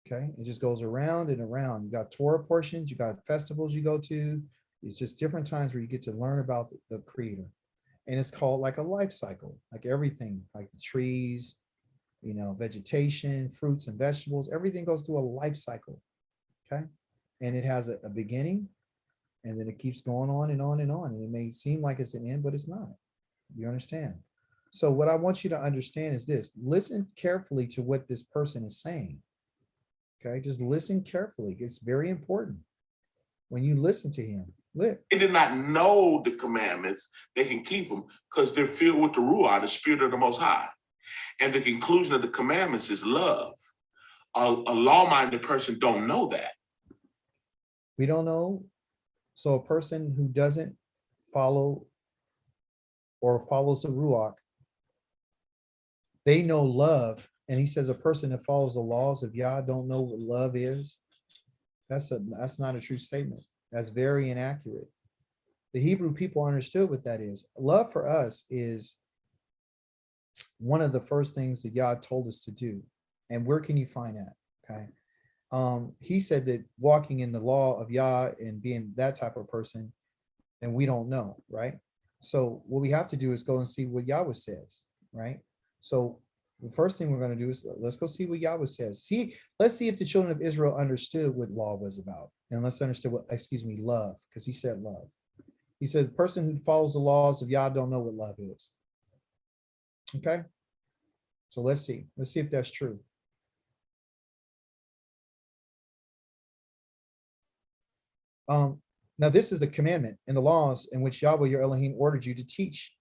Okay, it just goes around and around. You got Torah portions, you got festivals you go to. It's just different times where you get to learn about the Creator. And it's called like a life cycle, like everything, like the trees, vegetation, fruits and vegetables, everything goes through a life cycle. Okay, and it has a beginning, and then it keeps going on and on and on. And it may seem like it's an end, but it's not. You understand? So what I want you to understand is this: listen carefully to what this person is saying. Okay, just listen carefully. It's very important when you listen to him. They did not know the commandments. They can keep them because they're filled with the Ruah, the Spirit of the Most High. And the conclusion of the commandments is love. A law-minded person don't know that. We don't know. So a person who doesn't follow or follows the Ruach, they know love. And he says a person that follows the laws of Yah don't know what love is. That's not a true statement. That's very inaccurate. The Hebrew people understood what that is. Love for us is one of the first things that Yah told us to do. And where can you find that? Okay. He said that walking in the law of Yah and being that type of person, and we don't know, right? So what we have to do is go and see what Yahweh says, right? So the first thing we're going to do is let's go see what Yahweh says. Let's see if the children of Israel understood what law was about. And let's understand love, because he said love. He said the person who follows the laws of Yah don't know what love is. Okay. So let's see if that's true. Now this is the commandment and the laws in which Yahweh your Elohim ordered you to teach.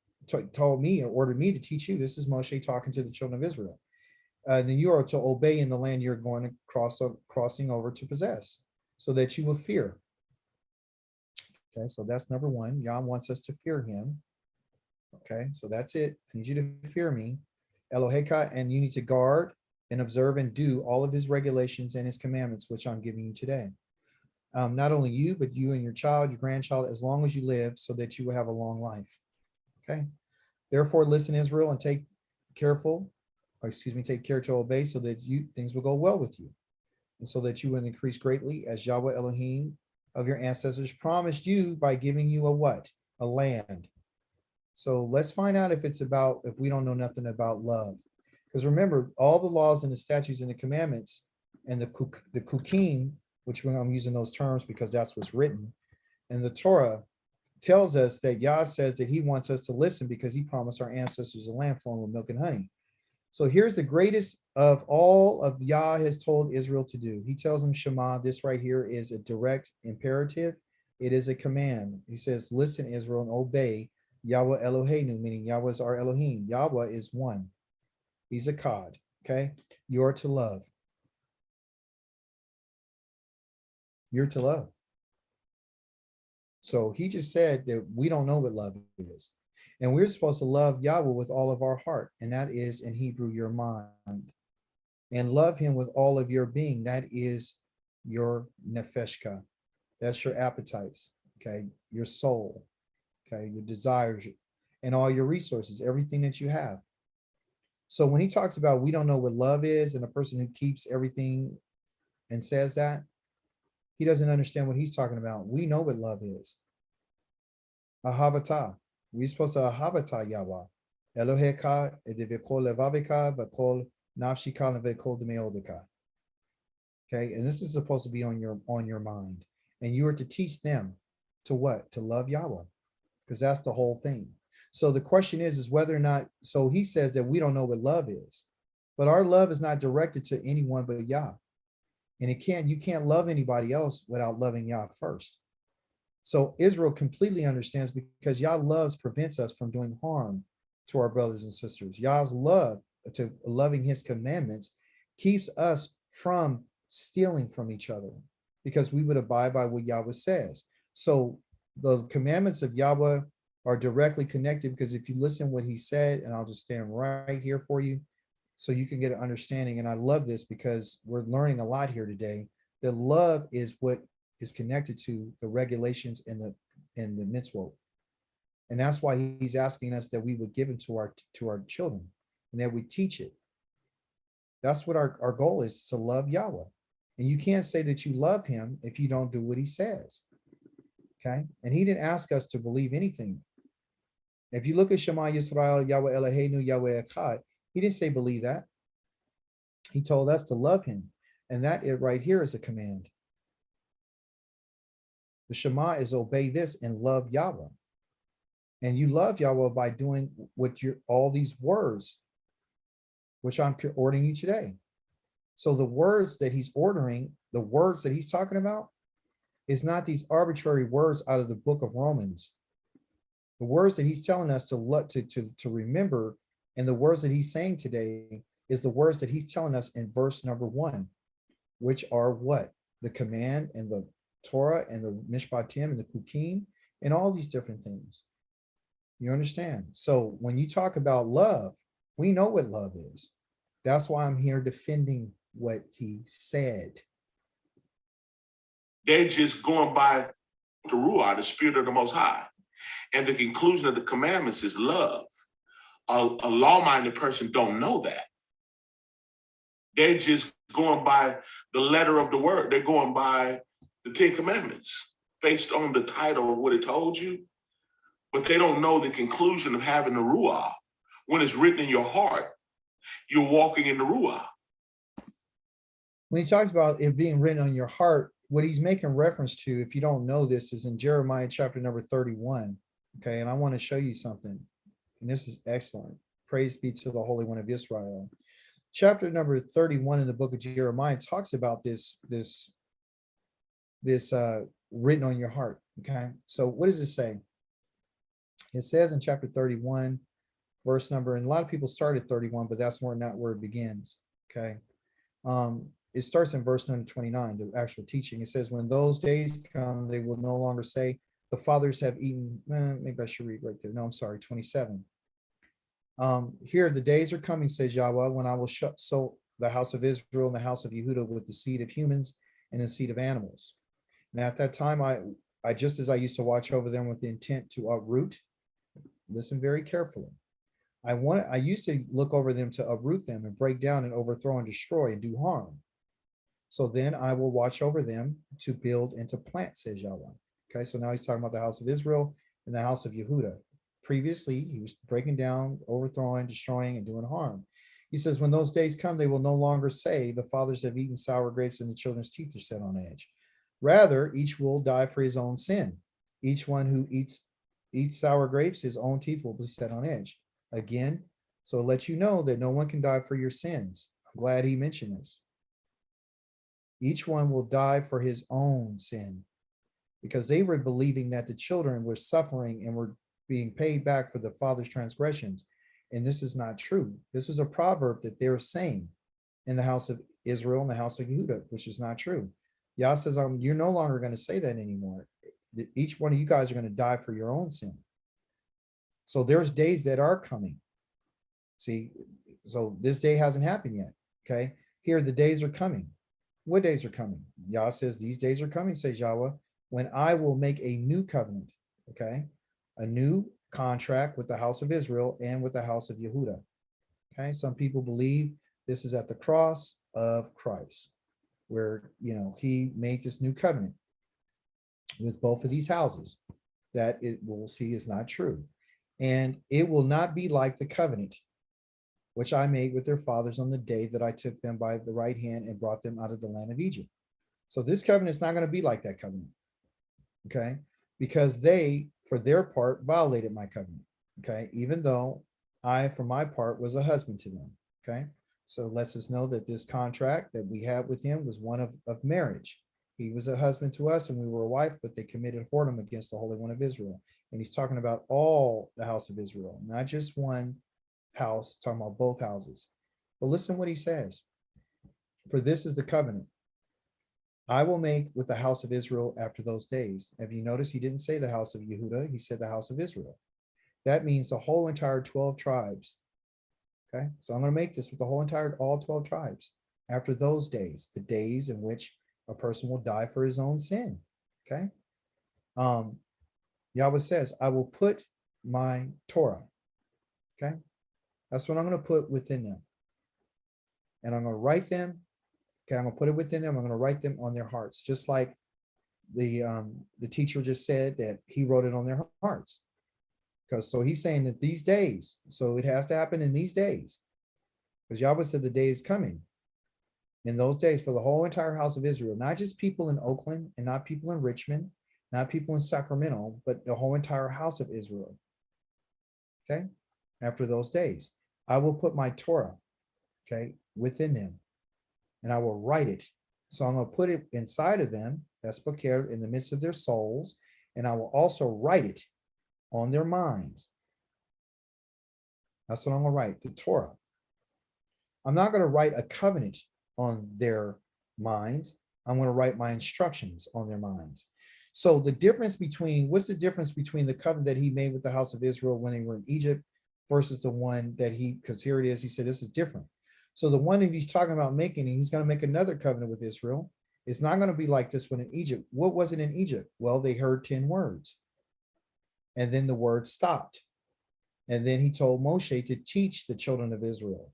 Told me or ordered me to teach you. This is Moshe talking to the children of Israel. Then you are to obey in the land you're going to crossing over to possess, so that you will fear. Okay, so that's number one. Yah wants us to fear him. Okay, so that's it. I need you to fear me, Eloheka, and you need to guard and observe and do all of his regulations and his commandments, which I'm giving you today. Not only you, but you and your child, your grandchild, as long as you live, so that you will have a long life. Okay. Therefore, listen, Israel, and take care to obey, so that things will go well with you, and so that you will increase greatly, as Yahweh Elohim of your ancestors promised you by giving you a land. So let's find out if we don't know nothing about love. Because remember, all the laws and the statutes and the commandments and the kukim, which I'm using those terms because that's what's written, and the Torah tells us that Yah says that he wants us to listen because he promised our ancestors a land flowing with milk and honey. So here's the greatest of all of Yah has told Israel to do. He tells them Shema. This right here is a direct imperative. It is a command. He says, listen, Israel, and obey Yahweh Eloheinu, meaning Yahweh is our Elohim. Yahweh is one. He's a God. Okay. You are to love. You're to love. So he just said that we don't know what love is. And we're supposed to love Yahweh with all of our heart. And that is in Hebrew, your mind. And love him with all of your being. That is your nefeshka. That's your appetites. Okay. Your soul. Okay. Your desires and all your resources, everything that you have. So when he talks about we don't know what love is, and a person who keeps everything and says that, he doesn't understand what he's talking about. We know what love is. Ahavata. We're supposed to ahavata Yahweh. Eloheka edivekol levavika v'kol nafshika v'kol demeodika. Okay, and this is supposed to be on your mind. And you are to teach them to what? To love Yahweh. Because that's the whole thing. So the question is whether or not, so he says that we don't know what love is. But our love is not directed to anyone but Yah. And you can't love anybody else without loving Yah first. So Israel completely understands, because Yah loves prevents us from doing harm to our brothers and sisters. Yah's love, to loving his commandments, keeps us from stealing from each other, because we would abide by what Yahweh says. So the commandments of Yahweh are directly connected, because if you listen what he said, and I'll just stand right here for you so you can get an understanding. And I love this because we're learning a lot here today, that love is what is connected to the regulations and the mitzvot. And that's why he's asking us that we would give it to our children, and that we teach it. That's what our goal is, to love Yahweh. And you can't say that you love him if you don't do what he says. Okay. And he didn't ask us to believe anything. If you look at Shema Yisrael, Yahweh Eloheinu, Yahweh Echad, he didn't say believe that. He told us to love him. And that right here is a command. The Shema is obey this and love Yahweh. And you love Yahweh by doing what all these words, which I'm ordering you today. So the words that he's ordering, the words that he's talking about, is not these arbitrary words out of the book of Romans. The words that he's telling us to remember, and the words that he's saying today, is the words that he's telling us in verse number 1, which are what? The command and the Torah and the Mishpatim and the Kukim and all these different things. You understand? So when you talk about love, we know what love is. That's why I'm here defending what he said. They're just going by the Ruah, the Spirit of the Most High. And the conclusion of the commandments is love. A law-minded person don't know that. They're just going by the letter of the word. They're going by the 10 Commandments based on the title of what it told you. But they don't know the conclusion of having the Ruah. When it's written in your heart, you're walking in the Ruah. When he talks about it being written on your heart, what he's making reference to, if you don't know this, is in Jeremiah chapter number 31. Okay, and I want to show you something. And this is excellent. Praise be to the Holy One of Yisra'el. Chapter number 31 in the book of Jeremiah talks about this written on your heart. Okay, so what does it say? It says in chapter 31, verse number, and a lot of people start at 31, but that's not where it begins. Okay. It starts in verse number 29, the actual teaching. It says, when those days come, they will no longer say, the fathers have eaten. Maybe I should read right there. No, I'm sorry, 27. Here, the days are coming, says Yahweh, when I will sow the house of Israel and the house of Yehudah with the seed of humans and the seed of animals. And at that time, I just as I used to watch over them with the intent to uproot, listen very carefully. I used to look over them to uproot them and break down and overthrow and destroy and do harm. So then I will watch over them to build and to plant, says Yahweh. Okay, so now he's talking about the house of Israel and the house of Yehudah. Previously, he was breaking down, overthrowing, destroying, and doing harm. He says, when those days come, they will no longer say, the fathers have eaten sour grapes and the children's teeth are set on edge. Rather, each will die for his own sin. Each one who eats sour grapes, his own teeth will be set on edge. Again, so it lets you know that no one can die for your sins. I'm glad he mentioned this. Each one will die for his own sin, because they were believing that the children were suffering and were being paid back for the father's transgressions. And this is not true. This is a proverb that they're saying in the house of Israel and the house of Yehudah, which is not true. Yah says, you're no longer going to say that anymore. Each one of you guys are going to die for your own sin. So there's days that are coming. See, so this day hasn't happened yet. Okay. Here, the days are coming. What days are coming? Yah says, these days are coming, says Yahweh, when I will make a new covenant. Okay. A new contract with the house of Israel and with the house of Yehudah. Okay. Some people believe this is at the cross of Christ, where, he made this new covenant with both of these houses. That it will see is not true. And it will not be like the covenant which I made with their fathers on the day that I took them by the right hand and brought them out of the land of Egypt. So this covenant is not going to be like that covenant. Okay. Because they, for their part, violated my covenant. Okay. Even though I, for my part, was a husband to them. Okay. So it lets us know that this contract that we had with him was one of marriage. He was a husband to us and we were a wife, but they committed whoredom against the Holy One of Israel. And he's talking about all the house of Israel, not just one house, talking about both houses. But listen what he says. For this is the covenant I will make with the house of Israel after those days. Have you noticed he didn't say the house of Yehuda, he said the house of Israel. That means the whole entire 12 tribes. Okay, so I'm going to make this with the whole entire, all 12 tribes after those days, the days in which a person will die for his own sin. Okay. Yahweh says, I will put my Torah. Okay. That's what I'm going to put within them. And I'm going to write them. Okay. I'm going to put it within them. I'm going to write them on their hearts, just like the teacher just said that he wrote it on their hearts. Because so he's saying that these days, so it has to happen in these days. Because Yahweh said the day is coming. In those days for the whole entire house of Israel, not just people in Oakland and not people in Richmond, not people in Sacramento, but the whole entire house of Israel. Okay. After those days, I will put my Torah, okay, within them, and I will write it. So I'm going to put it inside of them. That's Bakir, in the midst of their souls. And I will also write it on their minds. That's what I'm going to write, the Torah. I'm not going to write a covenant on their minds. I'm going to write my instructions on their minds. So the difference between, what's the difference between the covenant that he made with the house of Israel when they were in Egypt versus the one that he, because here it is, he said, this is different. So the one that he's talking about making, and he's going to make another covenant with Israel. It's not going to be like this one in Egypt. What was it in Egypt? Well, they heard 10 words. And then the word stopped. And then he told Moshe to teach the children of Israel.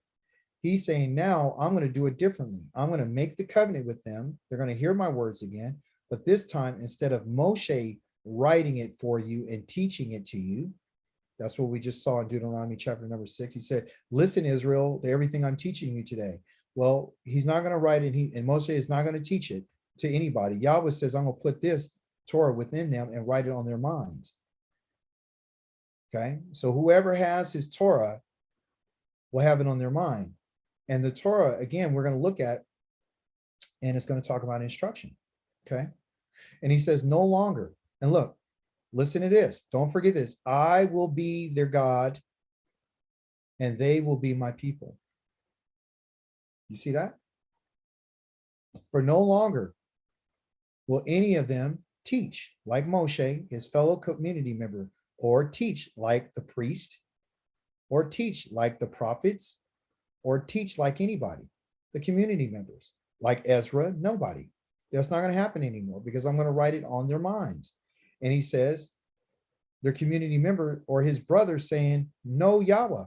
He's saying, now I'm going to do it differently. I'm going to make the covenant with them. They're going to hear my words again. But this time, instead of Moshe writing it for you and teaching it to you, that's what we just saw in Deuteronomy chapter number 6. He said, listen, Israel, to everything I'm teaching you today. Well, he's not going to write it, and Moshe is not going to teach it to anybody. Yahweh says, I'm going to put this Torah within them and write it on their minds. Okay, so whoever has his Torah will have it on their mind. And the Torah, again, we're going to look at, and it's going to talk about instruction. Okay, and he says, no longer. And look, listen to this. Don't forget this. I will be their God, and they will be my people. You see that? For no longer will any of them teach like Moshe, his fellow community member, or teach like the priest, or teach like the prophets, or teach like anybody, the community members, like Ezra, nobody. That's not going to happen anymore because I'm going to write it on their minds. And he says, their community member or his brother saying, know Yahweh,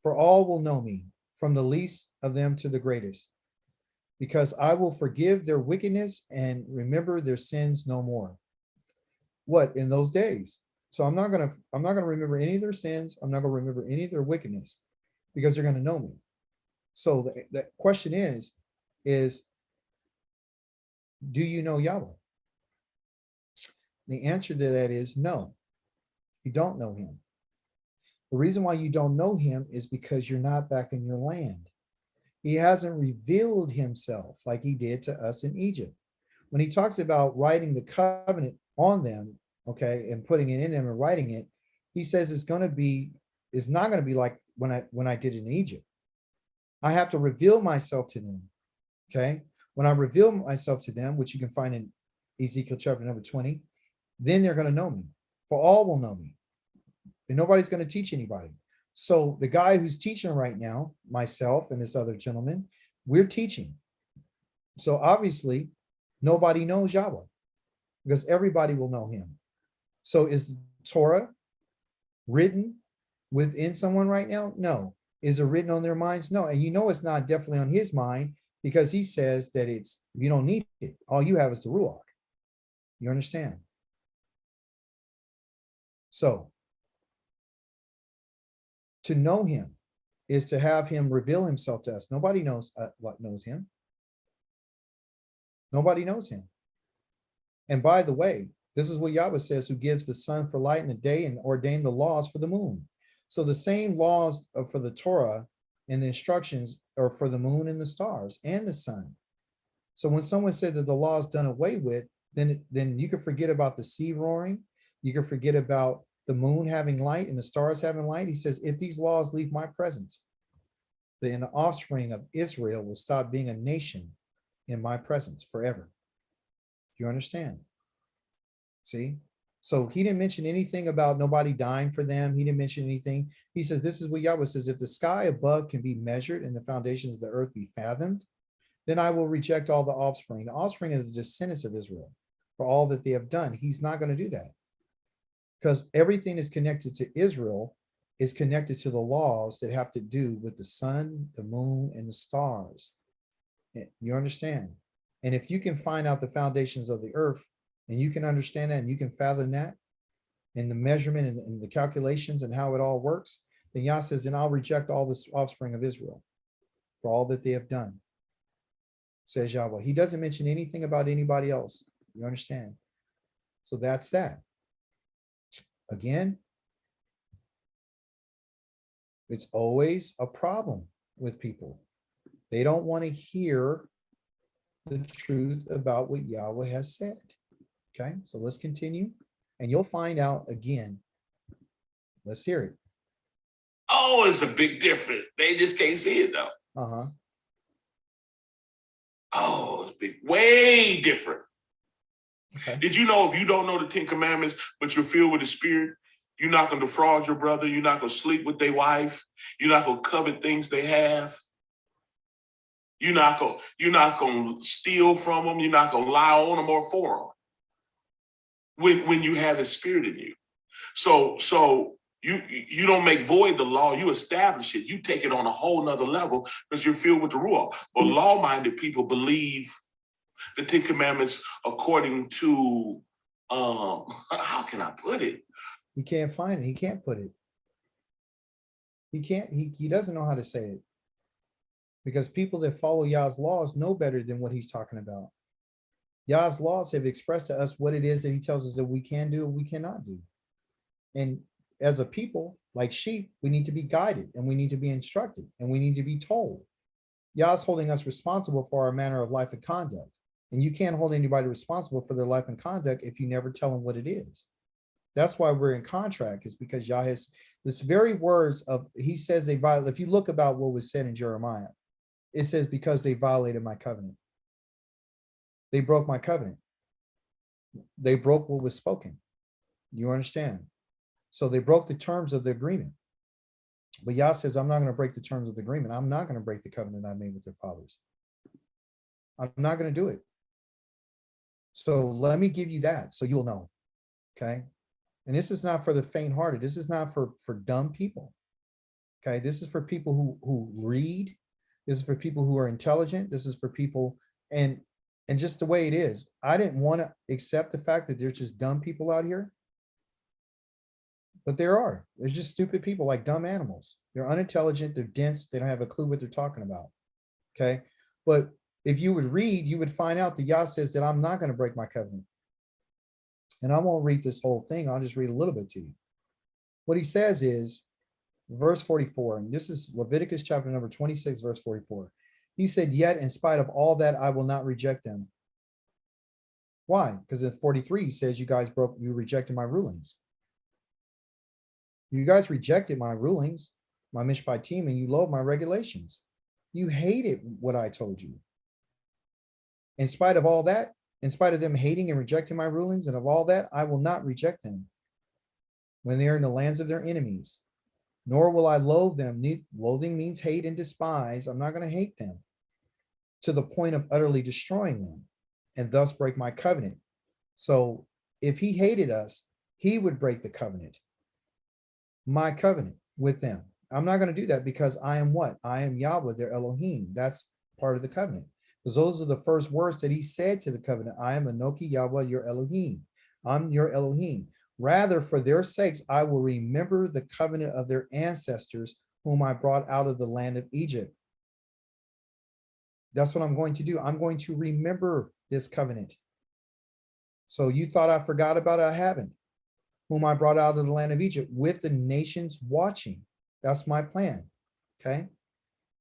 for all will know me, from the least of them to the greatest, because I will forgive their wickedness and remember their sins no more. What, in those days? So I'm not going to remember any of their sins. I'm not going to remember any of their wickedness because they're going to know me. So the question is, do you know Yahweh? The answer to that is no, you don't know him. The reason why you don't know him is because you're not back in your land. He hasn't revealed himself like he did to us in Egypt. When he talks about writing the covenant on them, okay, and putting it in them and writing it, he says it's not going to be like when I did it in Egypt. I have to reveal myself to them. Okay. When I reveal myself to them, which you can find in Ezekiel chapter number 20, then they're going to know me. For all will know me. And nobody's going to teach anybody. So the guy who's teaching right now, myself and this other gentleman, we're teaching. So obviously nobody knows Yahweh because everybody will know him. So is the Torah written within someone right now? No. Is it written on their minds? No. And you know it's not definitely on his mind because he says that you don't need it. All you have is the Ruach. You understand? So to know him is to have him reveal himself to us. Nobody knows him. Nobody knows him. And by the way, this is what Yahweh says, who gives the sun for light in the day and ordained the laws for the moon. So the same laws for the Torah and the instructions are for the moon and the stars and the sun. So when someone said that the law is done away with, then you can forget about the sea roaring. You can forget about the moon having light and the stars having light. He says, if these laws leave my presence, then the offspring of Israel will stop being a nation in my presence forever. Do you understand? See? So he didn't mention anything about nobody dying for them. He didn't mention anything. He says, this is what Yahweh says, if the sky above can be measured and the foundations of the earth be fathomed, then I will reject all the offspring. The offspring is the descendants of Israel for all that they have done. He's not going to do that because everything is connected to Israel is connected to the laws that have to do with the sun, the moon, and the stars. You understand? And if you can find out the foundations of the earth and you can understand that and you can fathom that and the measurement and the calculations and how it all works, then Yah says, then I'll reject all this offspring of Israel for all that they have done, says Yahweh. He doesn't mention anything about anybody else. You understand? So that's that. Again, it's always a problem with people. They don't want to hear the truth about what Yahweh has said. Okay, so let's continue and you'll find out again. Let's hear it. Oh, it's a big difference. They just can't see it though. Uh-huh. Oh, it's big, way different. Okay. Did you know if you don't know the 10 Commandments, but you're filled with the Spirit, you're not going to defraud your brother, you're not going to sleep with their wife, you're not going to covet things they have, you're not going to steal from them, you're not going to lie on them or for them when you have His Spirit in you. So you don't make void the law, you establish it, you take it on a whole nother level because you're filled with the Ruach. But law-minded people believe the 10 Commandments according to, how can I put it? He can't find it. He can't put it. He can't, he doesn't know how to say it. Because people that follow Yah's laws know better than what he's talking about. Yah's laws have expressed to us what it is that he tells us that we can do and we cannot do. And as a people, like sheep, we need to be guided and we need to be instructed and we need to be told. Yah's holding us responsible for our manner of life and conduct. And you can't hold anybody responsible for their life and conduct if you never tell them what it is. That's why we're in contract, is because Yah has this very words of, he says they violate. If you look about what was said in Jeremiah, it says, because they violated my covenant. They broke my covenant. They broke what was spoken. You understand? So they broke the terms of the agreement. But Yah says, I'm not going to break the terms of the agreement. I'm not going to break the covenant I made with their fathers. I'm not going to do it. So let me give you that so you'll know. Okay. And this is not for the faint-hearted. This is not for dumb people. Okay. This is for people who read. This is for people who are intelligent. This is for people and just the way it is. I didn't want to accept the fact that there's just dumb people out here. But there are. There's just stupid people, like dumb animals. They're unintelligent, they're dense, they don't have a clue what they're talking about. Okay. But if you would read, you would find out that Yah says that I'm not going to break my covenant. And I won't read this whole thing. I'll just read a little bit to you. What he says is, verse 44, and this is Leviticus chapter number 26, verse 44. He said, yet in spite of all that, I will not reject them. Why? Because in 43, he says, you rejected my rulings. You guys rejected my rulings, my mishpat team, and you loathed my regulations. You hated what I told you. In spite of all that, in spite of them hating and rejecting my rulings, and of all that, I will not reject them when they are in the lands of their enemies, nor will I loathe them. Loathing means hate and despise. I'm not going to hate them to the point of utterly destroying them and thus break my covenant. So if he hated us, he would break the covenant, my covenant with them. I'm not going to do that because I am what? I am Yahweh, their Elohim. That's part of the covenant. Because those are the first words that he said to the covenant. I am Anoki Yahweh, your Elohim. I'm your Elohim. Rather, for their sakes, I will remember the covenant of their ancestors, whom I brought out of the land of Egypt. That's what I'm going to do. I'm going to remember this covenant. So you thought I forgot about it? I haven't. Whom I brought out of the land of Egypt with the nations watching. That's my plan. Okay.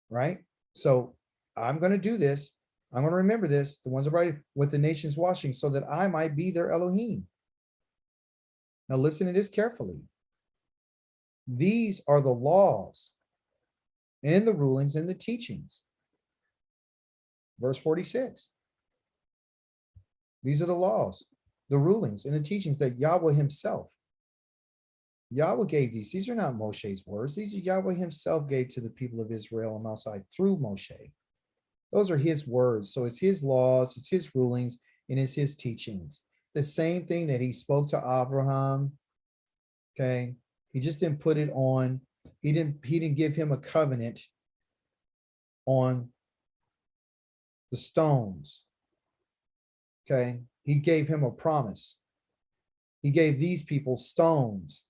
right? So I'm going to do this. I'm going to remember this, the ones already with the nations washing, so that I might be their Elohim. Now listen to this carefully. These are the laws and the rulings and the teachings. Verse 46. These are the laws, the rulings and the teachings that Yahweh himself, Yahweh gave these. These are not Moshe's words. These are Yahweh himself gave to the people of Israel on Mount Sinai through Moshe. Those are his words. So it's his laws, it's his rulings, and it's his teachings. The same thing that he spoke to Abraham. Okay. He just didn't put it on. He didn't give him a covenant on the stones. Okay. He gave him a promise. He gave these people stones.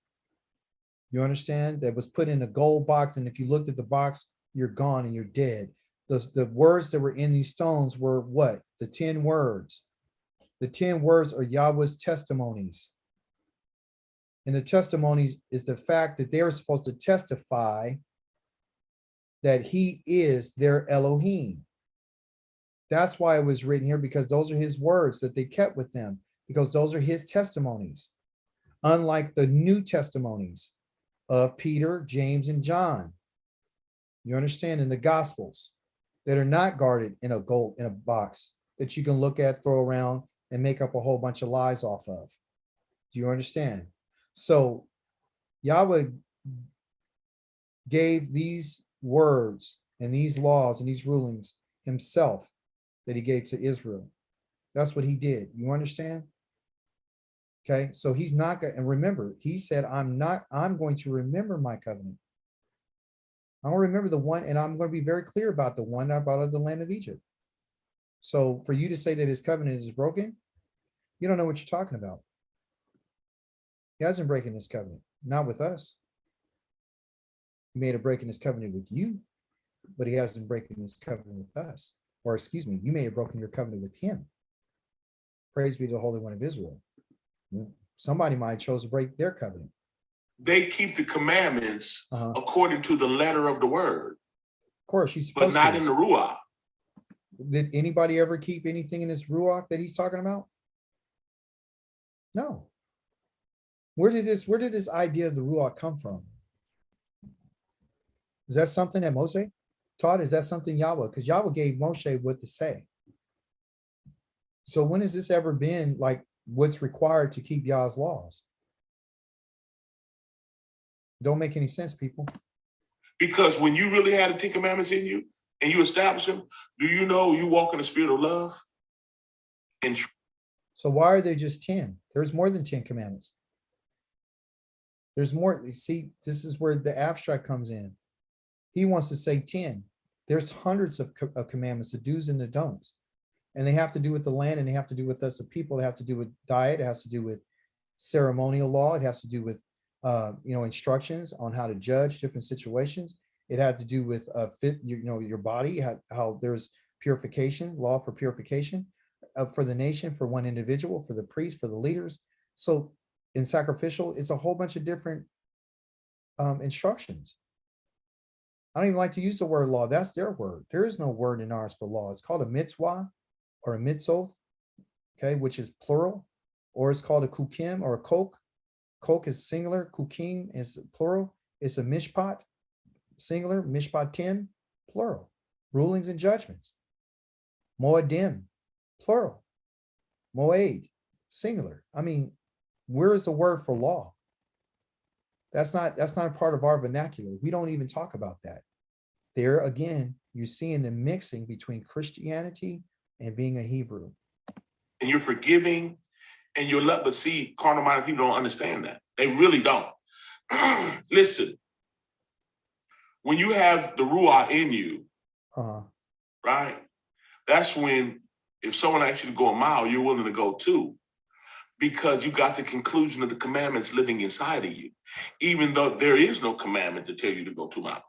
You understand? That was put in a gold box. And if you looked at the box, you're gone and you're dead. The words that were in these stones were what? The 10 words. The 10 words are Yahweh's testimonies. And the testimonies is the fact that they are supposed to testify that he is their Elohim. That's why it was written here, because those are his words that they kept with them, because those are his testimonies. Unlike the new testimonies of Peter, James, and John. You understand, in the Gospels that are not guarded in a box that you can look at, throw around, and make up a whole bunch of lies off of. Do you understand? So Yahweh gave these words and these laws and these rulings himself that he gave to Israel. That's what he did. You understand? Okay, so he's not going, and remember, he said, I'm going to remember my covenant. I'm going to remember the one, and I'm going to be very clear about the one I brought out of the land of Egypt. So for you to say that his covenant is broken, you don't know what you're talking about. He hasn't broken his covenant, not with us. He made a break in his covenant with you, but he hasn't broken his covenant with us. Or excuse me, you may have broken your covenant with him. Praise be to the Holy One of Israel. Somebody might have chose to break their covenant. They keep the commandments according to the letter of the word. Of course, you're but supposed not to. In the Ruach. Did anybody ever keep anything in this Ruach that he's talking about? No. Where did this idea of the Ruach come from? Is that something that Moshe taught? Is that something Yahweh? Because Yahweh gave Moshe what to say. So when has this ever been like what's required to keep Yah's laws? Don't make any sense, people. Because when you really had the 10 commandments in you and you establish them, do you know you walk in the spirit of love? And so why are there just 10? There's more than 10 commandments. There's more. See, this is where the abstract comes in. He wants to say 10. There's hundreds of commandments, the do's and the don'ts. And they have to do with the land, and they have to do with us, the people. It has to do with diet. It has to do with ceremonial law. It has to do with instructions on how to judge different situations. It had to do with your body, how there's purification, law for purification for the nation, for one individual, for the priest, for the leaders. So in sacrificial, it's a whole bunch of different instructions. I don't even like to use the word law. That's their word. There is no word in ours for law. It's called a mitzvah or a mitzvah, okay, which is plural, or it's called a kukim or a kok. Kok is singular, kukim is plural. It's a mishpat, singular, mishpatim, plural. Rulings and judgments. Moedim, plural. Moed, singular. I mean, where is the word for law? That's not part of our vernacular. We don't even talk about that. There again, you're seeing the mixing between Christianity and being a Hebrew. And you're forgiving and you're love, but see, carnal-minded people don't understand that. They really don't. Listen, when you have the Ruach in you, right? That's when, if someone asks you to go a mile, you're willing to go 2. Because you got the conclusion of the commandments living inside of you, even though there is no commandment to tell you to go 2 miles.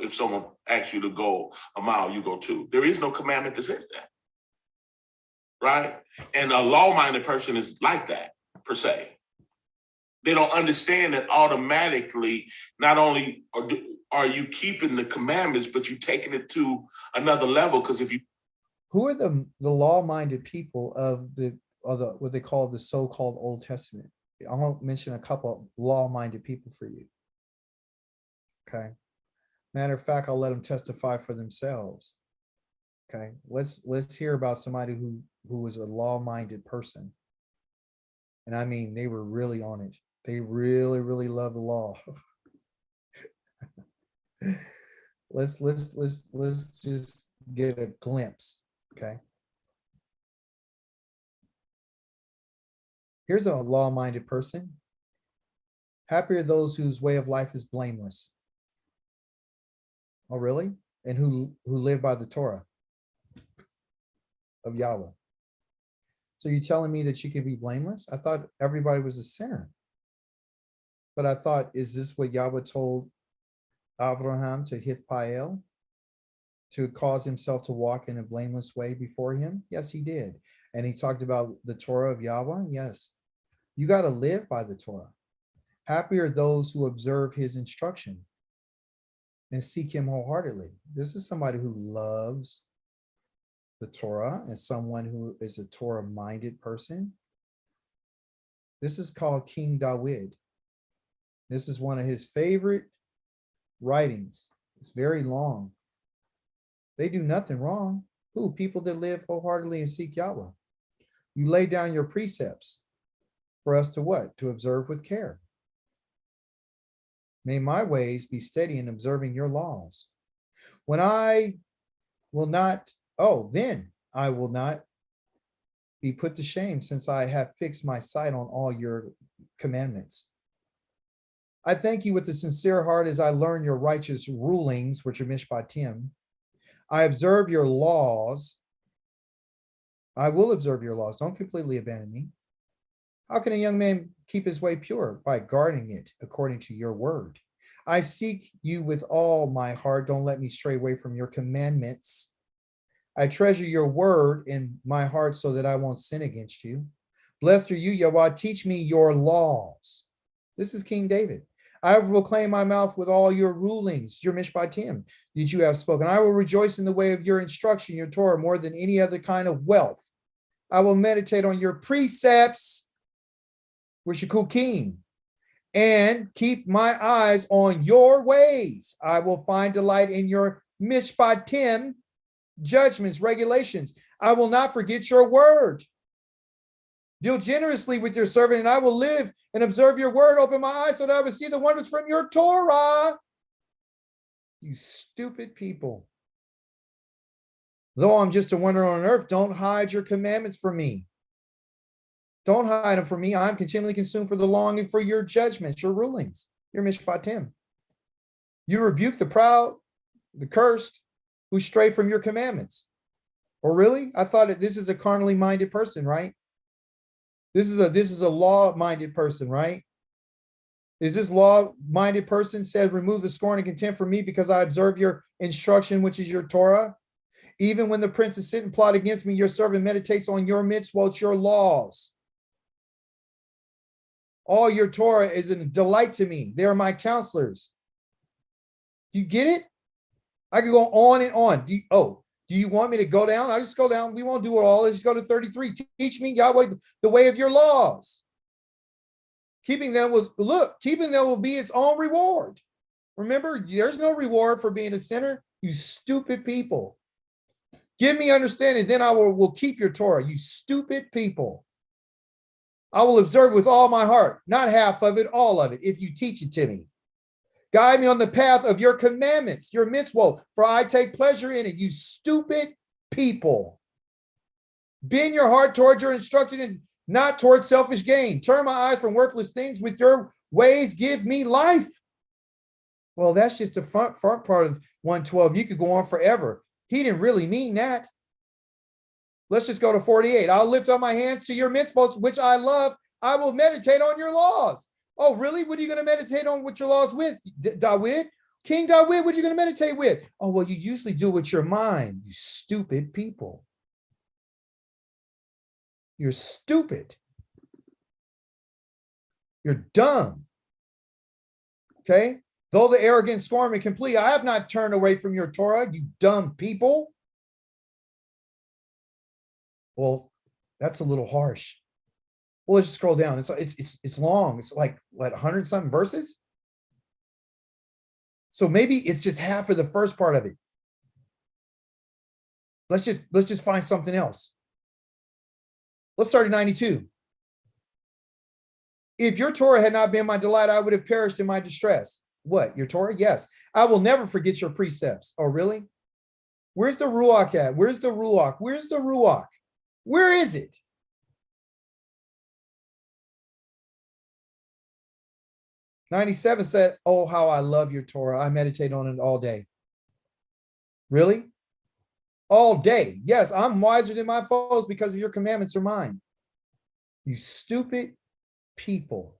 If someone asks you to go a mile, you go 2. There is no commandment that says that, right? And a law-minded person is like that, per se. They don't understand that automatically, not only are you keeping the commandments, but you're taking it to another level. Because if you Who are the law-minded people of the what they call the so-called Old Testament? I won't mention a couple of law-minded people for you. Okay. Matter of fact, I'll let them testify for themselves. Okay. Let's hear about somebody who was a law-minded person. And I mean, they were really on it. They really, really love the law. Let's just get a glimpse. Okay. Here's a law-minded person. Happy are those whose way of life is blameless. Oh, really? And who live by the Torah of Yahweh. So you're telling me that you can be blameless? I thought everybody was a sinner. But I thought, is this what Yahweh told Abraham to Hithpael? To cause himself to walk in a blameless way before him? Yes, he did. And he talked about the Torah of Yahweh? Yes. You got to live by the Torah. Happy are those who observe his instruction and seek him wholeheartedly. This is somebody who loves the Torah and someone who is a Torah-minded person. This is called King David. This is one of his favorite writings. It's very long. They do nothing wrong. Who? People that live wholeheartedly and seek Yahweh. You lay down your precepts for us to what? To observe with care. May my ways be steady in observing your laws. When I will not, then I will not be put to shame, since I have fixed my sight on all your commandments. I thank you with a sincere heart as I learn your righteous rulings, which are mishpatim. I observe your laws. I will observe your laws. Don't completely abandon me. How can a young man keep his way pure? By guarding it according to your word. I seek you with all my heart. Don't let me stray away from your commandments. I treasure your word in my heart so that I won't sin against you. Blessed are you, Yahweh. Teach me your laws. This is King David. I will proclaim my mouth with all your rulings, your mishpatim, that you have spoken. I will rejoice in the way of your instruction, your Torah, more than any other kind of wealth. I will meditate on your precepts, which are kukim, and keep my eyes on your ways. I will find delight in your mishpatim, judgments, regulations. I will not forget your word. Deal generously with your servant, and I will live and observe your word. Open my eyes so that I will see the wonders from your Torah. You stupid people. Though I'm just a wanderer on earth, don't hide your commandments from me. Don't hide them from me. I'm continually consumed for the longing for your judgments, your rulings, your mishpatim. You rebuke the proud, the cursed, who stray from your commandments. Really? I thought that this is a carnally minded person, right? This is a law-minded person, right? Is this law-minded person said, remove the scorn and contempt from me because I observe your instruction, which is your Torah? Even when the princes sit and plot against me, your servant meditates on your mitzvot, your laws. All your Torah is a delight to me. They are my counselors. You get it? I could go on and on. Do you want me to go down? I just go down. We won't do it all. Let's just go to 33. Teach me, Yahweh, the way of your laws. Keeping them will be its own reward. Remember, there's no reward for being a sinner, you stupid people. Give me understanding, then I will keep your Torah, you stupid people. I will observe with all my heart, not half of it, all of it, if you teach it to me. Guide me on the path of your commandments, your mitzvot, for I take pleasure in it, you stupid people. Bend your heart towards your instruction and not towards selfish gain. Turn my eyes from worthless things. With your ways, give me life. Well, that's just the front part of 112. You could go on forever. He didn't really mean that. Let's just go to 48. I'll lift up my hands to your mitzvot, which I love. I will meditate on your laws. Oh, really? What are you going to meditate on with your laws with, David? King David, what are you going to meditate with? Oh, well, you usually do it with your mind, you stupid people. You're stupid. You're dumb. Okay. Though the arrogant scorn me complete, I have not turned away from your Torah, you dumb people. Well, that's a little harsh. Well, let's just scroll down. It's long. It's like what, 100 something verses. So maybe it's just half of the first part of it. Let's just find something else. Let's start at 92. If your Torah had not been my delight, I would have perished in my distress. What, your Torah? Yes. I will never forget your precepts. Oh, really? Where's the Ruach at? Where's the Ruach? Where's the Ruach? Where is it? '97 said, oh, how I love your Torah. I meditate on it all day. Really? All day. Yes, I'm wiser than my foes because of your commandments are mine. You stupid people.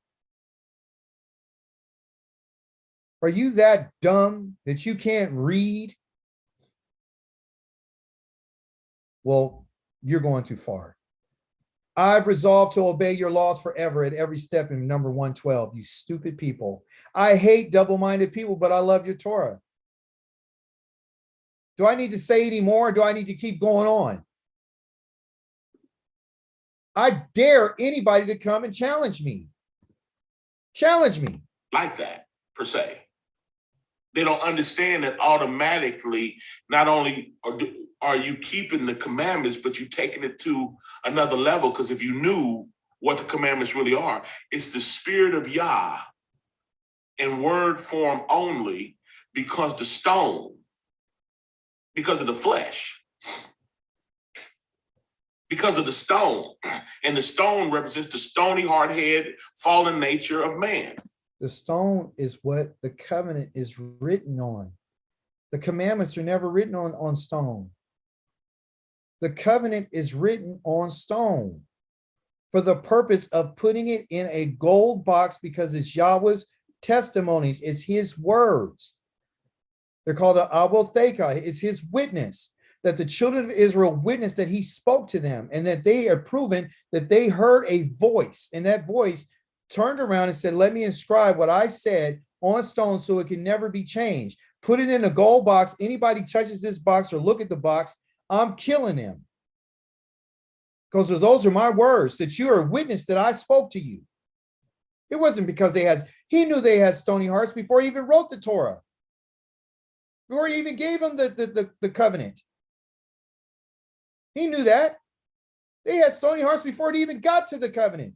Are you that dumb that you can't read? Well, you're going too far. I've resolved to obey your laws forever at every step in number 112. You stupid people. I hate double-minded people, but I love your Torah. Do I need to say any more? Or do I need to keep going on? I dare anybody to come and challenge me. Challenge me. Like that, per se. They don't understand that automatically, not only are you keeping the commandments, but you're taking it to another level. Because if you knew what the commandments really are, it's the spirit of Yah in word form only, because the stone, because of the flesh, because of the stone. And the stone represents the stony, hard-head, fallen nature of man. The stone is what the covenant is written on. The commandments are never written on stone. The covenant is written on stone for the purpose of putting it in a gold box, because it's Yahweh's testimonies. It's his words. They're called a abotheka. It's his witness, that the children of Israel witnessed that he spoke to them, and that they are proven that they heard a voice, and that voice turned around and said, let me inscribe what I said on stone so it can never be changed. Put it in a gold box. Anybody touches this box or look at the box, I'm killing him. Because those are my words, that you are a witness that I spoke to you. It wasn't because he knew they had stony hearts before he even wrote the Torah. Before he even gave them the covenant. He knew that. They had stony hearts before it even got to the covenant.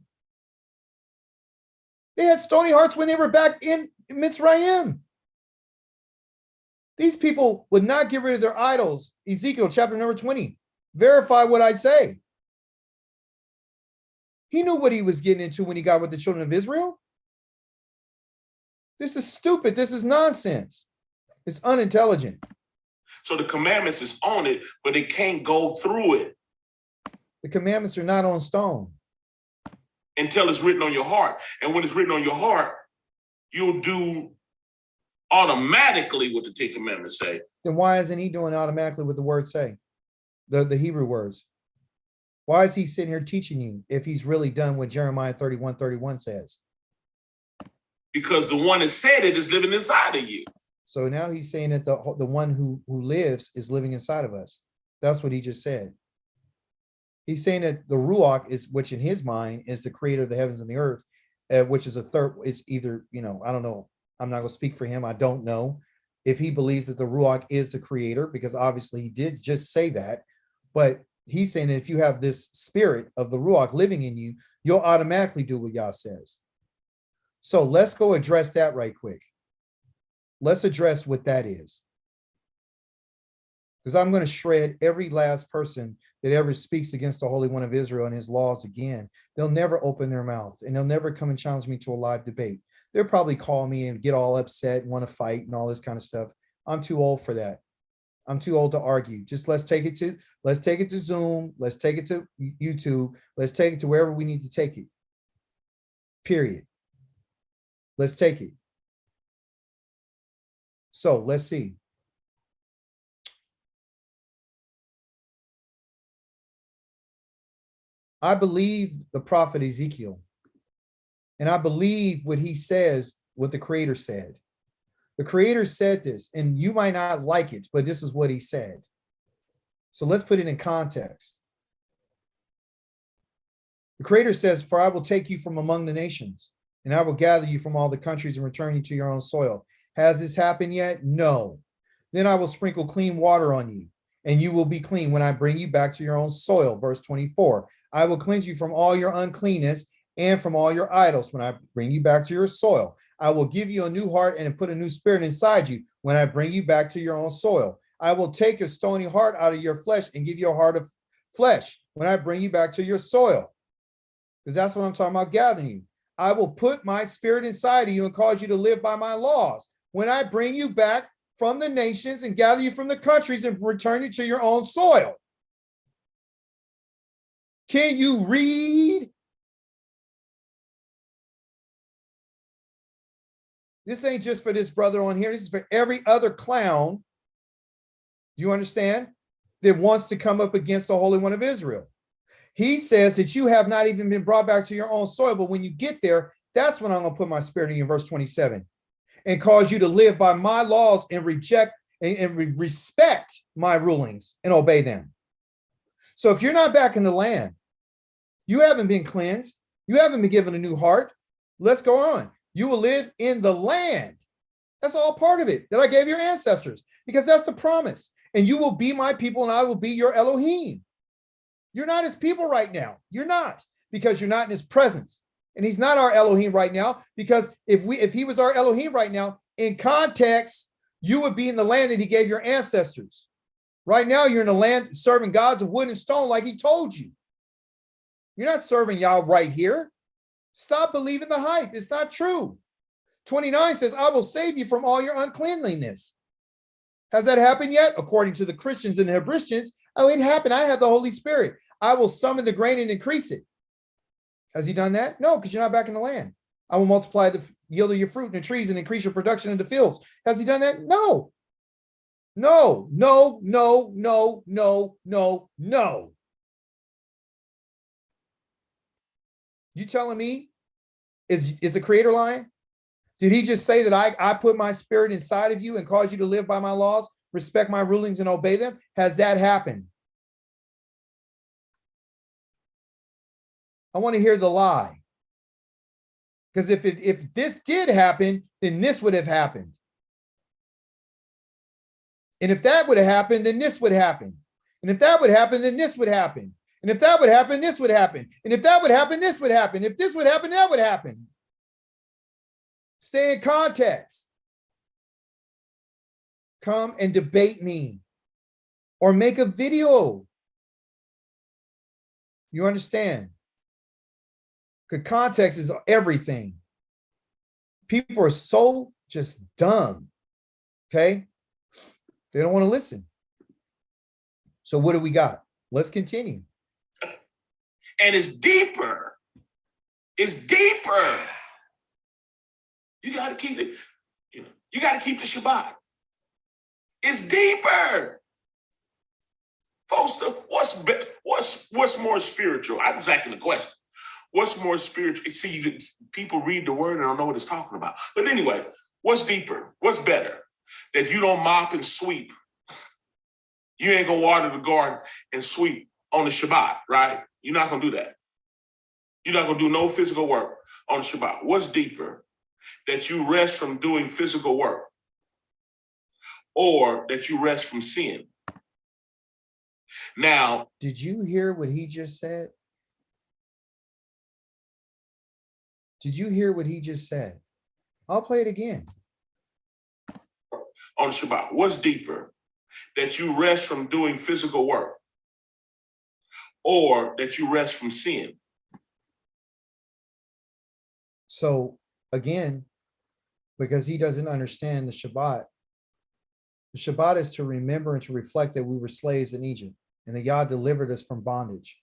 They had stony hearts when they were back in Mitzrayim. These people would not get rid of their idols. Ezekiel chapter number 20. Verify what I say. He knew what he was getting into when he got with the children of Israel. This is stupid. This is nonsense. It's unintelligent. So the commandments is on it, but it can't go through it. The commandments are not on stone. Until it's written on your heart. And when it's written on your heart, you'll do automatically what the 10 Commandments say. Then why isn't he doing automatically what the words say? The Hebrew words. Why is he sitting here teaching you if he's really done what Jeremiah 31:31 says? Because the one that said it is living inside of you. So now he's saying that the one who lives is living inside of us. That's what he just said. He's saying that the Ruach is, which in his mind is the creator of the heavens and the earth, which is a third, is either, I don't know. I'm not going to speak for him. I don't know if he believes that the Ruach is the creator, because obviously he did just say that. But he's saying that if you have this spirit of the Ruach living in you, you'll automatically do what Yah says. So let's go address that right quick. Let's address what that is. Because I'm going to shred every last person that ever speaks against the Holy One of Israel and his laws again. They'll never open their mouth, and they'll never come and challenge me to a live debate. They'll probably call me and get all upset and want to fight and all this kind of stuff. I'm too old for that. I'm too old to argue. Just let's take it to Zoom. Let's take it to YouTube. Let's take it to wherever we need to take it. Period. Let's take it. So let's see. I believe the prophet Ezekiel. And I believe what he says, what the Creator said. The Creator said this, and you might not like it, but this is what he said. So let's put it in context. The Creator says, "For I will take you from among the nations, and I will gather you from all the countries and return you to your own soil." Has this happened yet? No. Then I will sprinkle clean water on you, and you will be clean when I bring you back to your own soil. Verse 24. I will cleanse you from all your uncleanness and from all your idols when I bring you back to your soil. I will give you a new heart and put a new spirit inside you when I bring you back to your own soil. I will take a stony heart out of your flesh and give you a heart of flesh when I bring you back to your soil. Because that's what I'm talking about, gathering you. I will put my spirit inside of you and cause you to live by my laws when I bring you back from the nations and gather you from the countries and return you to your own soil. Can you read? This ain't just for this brother on here. This is for every other clown. Do you understand? That wants to come up against the Holy One of Israel. He says that you have not even been brought back to your own soil, but when you get there, that's when I'm going to put my spirit in you, in verse 27, and cause you to live by my laws and reject and respect my rulings and obey them. So if you're not back in the land, you haven't been cleansed, you haven't been given a new heart, let's go on. You will live in the land. That's all part of it that I gave your ancestors, because that's the promise. And you will be my people and I will be your Elohim. You're not his people right now. You're not, because you're not in his presence. And he's not our Elohim right now, because if he was our Elohim right now, in context, you would be in the land that he gave your ancestors. Right now, you're in the land serving gods of wood and stone like he told you. You're not serving Yah right here. Stop believing the hype. It's not true. 29 says, I will save you from all your uncleanliness. Has that happened yet? According to the Christians and the Hebristians, oh, it happened. I have the Holy Spirit. I will summon the grain and increase it. Has he done that? No, because you're not back in the land. I will multiply the yield of your fruit and the trees and increase your production in the fields. Has he done that? No. No, no, no, no, no, no, no. You telling me, is the Creator lying? Did he just say that I put my spirit inside of you and cause you to live by my laws, respect my rulings, and obey them? Has that happened? I want to hear the lie. Because if this did happen, then this would have happened. And if that would have happened, then this would happen. And if that would happen, then this would happen. And if that would happen, this would happen. And if that would happen, this would happen. If this would happen, that would happen. Stay in context. Come and debate me or make a video. You understand? Because context is everything. People are so just dumb. Okay? They don't want to listen. So what do we got? Let's continue. And it's deeper. It's deeper. You got to keep it. You got to keep the Shabbat. It's deeper. Folks, what's more spiritual? I was asking the question. What's more spiritual? See, people read the word and don't know what it's talking about. But anyway, what's deeper? What's better? That you don't mop and sweep. You ain't gonna water the garden and sweep on the Shabbat, right? You're not gonna do that. You're not gonna do no physical work on the Shabbat. What's deeper? That you rest from doing physical work, or that you rest from sin. Now, did you hear what he just said? Did you hear what he just said? I'll play it again. On Shabbat, what's deeper? That you rest from doing physical work, or that you rest from sin? So again, because he doesn't understand the Shabbat is to remember and to reflect that we were slaves in Egypt and that Yah delivered us from bondage.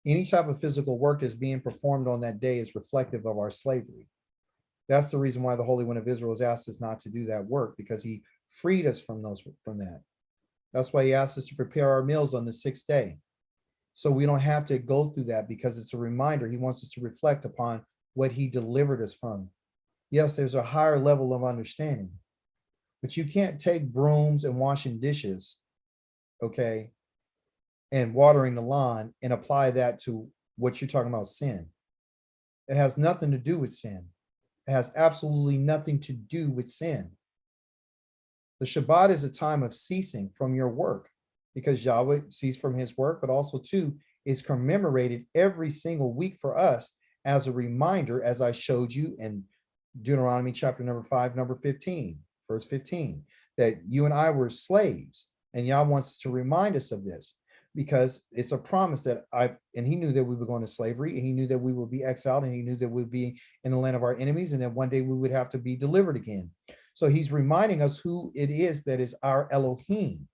Any type of physical work that's being performed on that day is reflective of our slavery. That's the reason why the Holy One of Israel has asked us not to do that work, because he freed us from that. That's why he asked us to prepare our meals on the 6th day. So we don't have to go through that, because it's a reminder. He wants us to reflect upon what he delivered us from. Yes, there's a higher level of understanding, but you can't take brooms and washing dishes, okay, and watering the lawn and apply that to what you're talking about sin. It has nothing to do with sin. It has absolutely nothing to do with sin. The Shabbat is a time of ceasing from your work because Yahweh ceased from his work, but also too is commemorated every single week for us as a reminder, as I showed you in Deuteronomy chapter number 5, number 15, verse 15, that you and I were slaves, and Yah wants us to remind us of this because it's a promise that and he knew that we were going to slavery, and he knew that we would be exiled, and he knew that we'd be in the land of our enemies, and that one day we would have to be delivered again. So he's reminding us who it is that is our Elohim.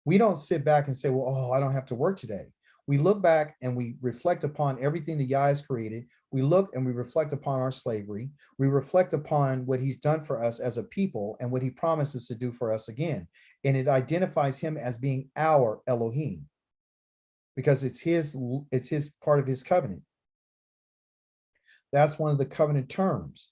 We don't sit back and say, well, oh, I don't have to work today. We look back and we reflect upon everything that Yah has created. We look and we reflect upon our slavery. We reflect upon what he's done for us as a people and what he promises to do for us again. And it identifies him as being our Elohim because it's his part of his covenant. That's one of the covenant terms.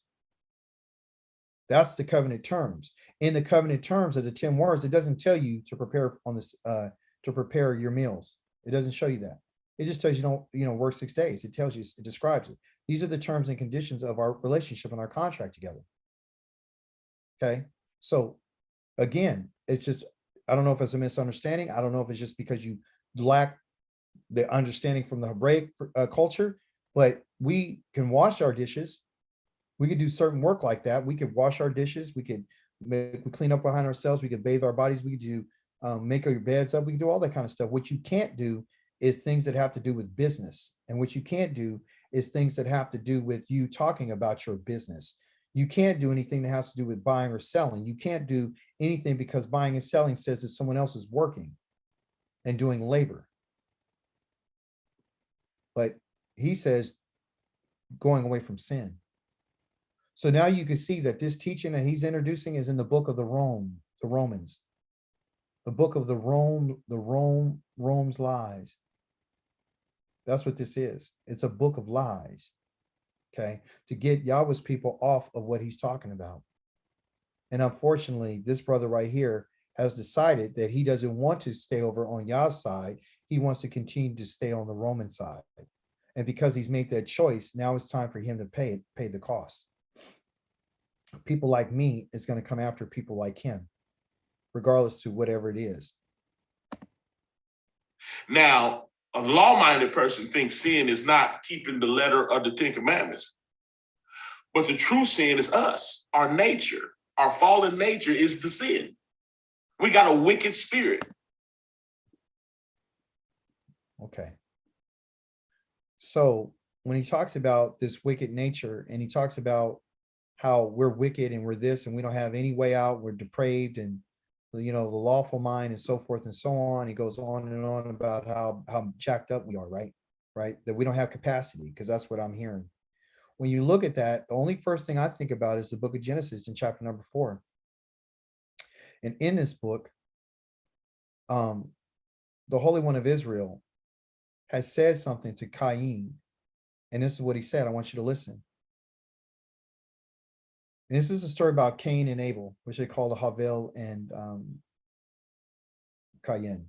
That's the covenant terms. In the covenant terms of the 10 words, it doesn't tell you to prepare on this to prepare your meals. It doesn't show you that. It just tells you don't, work 6 days. It tells you, it describes it. These are the terms and conditions of our relationship and our contract together. Okay. So again, it's just, I don't know if it's a misunderstanding. I don't know if it's just because you lack the understanding from the Hebraic culture, but we can wash our dishes. We could do certain work like that. We could wash our dishes. We could clean up behind ourselves. We could bathe our bodies. We could do make your beds up. We can do all that kind of stuff. What you can't do is things that have to do with business. And what you can't do is things that have to do with you talking about your business. You can't do anything that has to do with buying or selling. You can't do anything because buying and selling says that someone else is working and doing labor. But he says going away from sin. So now you can see that this teaching that he's introducing is in the book of the Romans. The book of Rome's lies. That's what this is. It's a book of lies. Okay, to get Yahweh's people off of what he's talking about. And unfortunately, this brother right here has decided that he doesn't want to stay over on Yah's side. He wants to continue to stay on the Roman side. And because he's made that choice, now it's time for him to pay the cost. People like me is going to come after people like him, regardless to whatever it is. Now, a law-minded person thinks sin is not keeping the letter of the 10 Commandments. But the true sin is us, our nature. Our fallen nature is the sin. We got a wicked spirit. Okay. So when he talks about this wicked nature, and he talks about how we're wicked and we're this and we don't have any way out, we're depraved, and the lawful mind and so forth and so on. He goes on and on about how jacked up we are, right? That we don't have capacity, because that's what I'm hearing. When you look at that, the only first thing I think about is the book of Genesis in chapter number 4. And in this book, the Holy One of Israel has said something to Cain. And this is what he said. I want you to listen. And this is a story about Cain and Abel, which they call the Havel and Cain.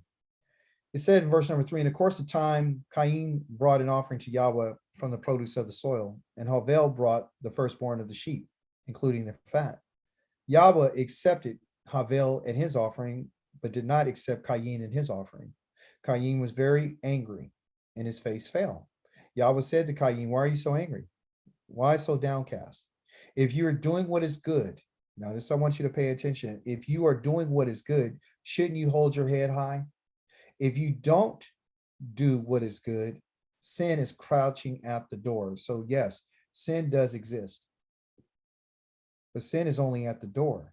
It said in verse number 3, in the course of time, Cain brought an offering to Yahweh from the produce of the soil, and Havel brought the firstborn of the sheep, including the fat. Yahweh accepted Havel and his offering, but did not accept Cain and his offering. Cain was very angry, and his face fell. Yahweh said to Cain, why are you so angry? Why so downcast? If you are doing what is good, now this I want you to pay attention. If you are doing what is good, shouldn't you hold your head high? If you don't do what is good, sin is crouching at the door. So yes, sin does exist, but sin is only at the door.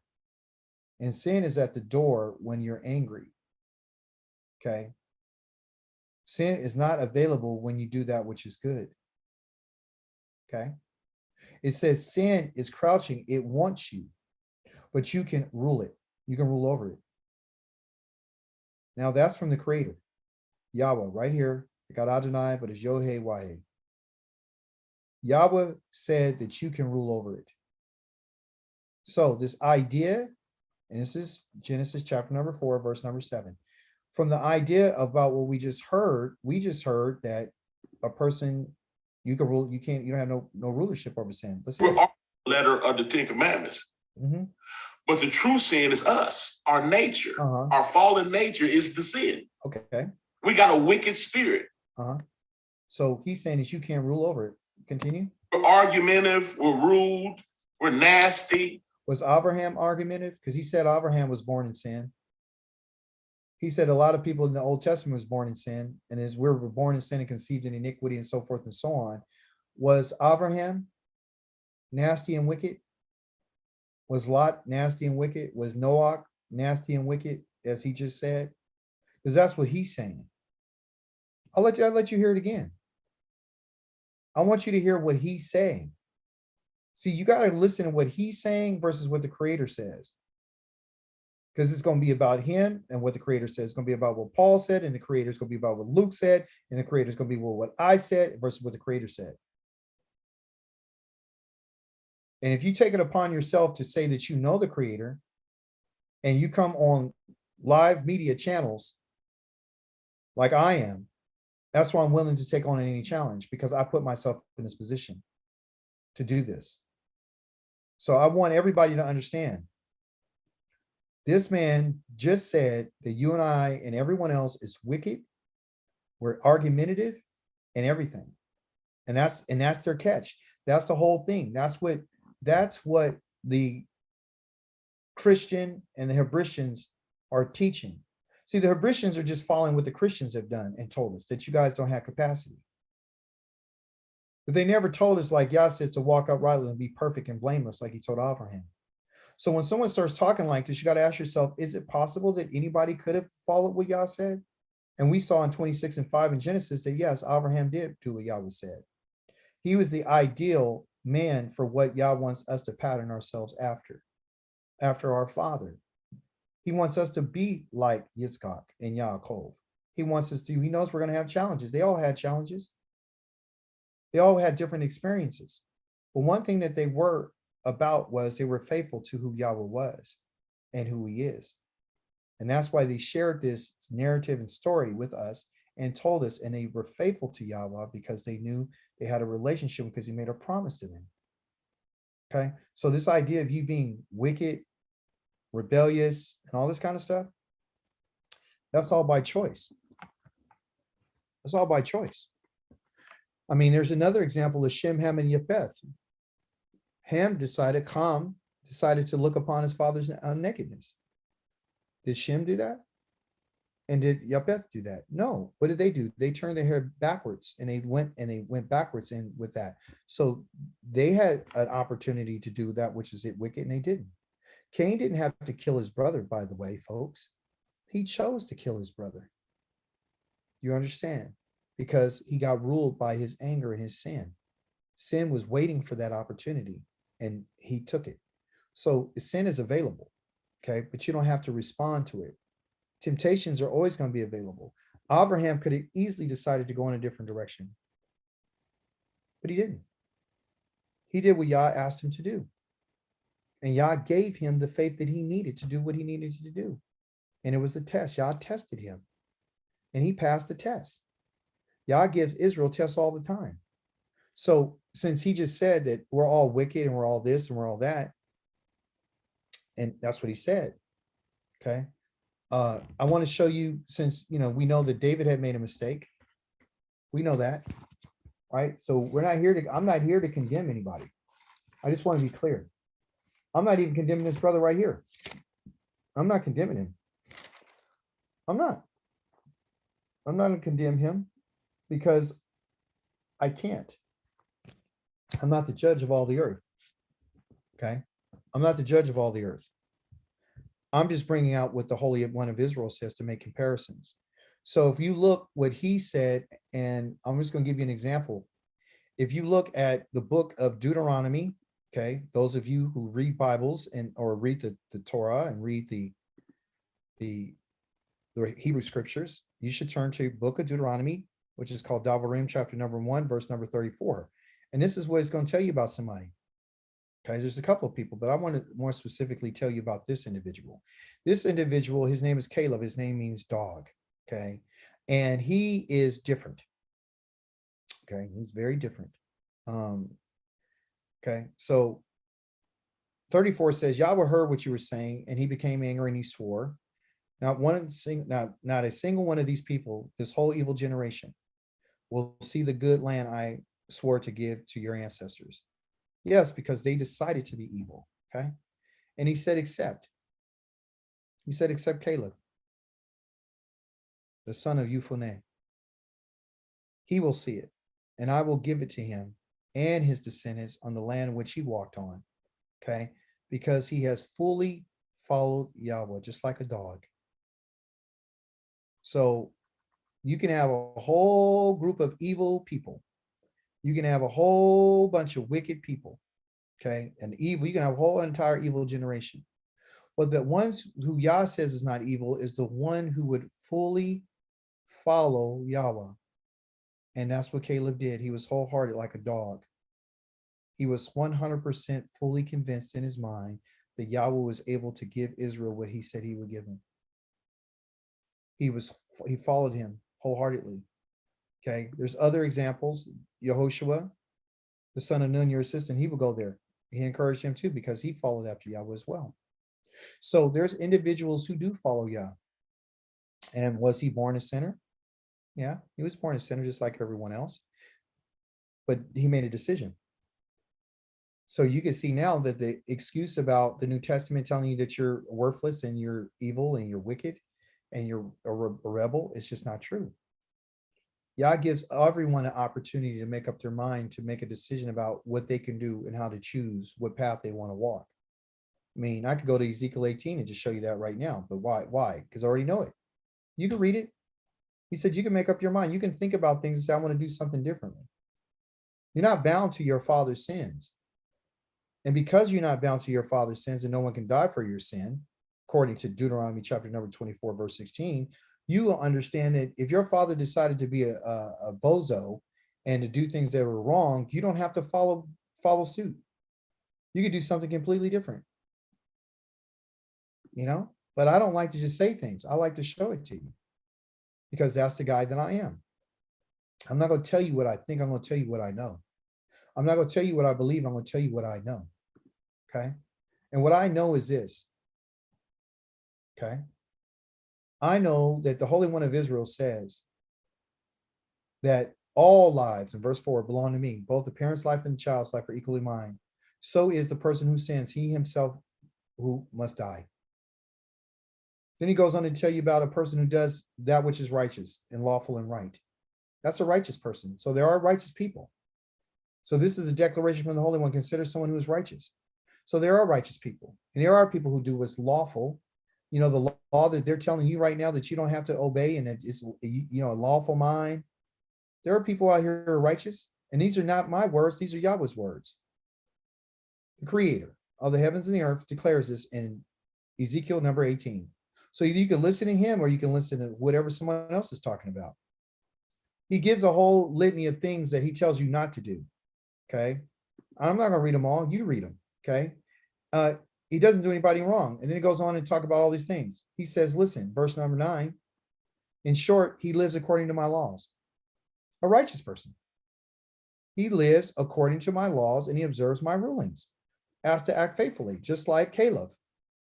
And sin is at the door when you're angry. Okay. Sin is not available when you do that which is good. Okay. It says sin is crouching. It wants you, but you can rule it. You can rule over it. Now that's from the Creator, Yahweh, right here. It got Adonai, but it's Yohe Wahe. Yahweh said that you can rule over it. So this idea, and this is Genesis chapter number 4, verse number 7. From the idea about what we just heard that a person, you can rule, you don't have no rulership over sin. Let's hear We're all letter of the 10 Commandments. it. But the true sin is us, our nature. Uh-huh. Our fallen nature is the sin. Okay. We got a wicked spirit. So he's saying that you can't rule over it. Continue. We're argumentative, we're rude, we're nasty. Was Abraham argumentative? Because he said Abraham was born in sin. He said a lot of people in the Old Testament was born in sin, and as we were born in sin and conceived in iniquity and so forth and so on. Was Abraham nasty and wicked? Was Lot nasty and wicked? Was Noah nasty and wicked, as he just said? Because that's what he's saying. I'll let you hear it again. I want you to hear what he's saying. See, you got to listen to what he's saying versus what the Creator says. Because it's going to be about him and what the Creator says. It's going to be about what Paul said, and the Creator is going to be about what Luke said, and the Creator is going to be what I said versus what the Creator said. And if you take it upon yourself to say that you know the Creator, and you come on live media channels like I am, that's why I'm willing to take on any challenge, because I put myself in this position to do this. So I want everybody to understand. This man just said that you and I and everyone else is wicked. We're argumentative and everything. And that's their catch. That's the whole thing. That's what the Christian and the Hebraians are teaching. See, the Hebraians are just following what the Christians have done and told us that you guys don't have capacity. But they never told us, like Yah said, to walk uprightly and be perfect and blameless, like he told Abraham. So when someone starts talking like this, you got to ask yourself, is it possible that anybody could have followed what Yah said? And we saw in 26:5 in Genesis that yes, Abraham did do what Yahweh said. He was the ideal man for what Yah wants us to pattern ourselves after our father. He wants us to be like Yitzchak and Yaakov. He wants us to, he knows we're going to have challenges. They all had challenges. They all had different experiences. But one thing that they were about was they were faithful to who Yahweh was and who he is. And that's why they shared this narrative and story with us and told us, and they were faithful to Yahweh because they knew they had a relationship because he made a promise to them. Okay. So this idea of you being wicked, rebellious, and all this kind of stuff, that's all by choice. That's all by choice. I mean, there's another example of Shem, Ham, and Japheth. Ham decided to look upon his father's nakedness. Did Shem do that? And did Japheth do that? No. What did they do? They turned their hair backwards, and they went backwards in with that. So they had an opportunity to do that, which is wicked, and they didn't. Cain didn't have to kill his brother, by the way, folks. He chose to kill his brother. You understand? Because he got ruled by his anger and his sin. Sin was waiting for that opportunity, and he took it. So sin is available, okay? But you don't have to respond to it. Temptations are always going to be available. Abraham could have easily decided to go in a different direction, but he didn't. He did what Yah asked him to do. And Yah gave him the faith that he needed to do what he needed to do. And it was a test. Yah tested him, and he passed the test. Yah gives Israel tests all the time. So since he just said that we're all wicked and we're all this and we're all that, and that's what he said, okay? I want to show you, since, we know that David had made a mistake. We know that, right? So I'm not here to condemn anybody. I just want to be clear. I'm not even condemning this brother right here. I'm not condemning him. I'm not going to condemn him because I can't. I'm not the judge of all the earth. Okay. I'm not the judge of all the earth. I'm just bringing out what the Holy One of Israel says to make comparisons. So if you look what he said, and I'm just going to give you an example. If you look at the book of Deuteronomy, okay, those of you who read Bibles or read the Torah and read the Hebrew scriptures, you should turn to book of Deuteronomy, which is called Davarim, chapter number 1, verse number 34. And this is what it's going to tell you about somebody. Okay, there's a couple of people, but I want to more specifically tell you about this individual. This individual, his name is Caleb. His name means dog. Okay, and he is different. Okay, he's very different. Okay, so 34 says, Yahweh heard what you were saying, and he became angry and he swore. Not a single one of these people, this whole evil generation, will see the good land I swore to give to your ancestors. Yes, because they decided to be evil. Okay. And he said, except Caleb, the son of Euphone. He will see it, and I will give it to him and his descendants on the land which he walked on. Okay. Because he has fully followed Yahweh, just like a dog. So you can have a whole group of evil people. You can have a whole bunch of wicked people. Okay. And evil, you can have a whole entire evil generation. But the ones who Yah says is not evil is the one who would fully follow Yahweh. And that's what Caleb did. He was wholehearted like a dog. He was 100% fully convinced in his mind that Yahweh was able to give Israel what he said he would give him. He followed him wholeheartedly. Okay. There's other examples. Yehoshua, the son of Nun, your assistant, he would go there. He encouraged him too, because he followed after Yahweh as well. So there's individuals who do follow Yah. And was he born a sinner? Yeah, he was born a sinner just like everyone else. But he made a decision. So you can see now that the excuse about the New Testament telling you that you're worthless and you're evil and you're wicked and you're a rebel, it's just not true. Yah gives everyone an opportunity to make up their mind, to make a decision about what they can do and how to choose what path they want to walk. I mean, I could go to Ezekiel 18 and just show you that right now, but why? Why? Because I already know it. You can read it. He said, you can make up your mind. You can think about things and say, I want to do something differently. You're not bound to your father's sins. And because you're not bound to your father's sins and no one can die for your sin, according to Deuteronomy chapter number 24, verse 16, you will understand that if your father decided to be a bozo and to do things that were wrong, you don't have to follow suit. You could do something completely different. You know, but I don't like to just say things. I like to show it to you because that's the guy that I am. I'm not going to tell you what I think. I'm going to tell you what I know. I'm not going to tell you what I believe. I'm going to tell you what I know. Okay. And what I know is this. Okay. I know that the Holy One of Israel says that all lives, in verse 4, belong to me. Both the parent's life and the child's life are equally mine. So is the person who sins, he himself who must die. Then he goes on to tell you about a person who does that which is righteous and lawful and right. That's a righteous person. So there are righteous people. So this is a declaration from the Holy One. Consider someone who is righteous. So there are righteous people. And there are people who do what's lawful. You know, the law that they're telling you right now that you don't have to obey and that it's, you know, a lawful mind. There are people out here who are righteous. And these are not my words. These are Yahweh's words. The creator of the heavens and the earth declares this in Ezekiel number 18. So either you can listen to him or you can listen to whatever someone else is talking about. He gives a whole litany of things that he tells you not to do. Okay. I'm not going to read them all. You read them. Okay. He doesn't do anybody wrong. And then he goes on and talk about all these things. He says, listen, verse number 9, in short, he lives according to my laws. A righteous person. He lives according to my laws and he observes my rulings. As to act faithfully, just like Caleb.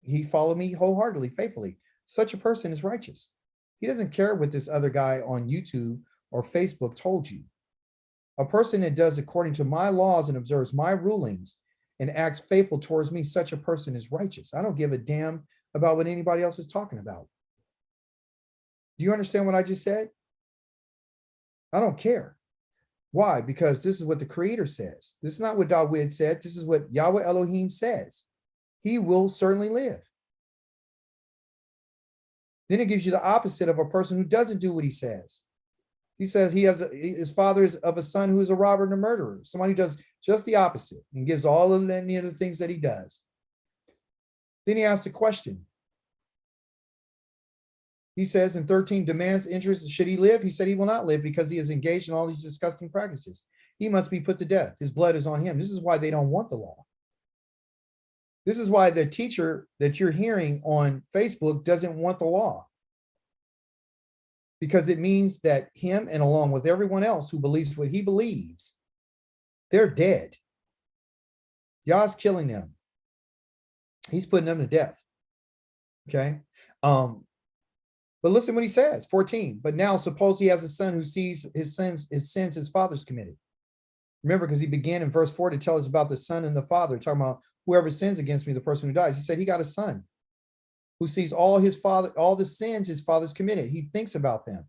He followed me wholeheartedly, faithfully. Such a person is righteous. He doesn't care what this other guy on YouTube or Facebook told you. A person that does according to my laws and observes my rulings and acts faithful towards me, such a person is righteous. I don't give a damn about what anybody else is talking about. Do you understand what I just said? I don't care. Why? Because this is what the Creator says. This is not what Dawid said. This is what Yahweh Elohim says. He will certainly live. Then it gives you the opposite of a person who doesn't do what he says. He says his father is of a son who is a robber and a murderer. Somebody who does just the opposite and gives all of any of the things that he does. Then he asks a question. He says in 13, demands interest, should he live? He said he will not live because he is engaged in all these disgusting practices. he must be put to death. His blood is on him. This is why they don't want the law. This is why the teacher that you're hearing on Facebook doesn't want the law. Because it means that him and along with everyone else who believes what he believes, they're dead. Yah's killing them. He's putting them to death. Okay. But listen what he says, 14. But now suppose he has a son who sees his sins his father's committed. Remember, because he began in verse 4 to tell us about the son and the father, talking about whoever sins against me, the person who dies. He said he got a son who sees all the sins his father's committed. He thinks about them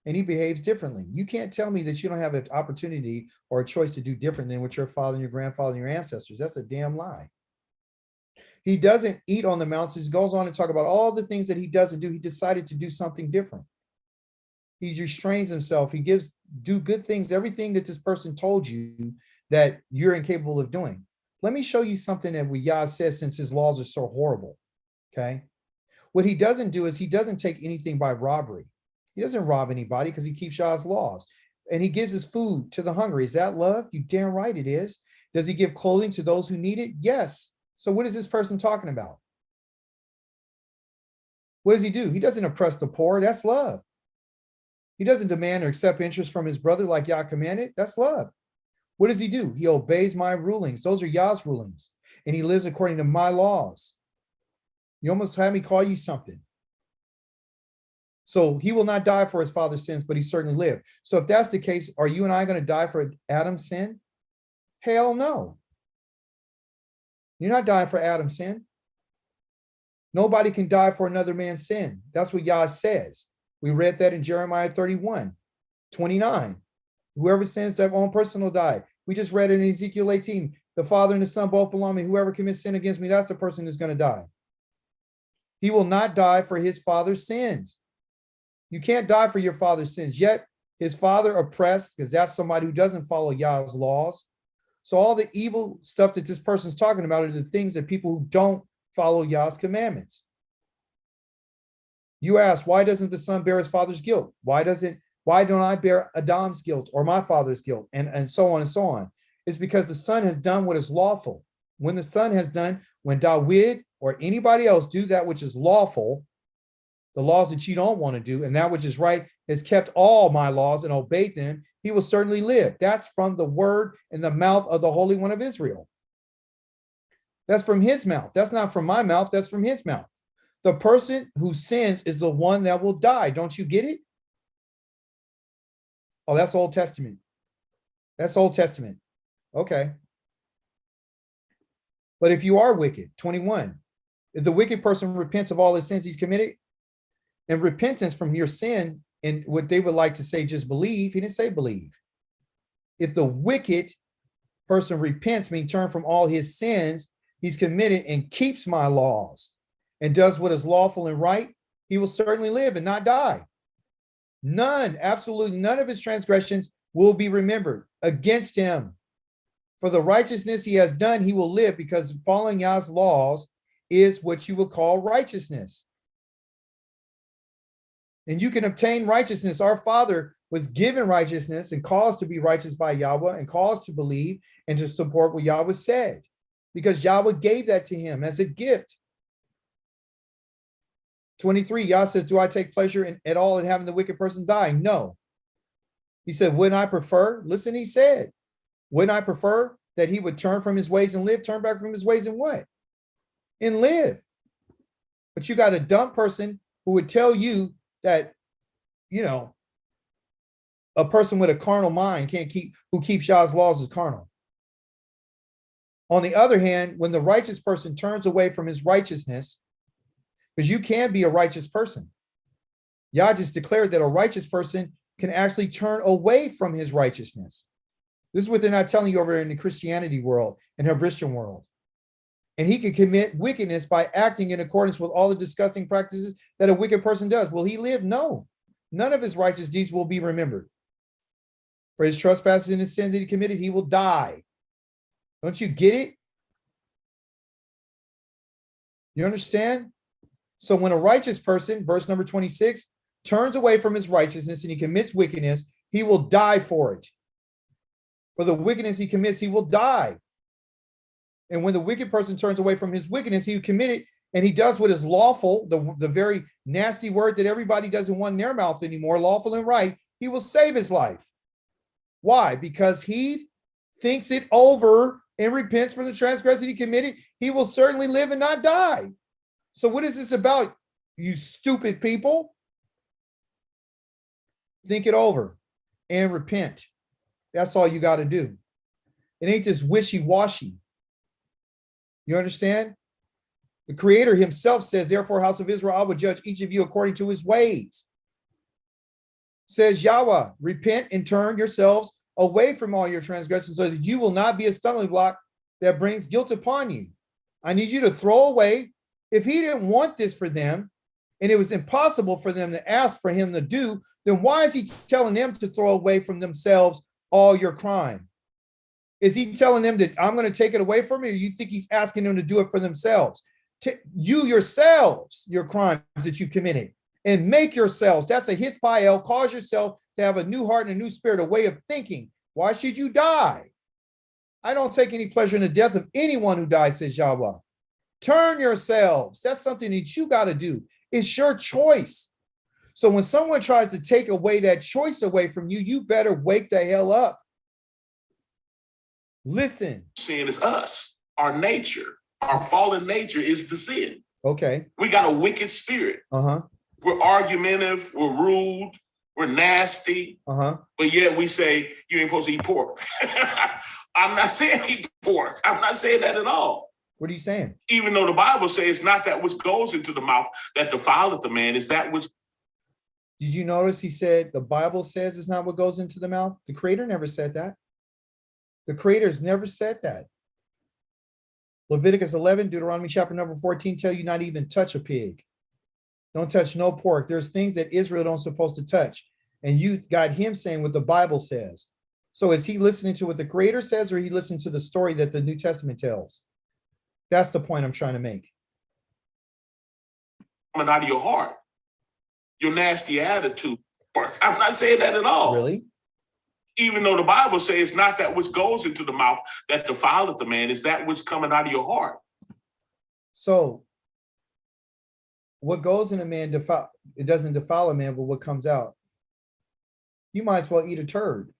and he behaves differently. You can't tell me that you don't have an opportunity or a choice to do different than what your father and your grandfather and your ancestors. That's a damn lie. He doesn't eat on the mountains. He goes on to talk about all the things that he doesn't do. He decided to do something different. He restrains himself. He do good things, everything that this person told you that you're incapable of doing. Let me show you something that Yah says, since his laws are so horrible. Okay. What he doesn't do is he doesn't take anything by robbery. He doesn't rob anybody because he keeps Yah's laws. And he gives his food to the hungry. Is that love? You damn right it is. Does he give clothing to those who need it? Yes. So what is this person talking about? What does he do? He doesn't oppress the poor. That's love. He doesn't demand or accept interest from his brother like Yah commanded. That's love. What does he do? He obeys my rulings. Those are Yah's rulings. And he lives according to my laws. You almost had me call you something. So he will not die for his father's sins, but he certainly lived. So if that's the case, are you and I going to die for Adam's sin? Hell no. You're not dying for Adam's sin. Nobody can die for another man's sin. That's what Yah says. We read that in Jeremiah 31:29. Whoever sins, their own person will die. We just read it in Ezekiel 18. The father and the son both belong to me. Whoever commits sin against me, that's the person who's going to die. He will not die for his father's sins. You can't die for your father's sins. Yet his father oppressed, because that's somebody who doesn't follow Yah's laws. So all the evil stuff that this person's talking about are the things that people who don't follow Yah's commandments. You ask, why doesn't the son bear his father's guilt? Why don't I bear Adam's guilt or my father's guilt? And so on and so on. It's because the son has done what is lawful. When the son has done, when David or anybody else do that which is lawful, the laws that you don't want to do, and that which is right, has kept all my laws and obeyed them, he will certainly live. That's from the word in the mouth of the Holy One of Israel. That's from his mouth. That's not from my mouth. That's from his mouth. The person who sins is the one that will die. Don't you get it? Oh, that's Old Testament. That's Old Testament. Okay. But if you are wicked, 21, if the wicked person repents of all the sins he's committed, and repentance from your sin, and what they would like to say, just believe. He didn't say believe. If the wicked person repents, meaning turn from all his sins he's committed and keeps my laws and does what is lawful and right, he will certainly live and not die. None, absolutely none of his transgressions will be remembered against him. For the righteousness he has done, he will live, because following Yah's laws is what you would call righteousness. And you can obtain righteousness. Our father was given righteousness and caused to be righteous by Yahweh and caused to believe and to support what Yahweh said, because Yahweh gave that to him as a gift. 23, Yah says, do I take pleasure at all in having the wicked person die? No. He said, wouldn't I prefer? Listen, he said, wouldn't I prefer that he would turn from his ways and live? Turn back from his ways and what? And live. But you got a dumb person who would tell you that, you know, a person with a carnal mind who keeps Yah's laws is carnal. On the other hand, when the righteous person turns away from his righteousness, because you can be a righteous person. Yah just declared that a righteous person can actually turn away from his righteousness. This is what they're not telling you over in the Christianity world and Christian world. And he can commit wickedness by acting in accordance with all the disgusting practices that a wicked person does. Will he live? No. None of his righteous deeds will be remembered. For his trespasses and his sins that he committed, he will die. Don't you get it? You understand? So when a righteous person, verse number 26, turns away from his righteousness and he commits wickedness, he will die for it. For the wickedness he commits, he will die. And when the wicked person turns away from his wickedness, he committed, and he does what is lawful, the very nasty word that everybody doesn't want in their mouth anymore, lawful and right, he will save his life. Why? Because he thinks it over and repents from the transgression he committed, he will certainly live and not die. So what is this about, you stupid people? Think it over and repent. That's all you got to do. It ain't just wishy-washy. You understand? The Creator himself says, therefore, house of Israel, I will judge each of you according to his ways. Says Yahweh, repent and turn yourselves away from all your transgressions so that you will not be a stumbling block that brings guilt upon you. I need you to throw away. If he didn't want this for them, and it was impossible for them to ask for him to do, then why is he telling them to throw away from themselves all your crime? Is he telling them that I'm going to take it away from you, or you think he's asking them to do it for themselves? You yourselves, your crimes that you've committed, and make yourselves, that's a hithpael, cause yourself to have a new heart and a new spirit, a way of thinking. Why should you die? I don't take any pleasure in the death of anyone who dies, says Yahweh. Turn yourselves. That's something that you got to do. It's your choice. So when someone tries to take away that choice away from you, you better wake the hell up. Listen. Sin is us. Our nature, our fallen nature is the sin. Okay. We got a wicked spirit. Uh-huh. We're argumentative, we're rude, we're nasty. Uh-huh. But yet we say, you ain't supposed to eat pork. I'm not saying eat pork. I'm not saying that at all. What are you saying? Even though the Bible says it's not that which goes into the mouth that defileth the man, it's that which. Did you notice he said the Bible says it's not what goes into the mouth? The Creator never said that. The Creator's never said that. Leviticus 11, Deuteronomy chapter number 14 tell you not even touch a pig. Don't touch no pork. There's things that Israel don't supposed to touch. And you got him saying what the Bible says. So is he listening to what the Creator says, or he listening to the story that the New Testament tells? That's the point I'm trying to make. Coming out of your heart, your nasty attitude. I'm not saying that at all. Really? Even though the Bible says it's not that which goes into the mouth that defileth the man, it's that which coming out of your heart. So what goes in a man, it doesn't defile a man, but what comes out. You might as well eat a turd.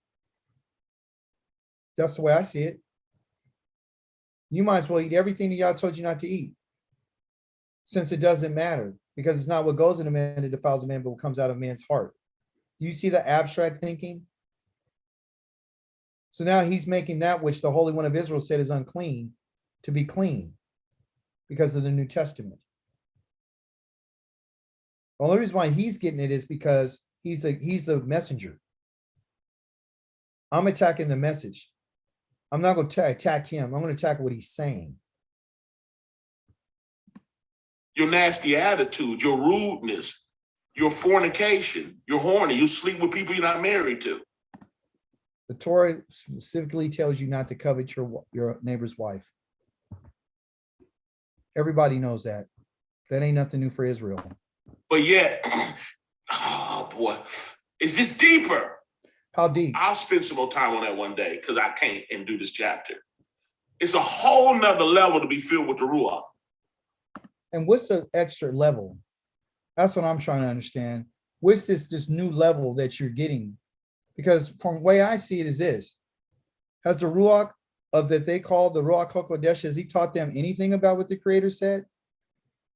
That's the way I see it. You might as well eat everything that y'all told you not to eat, since it doesn't matter, because it's not what goes in a man that defiles a man, but what comes out of man's heart. Do you see the abstract thinking? So now he's making that which the Holy One of Israel said is unclean to be clean because of the New Testament. The only reason why he's getting it is because he's the messenger. I'm attacking the message. I'm not going to attack him. I'm going to attack what he's saying. Your nasty attitude, your rudeness, your fornication, you're horny, you sleep with people you're not married to. The Torah specifically tells you not to covet your neighbor's wife. Everybody knows that. That ain't nothing new for Israel. But yet, oh boy, is this deeper? How deep? I'll spend some more time on that one day because I can't and do this chapter. It's a whole nother level to be filled with the Ruach. And what's the extra level? That's what I'm trying to understand. What's this new level that you're getting? Because from the way I see it is this. Has the Ruach that they call the Ruach HaKodesh, has he taught them anything about what the Creator said?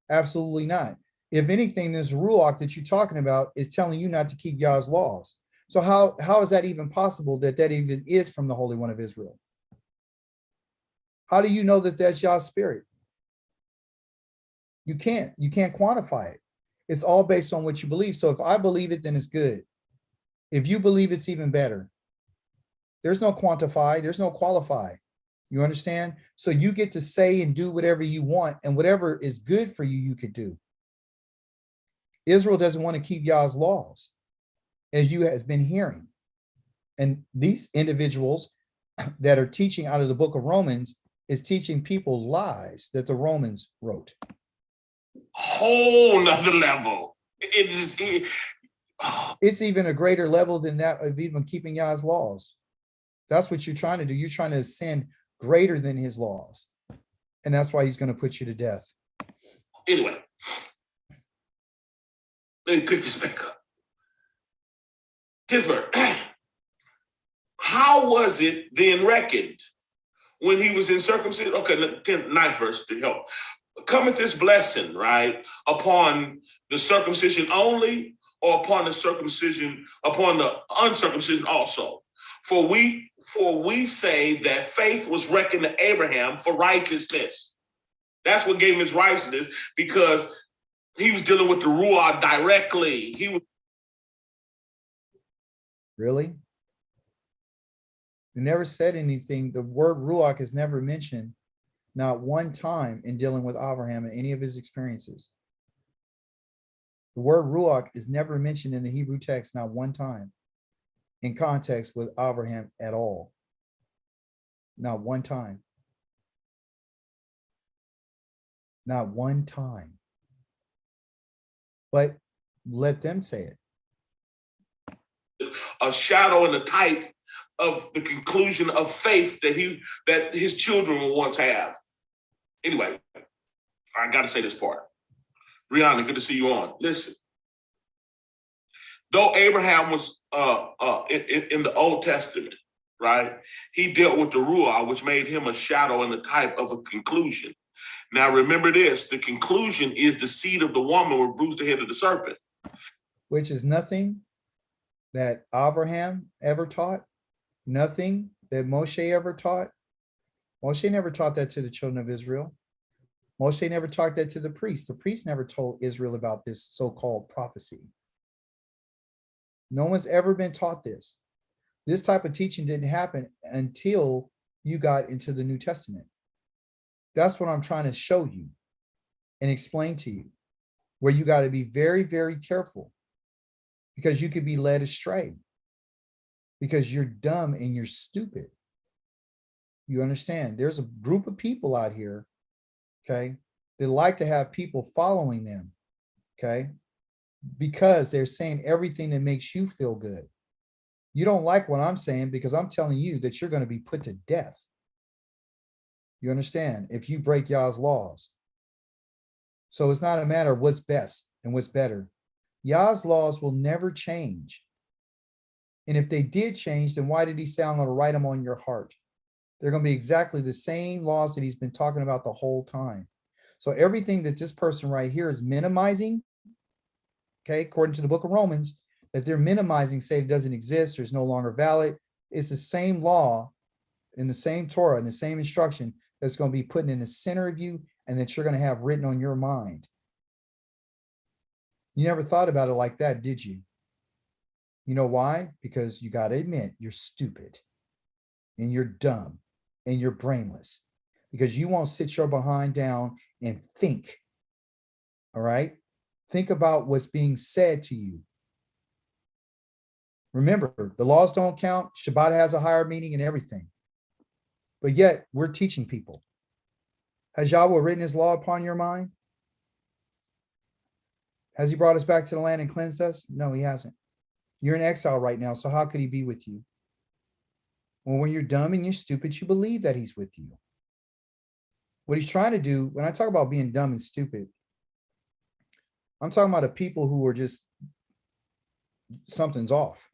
Absolutely not. If anything, this Ruach that you're talking about is telling you not to keep Yah's laws. So how is that even possible that even is from the Holy One of Israel? How do you know that that's Yah's spirit? You can't quantify it. It's all based on what you believe. So if I believe it, then it's good. If you believe, it's even better. There's no quantify, there's no qualify. You understand? So you get to say and do whatever you want, and whatever is good for you, you could do. Israel doesn't want to keep Yah's laws, as you has been hearing. And these individuals that are teaching out of the book of Romans is teaching people lies that the Romans wrote. Whole nother level. It's even a greater level than that of even keeping Yah's laws. That's what you're trying to do. You're trying to ascend greater than his laws. And that's why he's going to put you to death. Anyway, let me pick this back up. 10th verse. How was it then reckoned when he was in circumcision? Okay, 9th verse to help. Cometh this blessing, right, upon the circumcision only, or upon the circumcision, upon the uncircumcision also? For we say that faith was reckoned to Abraham for righteousness. That's what gave him his righteousness, because he was dealing with the Ruach directly. He was Really? You never said anything. The word Ruach is never mentioned, not one time in dealing with Abraham in any of his experiences. The word Ruach is never mentioned in the Hebrew text, not one time, in context with Abraham at all. Not one time. Not one time. But let them say it. a shadow and a type of the conclusion of faith that his children will once have. Anyway, I got to say this part. Brianna, good to see you on. Listen, though Abraham was in the Old Testament, right? He dealt with the Ruach, which made him a shadow and a type of a conclusion. Now, remember this, the conclusion is the seed of the woman will bruise the head of the serpent. Which is nothing that Abraham ever taught, nothing that Moshe ever taught. Moshe never taught that to the children of Israel. Moshe never taught that to the priests. The priests never told Israel about this so-called prophecy. No one's ever been taught this. This type of teaching didn't happen until you got into the New Testament. That's what I'm trying to show you and explain to you, where you got to be very, very careful, because you could be led astray because you're dumb and you're stupid. You understand? There's a group of people out here, okay, that like to have people following them, okay, because they're saying everything that makes you feel good. You don't like what I'm saying because I'm telling you that you're going to be put to death. You understand? If you break Yah's laws. So it's not a matter of what's best and what's better. Yah's laws will never change. And if they did change, then why did he say, I'm going to write them on your heart? They're going to be exactly the same laws that he's been talking about the whole time. So everything that this person right here is minimizing, okay, according to the book of Romans, that they're minimizing, say it doesn't exist, there's no longer valid, it's the same law in the same Torah, in the same instruction that's going to be put in the center of you and that you're going to have written on your mind. You never thought about it like that, did you? You know why? Because you got to admit you're stupid and you're dumb and you're brainless, because you won't sit your behind down and think. All right? Think about what's being said to you. Remember, the laws don't count. Shabbat has a higher meaning and everything. But yet we're teaching people. Has Yahweh written his law upon your mind? Has he brought us back to the land and cleansed us? No, he hasn't. You're in exile right now, so how could he be with you? Well, when you're dumb and you're stupid, you believe that he's with you. What he's trying to do, when I talk about being dumb and stupid, I'm talking about the people who are just, something's off.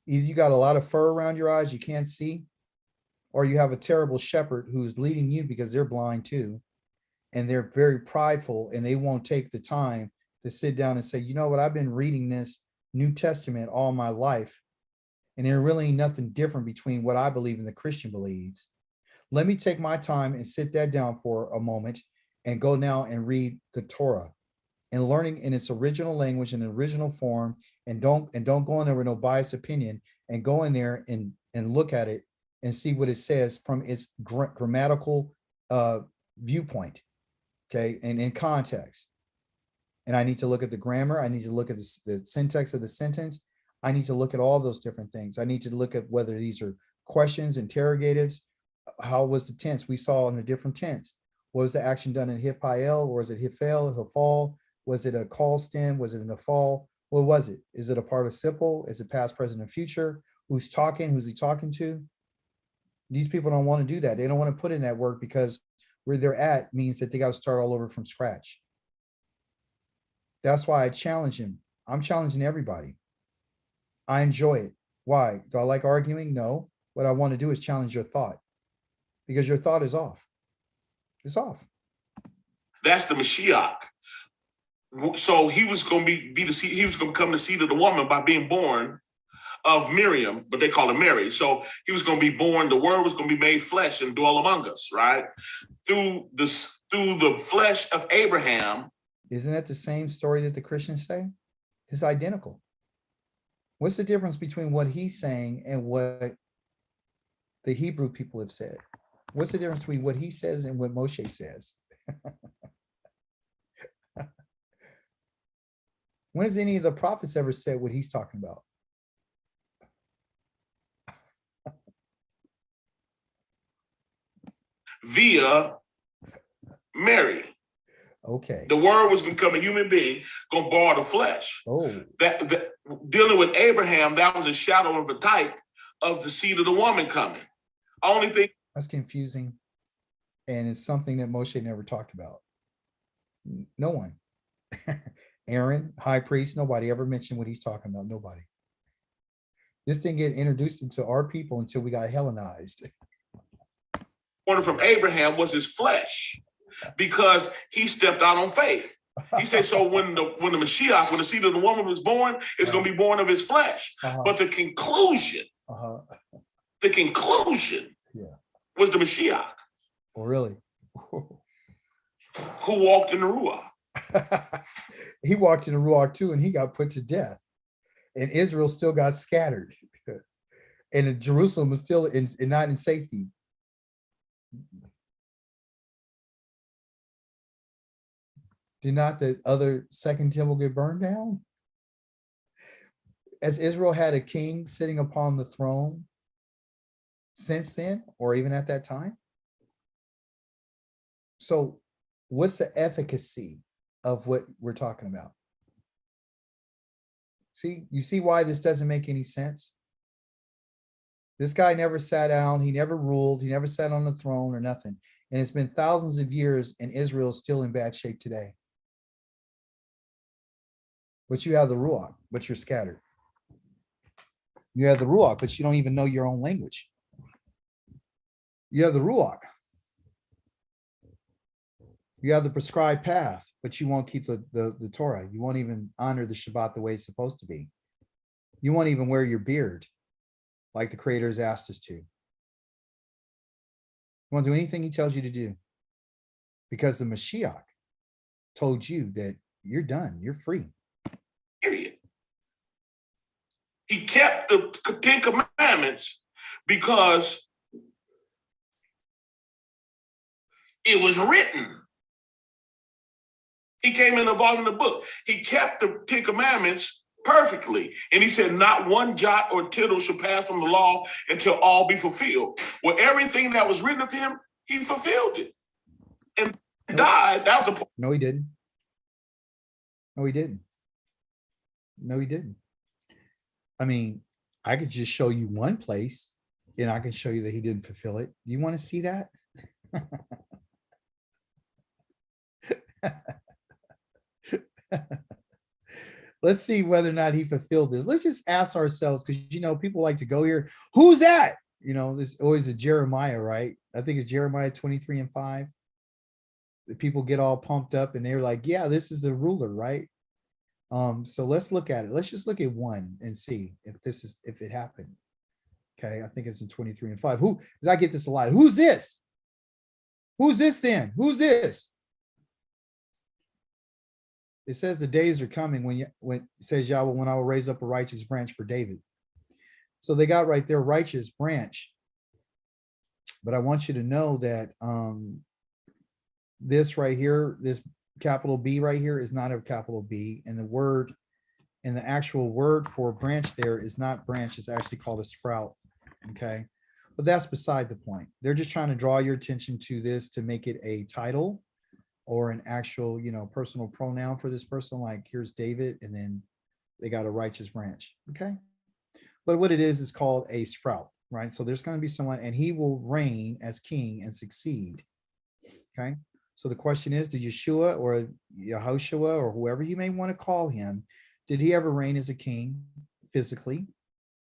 Either you got a lot of fur around your eyes, you can't see, or you have a terrible shepherd who's leading you because they're blind too. And they're very prideful and they won't take the time to sit down and say, you know what, I've been reading this New Testament all my life, and there really ain't nothing different between what I believe and the Christian believes. Let me take my time and sit that down for a moment and go now and read the Torah and learning in its original language and original form, and don't go in there with no biased opinion, and go in there and look at it and see what it says from its grammatical viewpoint, okay, and in context. And I need to look at the grammar. I need to look at the syntax of the sentence. I need to look at all those different things. I need to look at whether these are questions, interrogatives. How was the tense? We saw in the different tense. Was the action done in hippael, or is it hifel, hifal? Was it a call stem? Was it in a fall? What was it? Is it a participle? Is it past, present, and future? Who's talking? Who's he talking to? These people don't want to do that. They don't want to put in that work because where they're at means that they got to start all over from scratch. That's why I challenge him. I'm challenging everybody. I enjoy it. Why? Do I like arguing? No. What I want to do is challenge your thought because your thought is off. It's off. That's the Mashiach. So he was going to be the seed, he was going to become the seed of the woman by being born of Miriam, but they call her Mary. So he was going to be born, the word was going to be made flesh and dwell among us, right? Through the flesh of Abraham. Isn't that the same story that the Christians say? It's identical. What's the difference between what he's saying and what the Hebrew people have said? What's the difference between what he says and what Moshe says? When has any of the prophets ever said what he's talking about? Via Mary. Okay. The word was going to become a human being, going to borrow the flesh. Oh. That dealing with Abraham, that was a shadow of a type of the seed of the woman coming. Only thing. That's confusing. And it's something that Moshe never talked about. No one. Aaron, high priest, nobody ever mentioned what he's talking about. Nobody. This didn't get introduced into our people until we got Hellenized. Born from Abraham was his flesh because he stepped out on faith. He said, so when the Mashiach, when the seed of the woman was born, it's going to be born of his flesh. But the conclusion was the Mashiach. Oh, really? Who walked in the Ruach. He walked in the Ruach too, and he got put to death. And Israel still got scattered. And Jerusalem was still not in safety. Did not the other second temple get burned down? Has Israel had a king sitting upon the throne since then, or even at that time? So what's the efficacy of what we're talking about? See, you see why this doesn't make any sense? This guy never sat down, he never ruled, he never sat on the throne or nothing. And it's been thousands of years and Israel is still in bad shape today. But you have the Ruach, but you're scattered. You have the Ruach, but you don't even know your own language. You have the Ruach. You have the prescribed path, but you won't keep the Torah. You won't even honor the Shabbat the way it's supposed to be. You won't even wear your beard like the Creator has asked us to. You won't do anything he tells you to do because the Mashiach told you that you're done, you're free. Period. He kept the 10 Commandments because it was written. He came in the volume of the book. He kept the 10 Commandments perfectly. And he said, not one jot or tittle shall pass from the law until all be fulfilled. Well, everything that was written of him, he fulfilled it. And died. That was a No, he didn't. No, he didn't. No, he didn't. I mean, I could just show you one place and I can show you that he didn't fulfill it. You want to see that? Let's see whether or not he fulfilled this. Let's just ask ourselves, because people like to go here. Who's that? There's always a Jeremiah, right? I think it's Jeremiah 23:5. The people get all pumped up and they're like, yeah, this is the ruler, right? So let's look at it. Let's just look at one and see if it happened. Okay, I think it's in 23:5. Who? Because I get this a lot. Who's this? Who's this then? Who's this? It says the days are coming when it says Yahweh, when I will raise up a righteous branch for David. So they got right there, righteous branch. But I want you to know that this right here, this capital B right here is not a capital B, and the actual word for branch there is not branch, it's actually called a sprout. Okay, but that's beside the point. They're just trying to draw your attention to this to make it a title or an actual personal pronoun for this person, like here's David and then they got a righteous branch. Okay, but what it is called a sprout. right? So there's going to be someone, and he will reign as king and succeed. Okay. So the question is, did Yeshua or Yehoshua or whoever you may want to call him, did he ever reign as a king physically?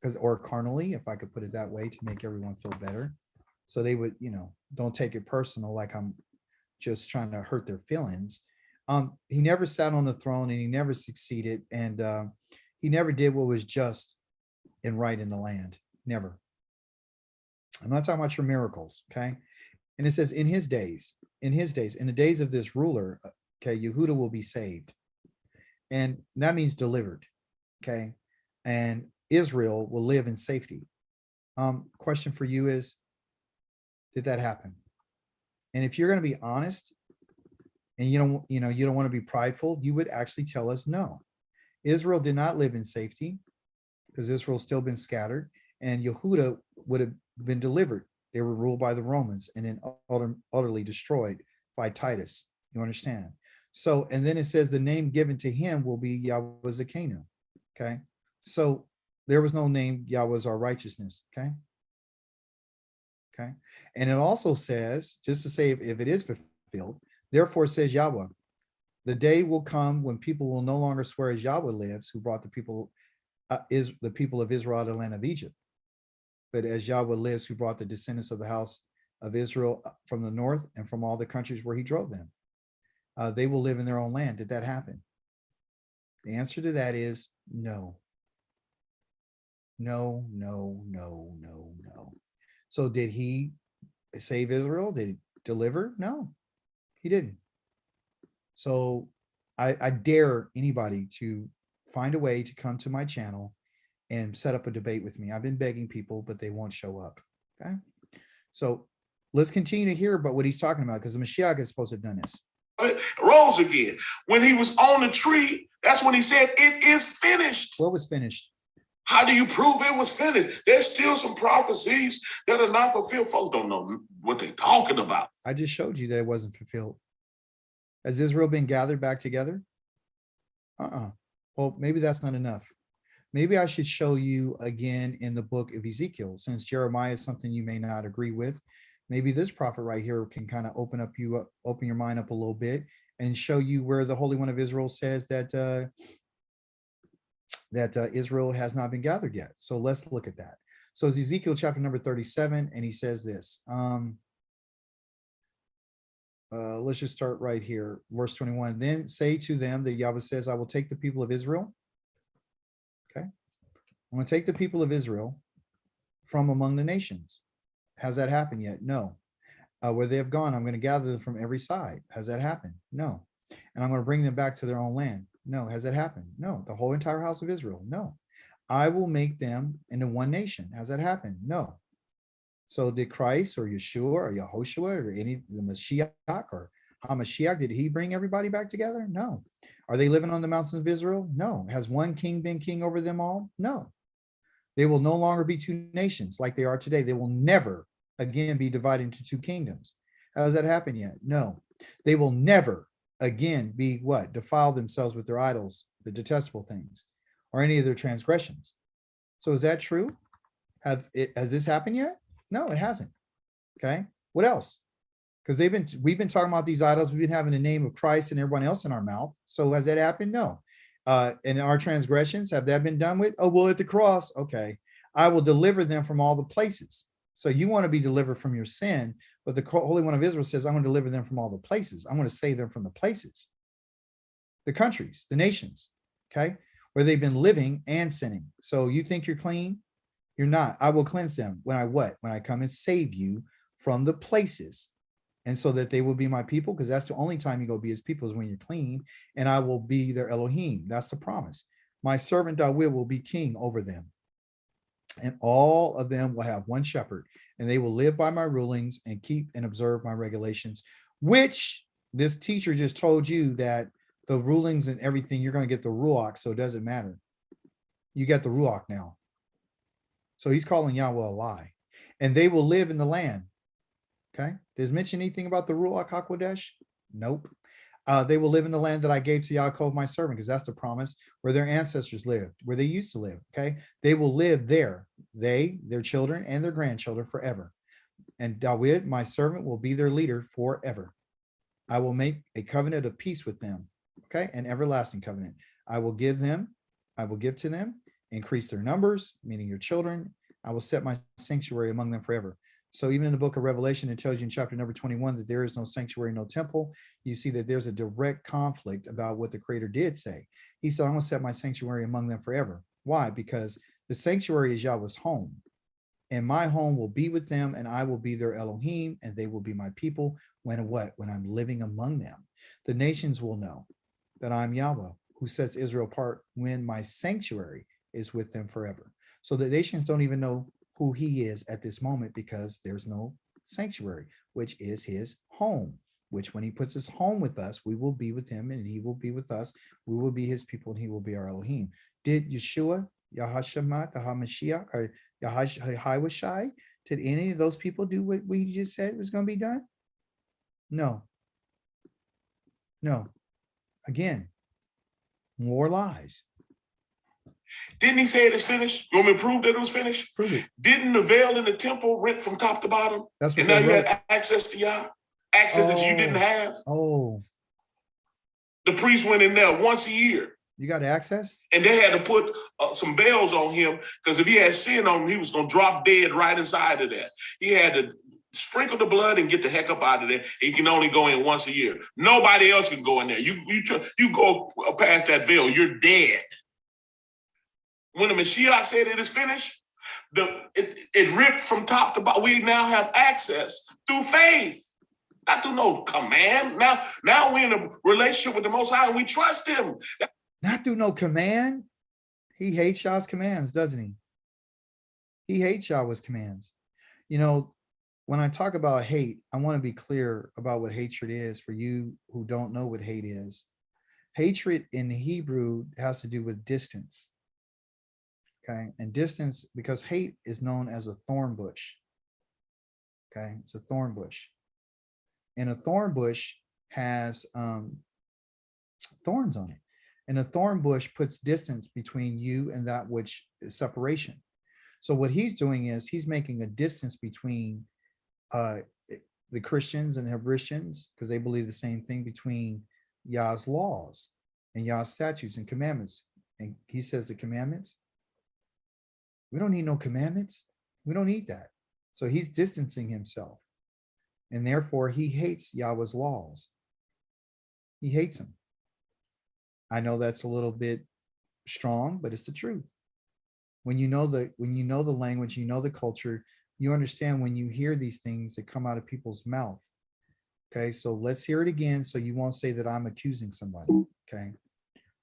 Because or carnally, if I could put it that way to make everyone feel better. So they would, don't take it personal, like I'm just trying to hurt their feelings. He never sat on the throne and he never succeeded, and he never did what was just and right in the land. Never. I'm not talking about your miracles, okay? And it says in his days, in the days of this ruler, okay, Yehuda will be saved. And that means delivered, okay? And Israel will live in safety. Question for you is, did that happen? And if you're going to be honest, and you don't want to be prideful, you would actually tell us no. Israel did not live in safety because Israel's still been scattered, and Yehuda would have been delivered. They were ruled by the Romans and then utterly destroyed by Titus. You understand? So, and then it says the name given to him will be Yahweh Zakenu. Okay. So there was no name, Yahweh is our righteousness. Okay. Okay. And it also says, just to say if it is fulfilled, therefore says Yahweh, the day will come when people will no longer swear as Yahweh lives, who brought the people of Israel out of the land of Egypt, but as Yahweh lives, who brought the descendants of the house of Israel from the north and from all the countries where he drove them. They will live in their own land. Did that happen? The answer to that is no. No, no, no, no, no. So did he save Israel? Did he deliver? No, he didn't. So I dare anybody to find a way to come to my channel and set up a debate with me. I've been begging people, but they won't show up. Okay. So let's continue to hear about what he's talking about, because the Mashiach is supposed to have done this. Rose again. When he was on the tree, that's when he said, it is finished. What was finished? How do you prove it was finished? There's still some prophecies that are not fulfilled. Folks don't know what they're talking about. I just showed you that it wasn't fulfilled. Has Israel been gathered back together? Well, maybe that's not enough. Maybe I should show you again in the book of Ezekiel, since Jeremiah is something you may not agree with. Maybe this prophet right here can kind of open your mind up a little bit and show you where the Holy One of Israel says that Israel has not been gathered yet. So let's look at that. So it's Ezekiel chapter number 37, and he says this. Let's just start right here, verse 21. Then say to them that Yahweh says, I will take the people of Israel. Okay. I'm going to take the people of Israel from among the nations. Has that happened yet? No. Where they have gone, I'm going to gather them from every side. Has that happened? No. And I'm going to bring them back to their own land. No. Has that happened? No. The whole entire house of Israel? No. I will make them into one nation. Has that happened? No. So did Christ or Yeshua or Yehoshua or the Mashiach or HaMashiach, did he bring everybody back together? No. Are they living on the mountains of Israel? No. Has one king been king over them all? No. They will no longer be two nations like they are today. They will never again be divided into two kingdoms. Has that happened yet? No. They will never again be what? Defile themselves with their idols, the detestable things, or any of their transgressions. So is that true? Has this happened yet? No, it hasn't. Okay. What else? Because we've been talking about these idols. We've been having the name of Christ and everyone else in our mouth. So has that happened? No. And our transgressions, have that been done with? Oh, well, at the cross. Okay. I will deliver them from all the places. So you want to be delivered from your sin, but the Holy One of Israel says, I'm going to deliver them from all the places. I'm going to save them from the places, the countries, the nations, okay, where they've been living and sinning. So you think you're clean? You're not. I will cleanse them when I what? When I come and save you from the places. And so that they will be my people, because that's the only time you go be his people is when you're clean, and I will be their Elohim. That's the promise. My servant David will be king over them. And all of them will have one shepherd, and they will live by my rulings and keep and observe my regulations, which this teacher just told you that the rulings and everything, you're going to get the Ruach, so it doesn't matter. You get the Ruach now. So he's calling Yahweh a lie. And they will live in the land. Okay. Does it mention anything about the Ruach HaKodesh? Nope. They will live in the land that I gave to Yaakov, my servant, because that's the promise where their ancestors lived, where they used to live. Okay. They will live there, they, their children, and their grandchildren forever. And David, my servant, will be their leader forever. I will make a covenant of peace with them. Okay. An everlasting covenant. I will give to them, increase their numbers, meaning your children. I will set my sanctuary among them forever. So even in the book of Revelation, it tells you in chapter number 21 that there is no sanctuary, no temple. You see that there's a direct conflict about what the Creator did say. He said, I'm going to set my sanctuary among them forever. Why? Because the sanctuary is Yahweh's home, and my home will be with them, and I will be their Elohim, and they will be my people. When what? When I'm living among them. The nations will know that I'm Yahweh, who sets Israel apart when my sanctuary is with them forever. So the nations don't even know who he is at this moment because there's no sanctuary, which is his home, which when he puts his home with us, we will be with him and he will be with us. We will be his people and he will be our Elohim. Did Yeshua, Yahashamat, the HaMashiach, or Yahashai, did any of those people do what we just said was going to be done? No. No. Again, more lies. Didn't he say it is finished? You want me to prove that it was finished? Prove it. Didn't the veil in the temple rent from top to bottom? That's what and now they you wrote. had access to Yah, access that you didn't have. Oh, The priest went in there once a year. you got access? And they had to put some bells on him because if he had sin on him, he was going to drop dead right inside of that. He had to sprinkle the blood and get the heck up out of there. He can only go in once a year. Nobody else can go in there. You go past that veil, you're dead. When the Mashiach said it is finished, it ripped from top to bottom. We now have access through faith, not through no command. Now we're in a relationship with the Most High and we trust him. Not through no command. He hates Yah's commands, doesn't he? He hates Yahweh's commands. You know, when I talk about hate, I want to be clear about what hatred is for you who don't know what hate is. Hatred in Hebrew has to do with distance. Okay, and distance, because hate is known as a thorn bush. Okay, it's a thorn bush. And a thorn bush has thorns on it. And a thorn bush puts distance between you and that which is separation. So what he's doing is he's making a distance between the Christians and the Christians, because they believe the same thing, between Yah's laws and Yah's statutes and commandments. And he says the commandments, we don't need no commandments. We don't need that. So he's distancing himself. And therefore he hates Yahweh's laws. He hates them. I know that's a little bit strong, but it's the truth. When you know the language, you know the culture, you understand when you hear these things that come out of people's mouth. Okay, so let's hear it again so you won't say that I'm accusing somebody. Okay,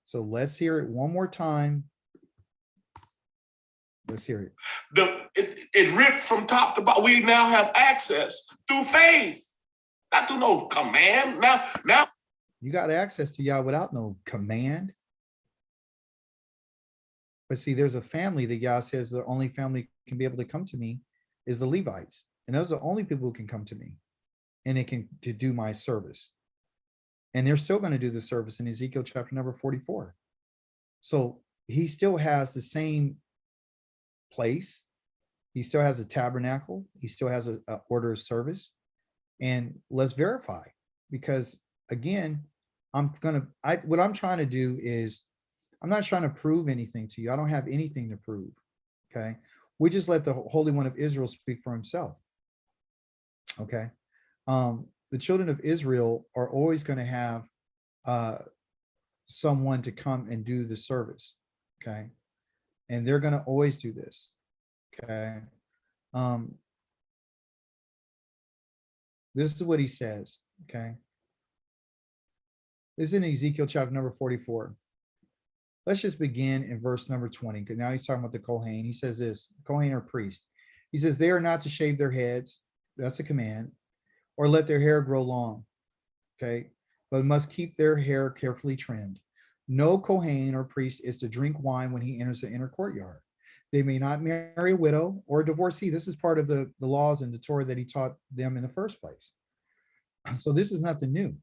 so let's hear it one more time. Let's hear it. It ripped from top to bottom. We now have access through faith, not through no command. Now you got access to Yah without no command. But see, there's a family that Yah says the only family can be able to come to me is the Levites. And those are the only people who can come to me and it can to do my service. And they're still going to do the service in Ezekiel chapter number 44. So he still has the same place. He still has a tabernacle. He still has a order of service. And let's verify, because again, what I'm trying to do is, I'm not trying to prove anything to you. I don't have anything to prove. Okay. We just let the Holy One of Israel speak for himself. Okay. The children of Israel are always going to have someone to come and do the service. Okay. And they're going to always do this. Okay. This is what he says. Okay. This is in Ezekiel chapter number 44. Let's just begin in verse number 20, because now he's talking about the Kohen. He says this, Kohen or priest. He says, they are not to shave their heads. That's a command. Or let their hair grow long. Okay. But must keep their hair carefully trimmed. No Kohen or priest is to drink wine when he enters the inner courtyard. They may not marry a widow or a divorcee. This is part of the laws and the Torah that he taught them in the first place. So this is nothing new.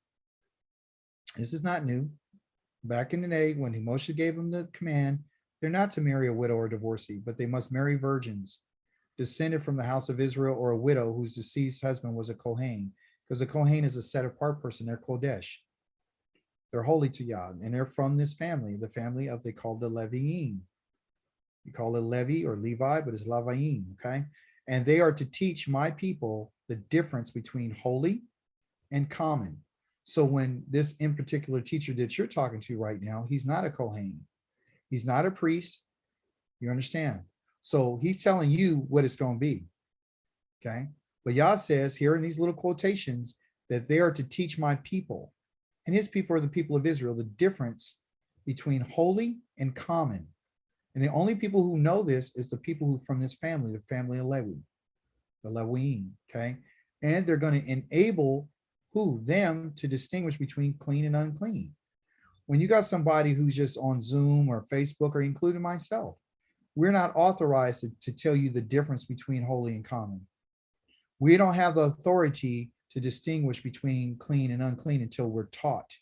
This is not new. Back in the day, when Moshe gave them the command, they're not to marry a widow or divorcee, but they must marry virgins, descended from the house of Israel, or a widow whose deceased husband was a Kohen, because a Kohen is a set apart person. They're Kodesh. They're holy to Yah, and they're from this family, the family of, they call the Leviim. You call it Levi or Levi, but it's Lavaim, okay? And they are to teach my people the difference between holy and common. So when this in particular teacher that you're talking to right now, he's not a Kohen. He's not a priest. You understand? So he's telling you what it's going to be. Okay. But Yah says here in these little quotations that they are to teach my people, and his people are the people of Israel, the difference between holy and common. And the only people who know this is the people who from this family, the family of Levi, the Lewiim. Okay. And they're going to enable them to distinguish between clean and unclean. When you got somebody who's just on Zoom or Facebook, or including myself, we're not authorized to tell you the difference between holy and common. We don't have the authority to distinguish between clean and unclean until we're taught,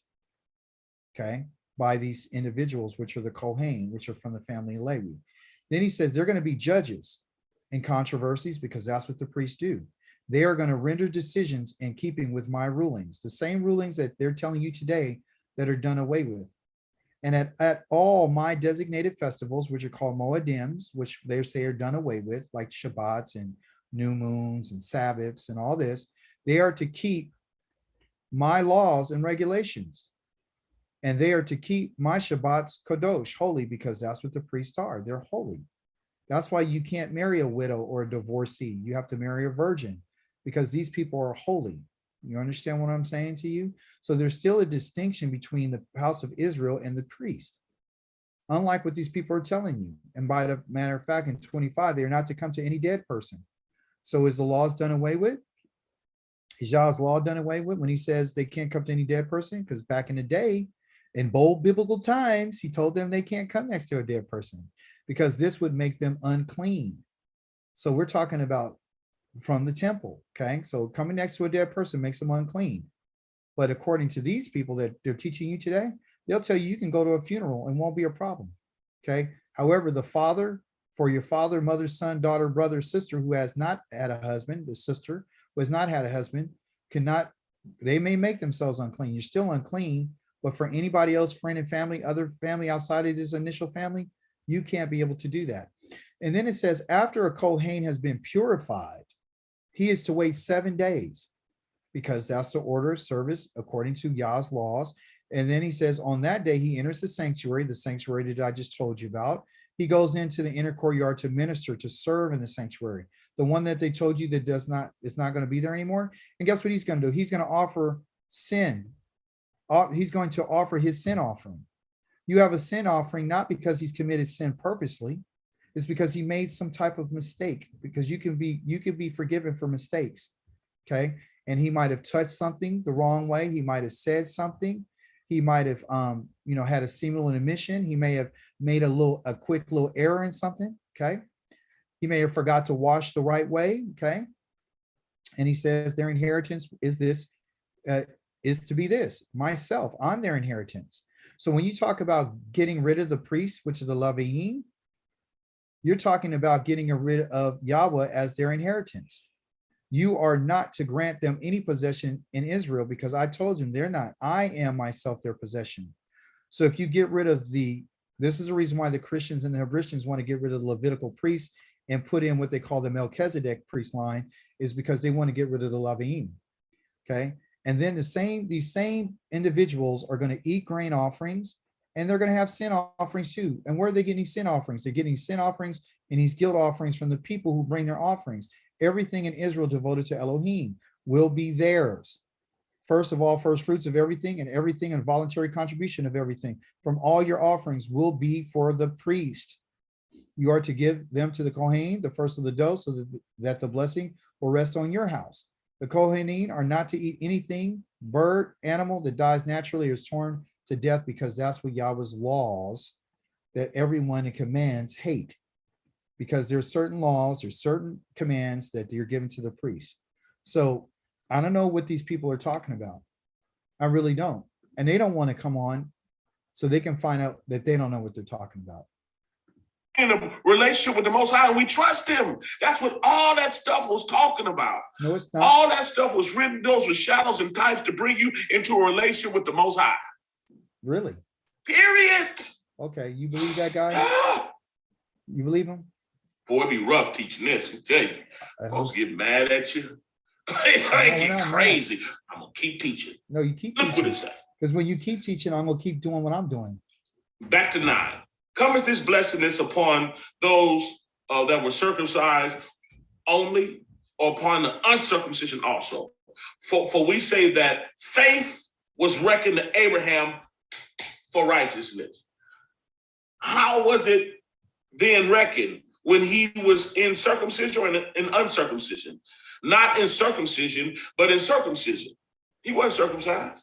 okay, by these individuals, which are the Kohen, which are from the family of Levi. Then he says they're going to be judges in controversies, because that's what the priests do. They are going to render decisions in keeping with my rulings, the same rulings that they're telling you today that are done away with. And at all my designated festivals, which are called Moedims, which they say are done away with, like Shabbats and new moons and Sabbaths and all this, they are to keep my laws and regulations. And they are to keep my Shabbats Kadosh, holy, because that's what the priests are. They're holy. That's why you can't marry a widow or a divorcee. You have to marry a virgin, because these people are holy. You understand what I'm saying to you? So there's still a distinction between the house of Israel and the priest, unlike what these people are telling you. And by the matter of fact, in 25, they are not to come to any dead person. So is the laws done away with? Is Yah's law done away with when he says they can't come to any dead person? Because back in the day, in bold biblical times, he told them they can't come next to a dead person, because this would make them unclean. So we're talking about from the temple, okay? So coming next to a dead person makes them unclean. But according to these people that they're teaching you today, they'll tell you can go to a funeral and won't be a problem, okay? However, the father, for your father, mother, son, daughter, brother, sister who has not had a husband, the sister who has not had a husband, cannot, they may make themselves unclean. You're still unclean, but for anybody else, friend and family, other family outside of this initial family, you can't be able to do that. And then it says, after a Kohen has been purified, he is to wait 7 days, because that's the order of service according to Yah's laws. And then he says, on that day, he enters the sanctuary that I just told you about. He goes into the inner courtyard to minister, to serve in the sanctuary, the one that they told you that is not going to be there anymore. And guess what he's going to do? He's going to offer sin. He's going to offer his sin offering. You have a sin offering, not because he's committed sin purposely. It's because he made some type of mistake, because you can be forgiven for mistakes. Okay. And he might have touched something the wrong way. He might have said something. He might have, had a seminal omission. He may have made a quick little error in something. Okay. He may have forgot to wash the right way. Okay. And he says their inheritance is to be this, myself. I'm their inheritance. So when you talk about getting rid of the priests, which is the Leviim, you're talking about getting rid of Yahweh as their inheritance. You are not to grant them any possession in Israel, because I told them they're not. I am myself their possession. So if you get rid of this is the reason why the Christians and the Christians want to get rid of the Levitical priests and put in what they call the Melchizedek priest line, is because they want to get rid of the Leviim. Okay. And then these same individuals are going to eat grain offerings, and they're going to have sin offerings too. And where are they getting these sin offerings? They're getting sin offerings and these guilt offerings from the people who bring their offerings. Everything in Israel devoted to Elohim will be theirs. First of all, first fruits of everything, and everything and voluntary contribution of everything from all your offerings will be for the priest. You are to give them to the Kohen, the first of the dough, so that the blessing will rest on your house. The Kohanim are not to eat anything, bird, animal that dies naturally or is torn to death, because that's what Yahweh's laws that everyone and commands hate. Because there's certain laws, there's certain commands that you're given to the priest. So I don't know what these people are talking about. I really don't. And they don't want to come on so they can find out that they don't know what they're talking about. In a relationship with the Most High, and we trust him. That's what all that stuff was talking about. No, it's not. All that stuff was written, those were shadows and types to bring you into a relationship with the Most High. Really? Period. Okay, you believe that guy? You believe him? Boy, it'd be rough teaching this. I tell you, folks get mad at you. I get crazy. I'm gonna keep teaching. No, you keep Look teaching. what it says. Because when you keep teaching, I'm gonna keep doing what I'm doing. Back to 9. Cometh this blessedness upon those that were circumcised only, or upon the uncircumcision also. For we say that faith was reckoned to Abraham for righteousness. How was it then reckoned when he was in circumcision or in uncircumcision? Not in circumcision, but in circumcision. He wasn't circumcised.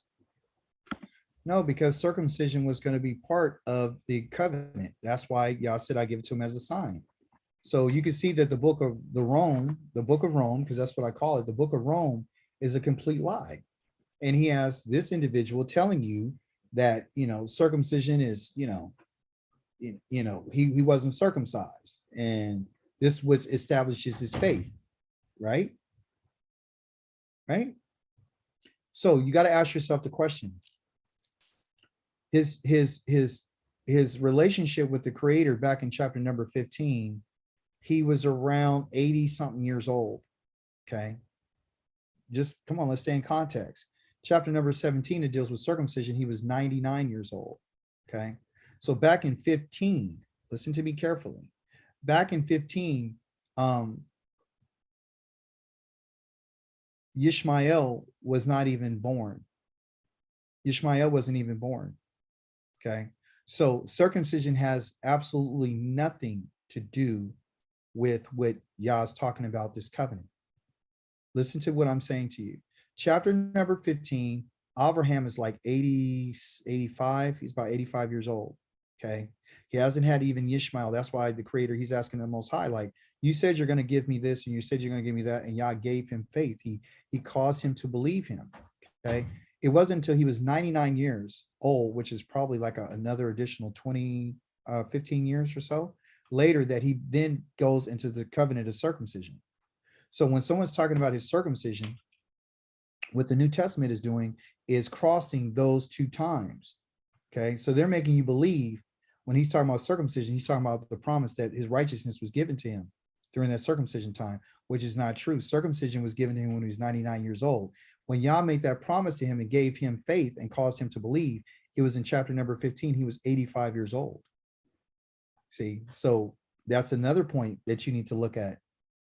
No, because circumcision was going to be part of the covenant. That's why Yah said, I give it to him as a sign. So you can see that the book of Rome, because that's what I call it, the book of Rome is a complete lie. And he has this individual telling you that, circumcision is, he wasn't circumcised. And this which establishes his faith, right? Right? So you got to ask yourself the question. His relationship with the Creator back in chapter number 15, he was around 80 something years old. Okay. Just come on, let's stay in context. Chapter number 17, it deals with circumcision. He was 99 years old. Okay. So back in 15, listen to me carefully. Back in 15, Yishmael was not even born. Yishmael wasn't even born. Okay. So circumcision has absolutely nothing to do with what Yah's talking about, this covenant. Listen to what I'm saying to you. Chapter number 15, Abraham is like 80, 85. He's about 85 years old. Okay. He hasn't had even Yishmael. That's why the Creator, he's asking the Most High, like, you said you're going to give me this, and you said you're going to give me that, and Yah gave him faith. He caused him to believe him. Okay. It wasn't until he was 99 years old, which is probably like another additional 15 years or so later, that he then goes into the covenant of circumcision. So when someone's talking about his circumcision, what the New Testament is doing is crossing those two times. Okay. So they're making you believe when he's talking about circumcision, he's talking about the promise that his righteousness was given to him during that circumcision time, which is not true. Circumcision was given to him when he was 99 years old. When Yah made that promise to him and gave him faith and caused him to believe, it was in chapter number 15. He was 85 years old. See, so that's another point that you need to look at.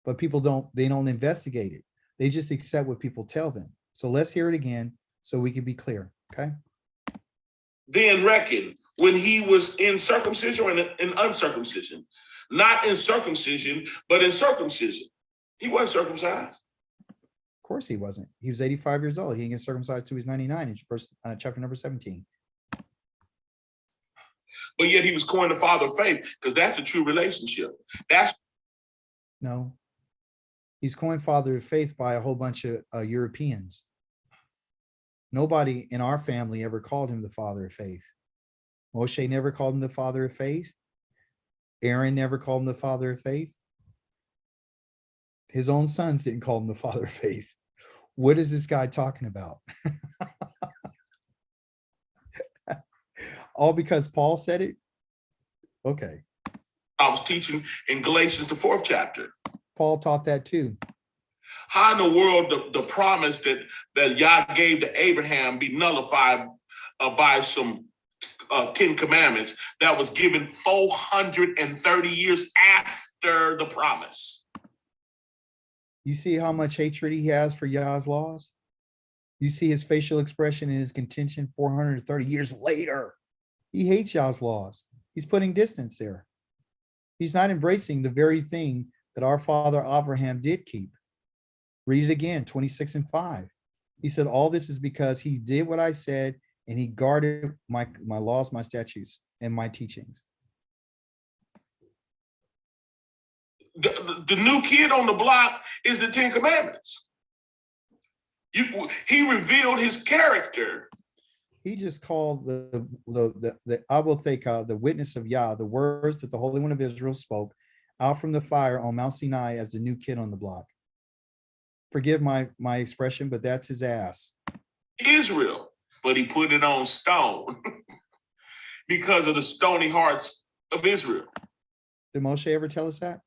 But people don't investigate it. They just accept what people tell them. So let's hear it again so we can be clear. Okay. Then reckon when he was in circumcision or in uncircumcision, not in circumcision, but in circumcision. He wasn't circumcised. Of course he wasn't. He was 85 years old. He didn't get circumcised till he was 99 in chapter number 17. But yet he was coined the father of faith, because that's a true relationship. No. He's coined father of faith by a whole bunch of Europeans. Nobody in our family ever called him the father of faith. Moshe never called him the father of faith. Aaron never called him the father of faith. His own sons didn't call him the father of faith. What is this guy talking about? All because Paul said it? Okay. I was teaching in Galatians, the 4th chapter. Paul taught that too. How in the world the promise that Yah gave to Abraham be nullified by some 10 commandments that was given 430 years after the promise? You see how much hatred he has for Yah's laws? You see his facial expression and his contention 430 years later. He hates Yah's laws. He's putting distance there. He's not embracing the very thing that our father Abraham did keep. Read it again, 26:5. He said, all this is because he did what I said, and he guarded my laws, my statutes, and my teachings. The new kid on the block is the 10 commandments. He revealed his character. He just called the Abotheka, the witness of Yah, the words that the Holy One of Israel spoke out from the fire on Mount Sinai as the new kid on the block. Forgive my expression, but that's his ass. Israel, but he put it on stone because of the stony hearts of Israel. Did Moshe ever tell us that?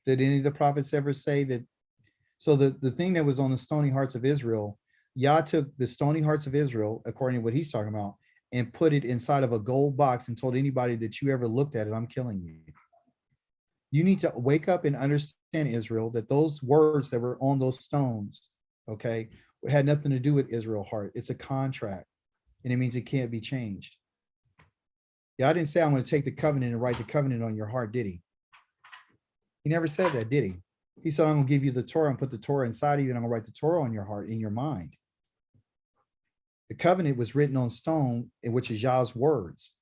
Did any of the prophets ever say that? So the thing that was on the stony hearts of Israel, Yah took the stony hearts of Israel, according to what he's talking about, and put it inside of a gold box and told anybody that you ever looked at it, I'm killing you. You need to wake up and understand, Israel, that those words that were on those stones, okay, had nothing to do with Israel heart. It's a contract, and it means it can't be changed. Yeah, I didn't say I'm going to take the covenant and write the covenant on your heart, did he? He never said that, did he? He said, I'm going to give you the Torah and put the Torah inside of you, and I'm going to write the Torah on your heart, in your mind. The covenant was written on stone, which is Yah's words.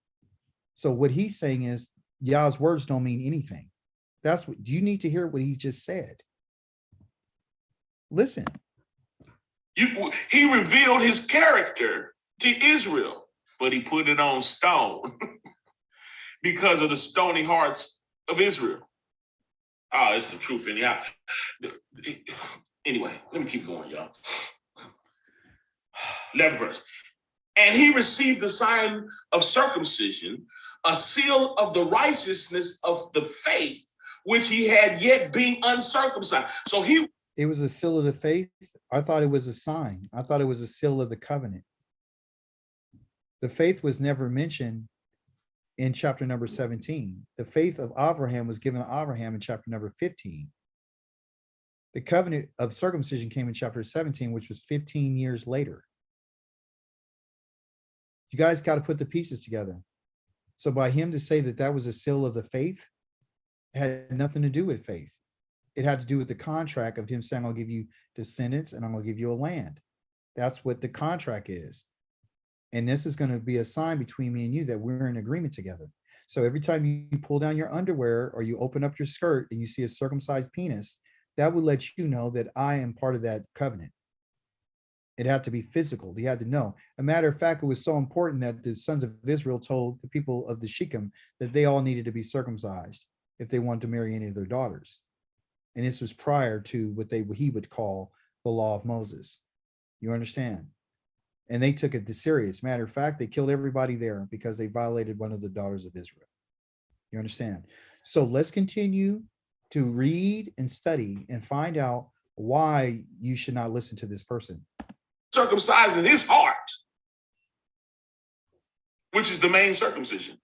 So what he's saying is Yah's words don't mean anything. That's what you need to hear what he just said. Listen. He revealed his character to Israel, but he put it on stone because of the stony hearts of Israel. Oh, it's the truth anyhow. Anyway, let me keep going, y'all. 11th verse. And he received the sign of circumcision, a seal of the righteousness of the faith, which he had yet being uncircumcised. So it was a seal of the faith. I thought it was a sign. I thought it was a seal of the covenant. The faith was never mentioned in chapter number 17. The faith of Abraham was given to Abraham in chapter number 15. The covenant of circumcision came in chapter 17, which was 15 years later. You guys got to put the pieces together. So by him to say that that was a seal of the faith, it had nothing to do with faith. It had to do with the contract of him saying, I'll give you descendants and I'm going to give you a land. That's what the contract is. And this is going to be a sign between me and you that we're in agreement together. So every time you pull down your underwear or you open up your skirt and you see a circumcised penis, that would let you know that I am part of that covenant. It had to be physical. You had to know. A matter of fact, it was so important that the sons of Israel told the people of the Shechem that they all needed to be circumcised if they wanted to marry any of their daughters. And this was prior to what he would call the law of Moses. You understand? And they took it serious. Matter of fact, they killed everybody there because they violated one of the daughters of Israel. You understand? So let's continue to read and study and find out why you should not listen to this person. Circumcising his heart, which is the main circumcision.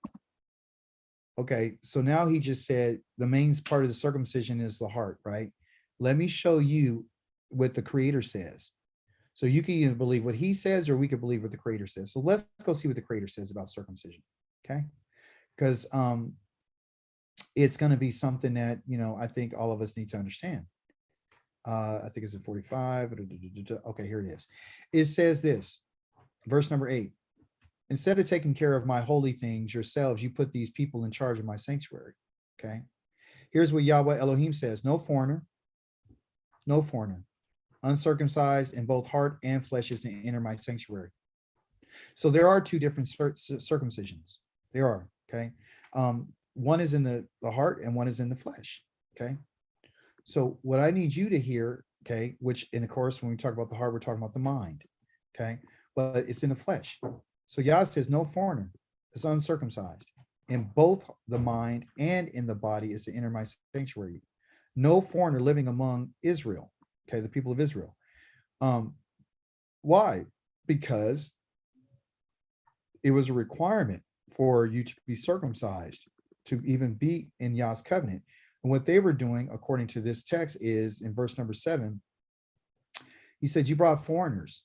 Okay, so now he just said the main part of the circumcision is the heart, right? Let me show you what the Creator says. So you can either believe what he says or we could believe what the Creator says. So let's go see what the Creator says about circumcision, okay? Because it's going to be something that, I think all of us need to understand. I think it's in 45. Okay, here it is. It says this, verse number 8. Instead of taking care of my holy things yourselves, you put these people in charge of my sanctuary. Okay. Here's what Yahweh Elohim says. No foreigner, uncircumcised in both heart and flesh is to enter my sanctuary. So there are two different circumcisions. There are. Okay. One is in the heart and one is in the flesh. Okay. So what I need you to hear, okay, which in of course, when we talk about the heart, we're talking about the mind. Okay. But it's in the flesh. So Yah says no foreigner is uncircumcised in both the mind and in the body is to enter my sanctuary. No foreigner living among Israel, okay, the people of Israel. Why? Because it was a requirement for you to be circumcised to even be in Yah's covenant. And what they were doing, according to this text, is in verse number 7, he said, you brought foreigners,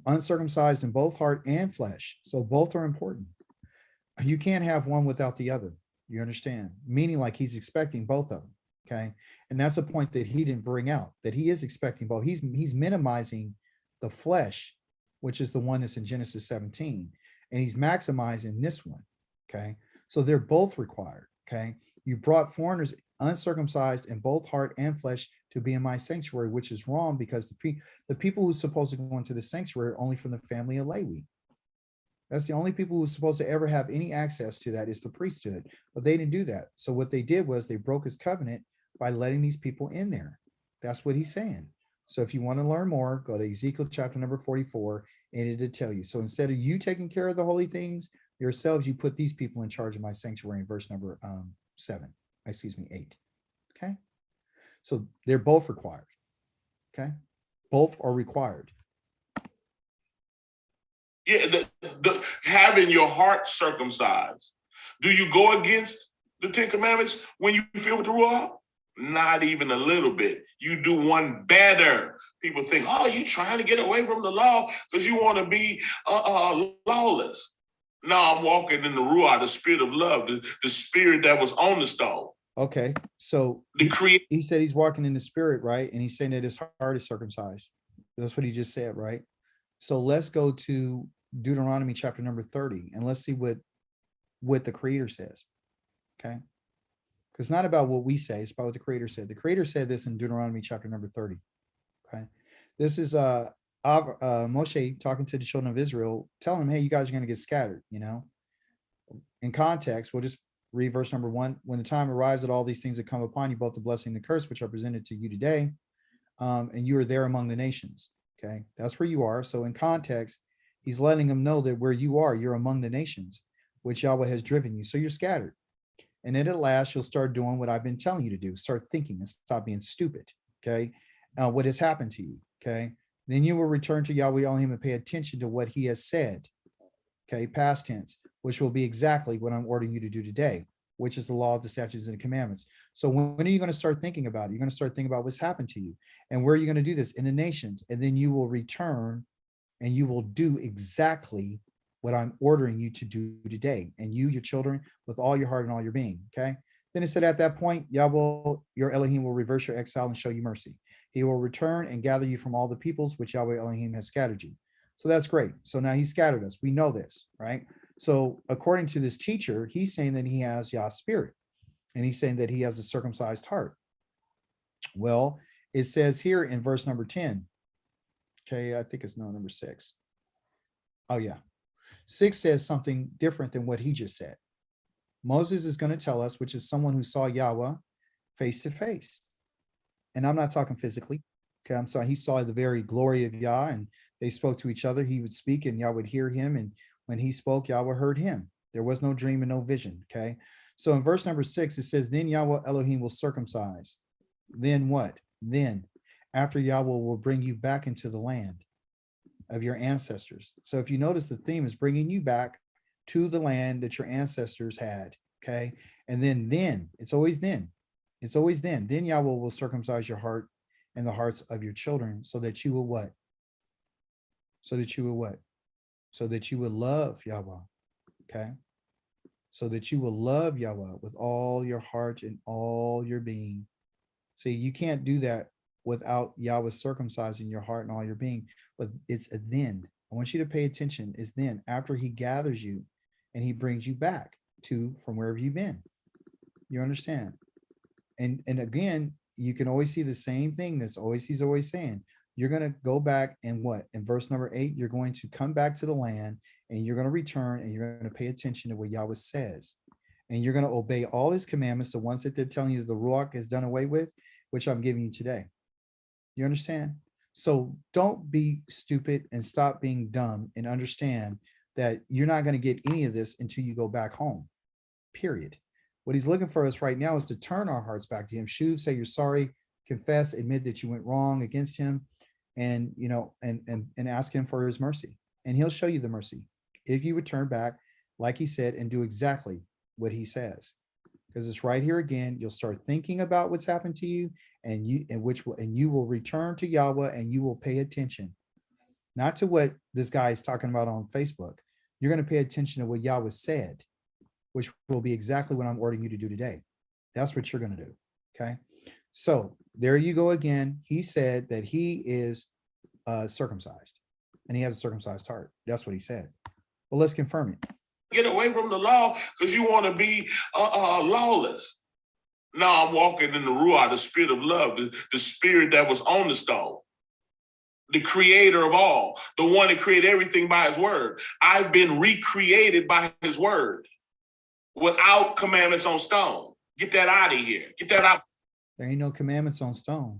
uncircumcised in both heart and flesh. So both are important. You can't have one without the other. You understand? Meaning like he's expecting both of them. Okay. And that's a point that he didn't bring out, that he is expecting both. He's minimizing the flesh, which is the one that's in Genesis 17. And he's maximizing this one. Okay. So they're both required. Okay. You brought foreigners uncircumcised in both heart and flesh to be in my sanctuary, which is wrong because the people who's supposed to go into the sanctuary are only from the family of Levi. That's the only people who's supposed to ever have any access to that is the priesthood. But they didn't do that. So what they did was they broke his covenant by letting these people in there. That's what he's saying. So if you want to learn more, go to Ezekiel chapter number 44, and it'll tell you. So instead of you taking care of the holy things yourselves, you put these people in charge of my sanctuary in verse number 8. Okay. So they're both required. Okay. Both are required. Yeah, having your heart circumcised. Do you go against the 10 Commandments when you feel with the Ruach? Not even a little bit. You do one better. People think, oh, you trying to get away from the law because you want to be lawless. No, I'm walking in the Ruach, the spirit of love, the spirit that was on the stone. Okay, so he said he's walking in the spirit, right? And he's saying that his heart is circumcised. That's what he just said, right? So let's go to Deuteronomy chapter number 30, and let's see what the Creator says. Okay, because it's not about what we say, it's about what the Creator said. The Creator said this in Deuteronomy chapter number 30. Okay, this is Moshe talking to the children of Israel, telling them, hey, you guys are going to get scattered. In context, we'll just read verse number 1. When the time arrives that all these things that come upon you, both the blessing and the curse, which are presented to you today, and you are there among the nations. Okay, that's where you are. So in context, he's letting them know that where you are, you're among the nations, which Yahweh has driven you. So you're scattered. And then at last, you'll start doing what I've been telling you to do. Start thinking and stop being stupid. Okay, what has happened to you? Okay, then you will return to Yahweh Elohim and pay attention to what he has said. Okay, past tense, which will be exactly what I'm ordering you to do today, which is the law, the statutes, and the commandments. So when are you going to start thinking about it? You're going to start thinking about what's happened to you. And where are you going to do this? In the nations. And then you will return and you will do exactly what I'm ordering you to do today. And you, your children, with all your heart and all your being. Okay. Then it said at that point, Yahweh, your Elohim, will reverse your exile and show you mercy. He will return and gather you from all the peoples which Yahweh Elohim has scattered you. So that's great. So now he scattered us. We know this, right? So according to this teacher, he's saying that he has Yah's spirit. And he's saying that he has a circumcised heart. Well, it says here in verse number 10. Okay, I think it's number 6. Oh, yeah. 6 says something different than what he just said. Moses is going to tell us, which is someone who saw Yahweh face to face. And I'm not talking physically. Okay, I'm sorry. He saw the very glory of Yah, and they spoke to each other. He would speak and Yah would hear him. And when he spoke, Yahweh heard him. There was no dream and no vision. Okay. So in verse number 6, it says, then Yahweh Elohim will circumcise. Then what? Then after Yahweh will bring you back into the land of your ancestors. So if you notice, the theme is bringing you back to the land that your ancestors had. Okay. And then it's always then. It's always then. Then Yahweh will circumcise your heart and the hearts of your children so that you will what? So that you will what? So that you will love Yahweh. Okay. So that you will love Yahweh with all your heart and all your being. See, you can't do that without Yahweh circumcising your heart and all your being. But it's a then. I want you to pay attention. It's then after he gathers you and he brings you back to from wherever you've been. You understand? And again, you can always see the same thing he's always saying. You're going to go back and what? In verse number 8, you're going to come back to the land and you're going to return and you're going to pay attention to what Yahweh says. And you're going to obey all his commandments, the ones that they're telling you the Ruach is done away with, which I'm giving you today. You understand? So don't be stupid and stop being dumb and understand that you're not going to get any of this until you go back home, period. What he's looking for us right now is to turn our hearts back to him. Shuv, say you're sorry, confess, admit that you went wrong against him, and and ask him for his mercy. And he'll show you the mercy if you would turn back, like he said, and do exactly what he says. Because it's right here again. You'll start thinking about what's happened to you, and you will return to Yahweh, and you will pay attention, not to what this guy is talking about on Facebook. You're going to pay attention to what Yahweh said, which will be exactly what I'm ordering you to do today. That's what you're going to do. Okay. So there you go again. He said that he is circumcised and he has a circumcised heart. That's what he said. Well, let's confirm it. Get away from the law because you want to be lawless. No, I'm walking in the Ruach, the spirit of love, the spirit that was on the stone, the creator of all, the one that created everything by his word. I've been recreated by his word without commandments on stone. Get that out of here. Get that out. There ain't no commandments on stone.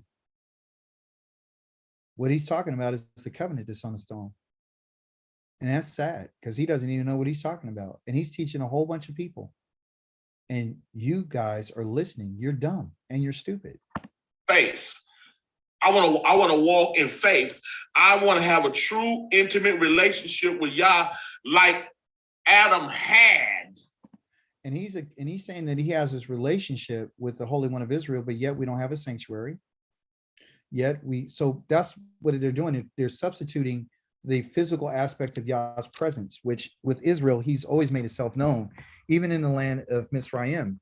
What he's talking about is the covenant that's on the stone. And that's sad because he doesn't even know what he's talking about. And he's teaching a whole bunch of people. And you guys are listening. You're dumb and you're stupid. Faith. I want to walk in faith. I want to have a true, intimate relationship with Yah like Adam had. And he's saying that he has this relationship with the Holy One of Israel, but yet we don't have a sanctuary. So that's what they're doing. They're substituting the physical aspect of Yah's presence, which with Israel, he's always made himself known, even in the land of Mizraim.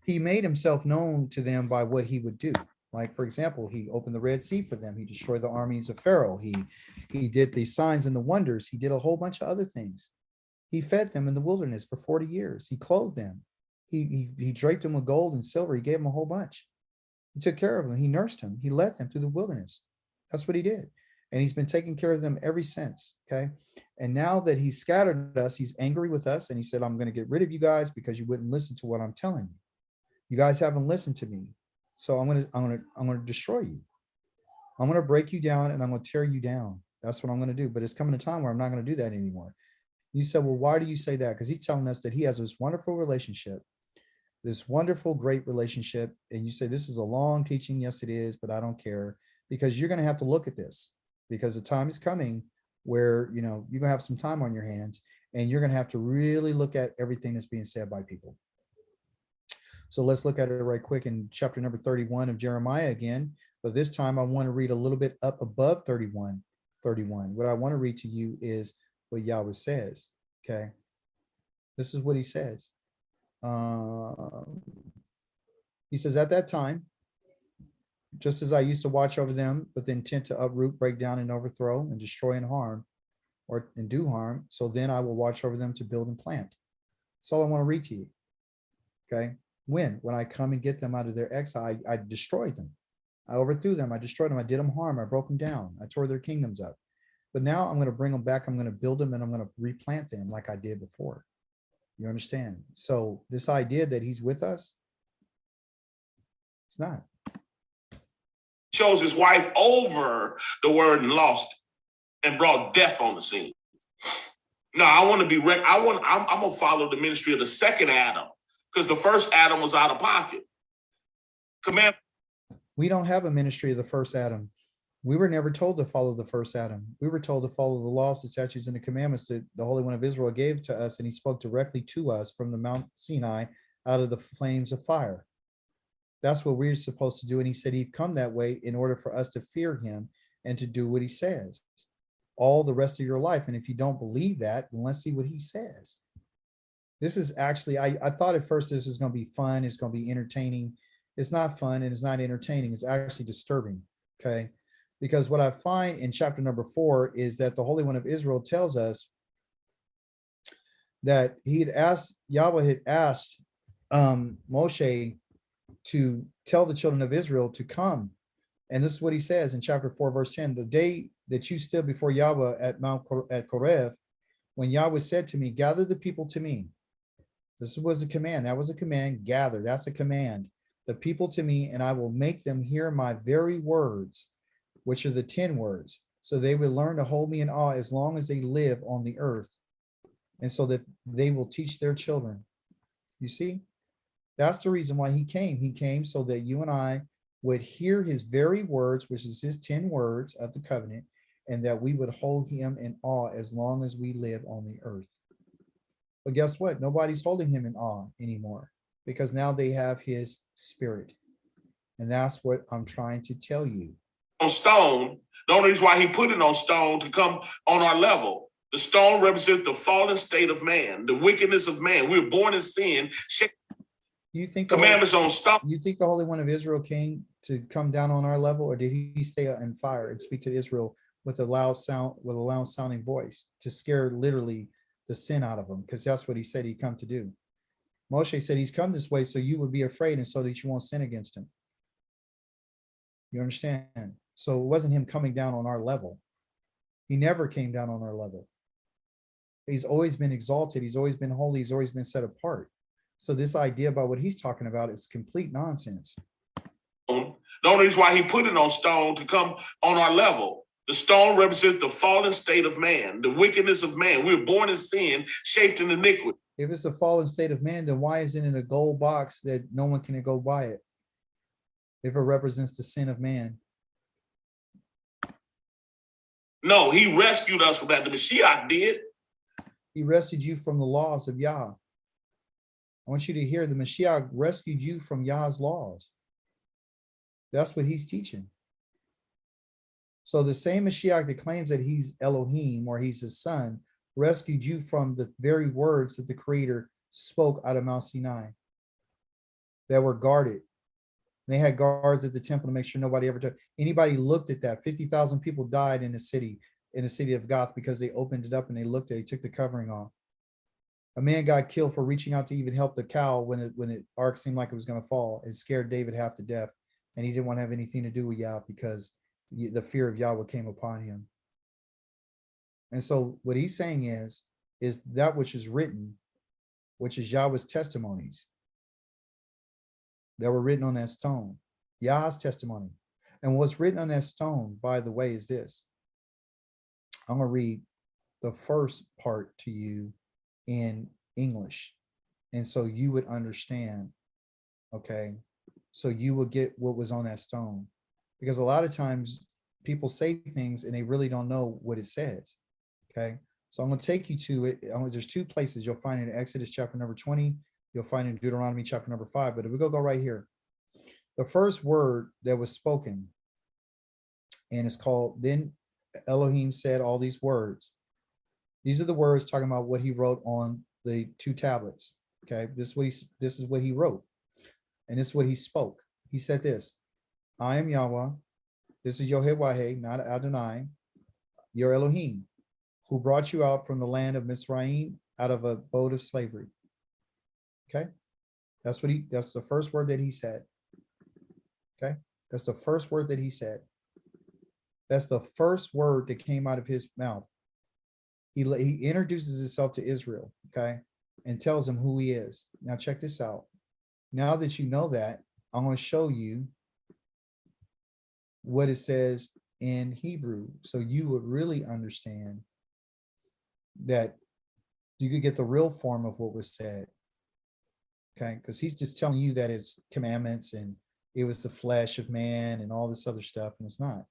He made himself known to them by what he would do. Like, for example, he opened the Red Sea for them. He destroyed the armies of Pharaoh. He did the signs and the wonders. He did a whole bunch of other things. He fed them in the wilderness for 40 years. He clothed them. He draped them with gold and silver. He gave them a whole bunch. He took care of them. He nursed them. He led them through the wilderness. That's what he did. And he's been taking care of them ever since. Okay. And now that he's scattered us, he's angry with us. And he said, I'm going to get rid of you guys because you wouldn't listen to what I'm telling you. You guys haven't listened to me. So I'm going to destroy you. I'm going to break you down and I'm going to tear you down. That's what I'm going to do. But it's coming a time where I'm not going to do that anymore. You said, well, why do you say that? Because he's telling us that he has this wonderful relationship, this wonderful, great relationship. And you say, this is a long teaching. Yes, it is, but I don't care, because you're going to have to look at this, because the time is coming where, you're going to have some time on your hands and you're going to have to really look at everything that's being said by people. So let's look at it right quick in chapter number 31 of Jeremiah again. But this time I want to read a little bit up above 31. What I want to read to you is what Yahweh says. Okay. This is what he says. He says, at that time, just as I used to watch over them with the intent to uproot, break down, and overthrow, and destroy and harm, and do harm, so then I will watch over them to build and plant. That's all I want to read to you. Okay. When I come and get them out of their exile, I destroyed them. I overthrew them. I destroyed them. I did them harm. I broke them down. I tore their kingdoms up. But now I'm going to bring them back. I'm going to build them and I'm going to replant them like I did before. You understand? So this idea that he's with us, it's not. Chose his wife over the word and lost and brought death on the scene. No, I want to be I'm going to follow the ministry of the second Adam, because the first Adam was out of pocket. We don't have a ministry of the first Adam. We were never told to follow the first Adam. We were told to follow the laws, the statutes, and the commandments that the Holy One of Israel gave to us, and he spoke directly to us from the Mount Sinai out of the flames of fire. That's what we're supposed to do. And he said he'd come that way in order for us to fear him and to do what he says all the rest of your life. And if you don't believe that, then let's see what he says. This is actually, I thought at first this is going to be fun. It's going to be entertaining. It's not fun and it's not entertaining. It's actually disturbing. Okay. Because what I find in chapter number 4 is that the Holy One of Israel tells us that Yahweh had asked Moshe to tell the children of Israel to come. And this is what he says in chapter 4, verse 10, the day that you stood before Yahweh at Mount Korev, when Yahweh said to me, gather the people to me. This was a command. That was a command. Gather. That's a command. The people to me, and I will make them hear my very words, which are the 10 words. So they will learn to hold me in awe as long as they live on the earth. And so that they will teach their children. You see, that's the reason why he came. He came so that you and I would hear his very words, which is his 10 words of the covenant, and that we would hold him in awe as long as we live on the earth. But guess what? Nobody's holding him in awe anymore, because now they have his spirit. And that's what I'm trying to tell you. On stone, the only reason why he put it on stone to come on our level. The stone represents the fallen state of man, the wickedness of man. We were born in sin. You think commandments on stone? You think the Holy One of Israel came to come down on our level, or did he stay in fire and speak to Israel with a loud sounding voice to scare literally the sin out of them? Because that's what he said he'd come to do. Moshe said he's come this way so you would be afraid and so that you won't sin against him. You understand? So it wasn't him coming down on our level. He never came down on our level. He's always been exalted. He's always been holy. He's always been set apart. So this idea about what he's talking about is complete nonsense. The only reason why he put it on stone to come on our level. The stone represents the fallen state of man, the wickedness of man. We were born in sin, shaped in iniquity. If it's a fallen state of man, then why is it in a gold box that no one can go buy it? If it represents the sin of man. No, he rescued us from that. The Mashiach did. He rescued you from the laws of Yah. I want you to hear the Mashiach rescued you from Yah's laws. That's what he's teaching. So the same Mashiach that claims that he's Elohim or he's his son rescued you from the very words that the Creator spoke out of Mount Sinai that were guarded. And they had guards at the temple to make sure nobody ever took. Anybody looked at that. 50,000 people died in the city of Gath because they opened it up and they looked at it, took the covering off. A man got killed for reaching out to even help the cow when the ark seemed like it was going to fall. It scared David half to death, and he didn't want to have anything to do with Yah because the fear of Yahweh came upon him. And so what he's saying is that which is written, which is Yahweh's testimonies that were written on that stone, Yah's testimony. And what's written on that stone, by the way, is this. I'm going to read the first part to you in English. And so you would understand, okay? So you will get what was on that stone. Because a lot of times people say things and they really don't know what it says, okay? So I'm going to take you to it. There's two places you'll find it in Exodus chapter number 20. You'll find it in Deuteronomy chapter number 5. But if we go right here, the first word that was spoken, and it's called, then Elohim said all these words. These are the words talking about what he wrote on the two tablets. Okay, this is what he wrote, and this is what he spoke. He said this: I am Yahweh. This is Yohewaheh, not Adonai, your Elohim, who brought you out from the land of Mitzrayim, out of a boat of slavery. Okay, that's the first word that he said. Okay, that's the first word that he said. That's the first word that came out of his mouth. He introduces himself to Israel, okay, and tells them who he is. Now check this out. Now that you know that, I'm going to show you what it says in Hebrew, so you would really understand that you could get the real form of what was said. Okay, because he's just telling you that it's commandments and it was the flesh of man and all this other stuff, and it's not.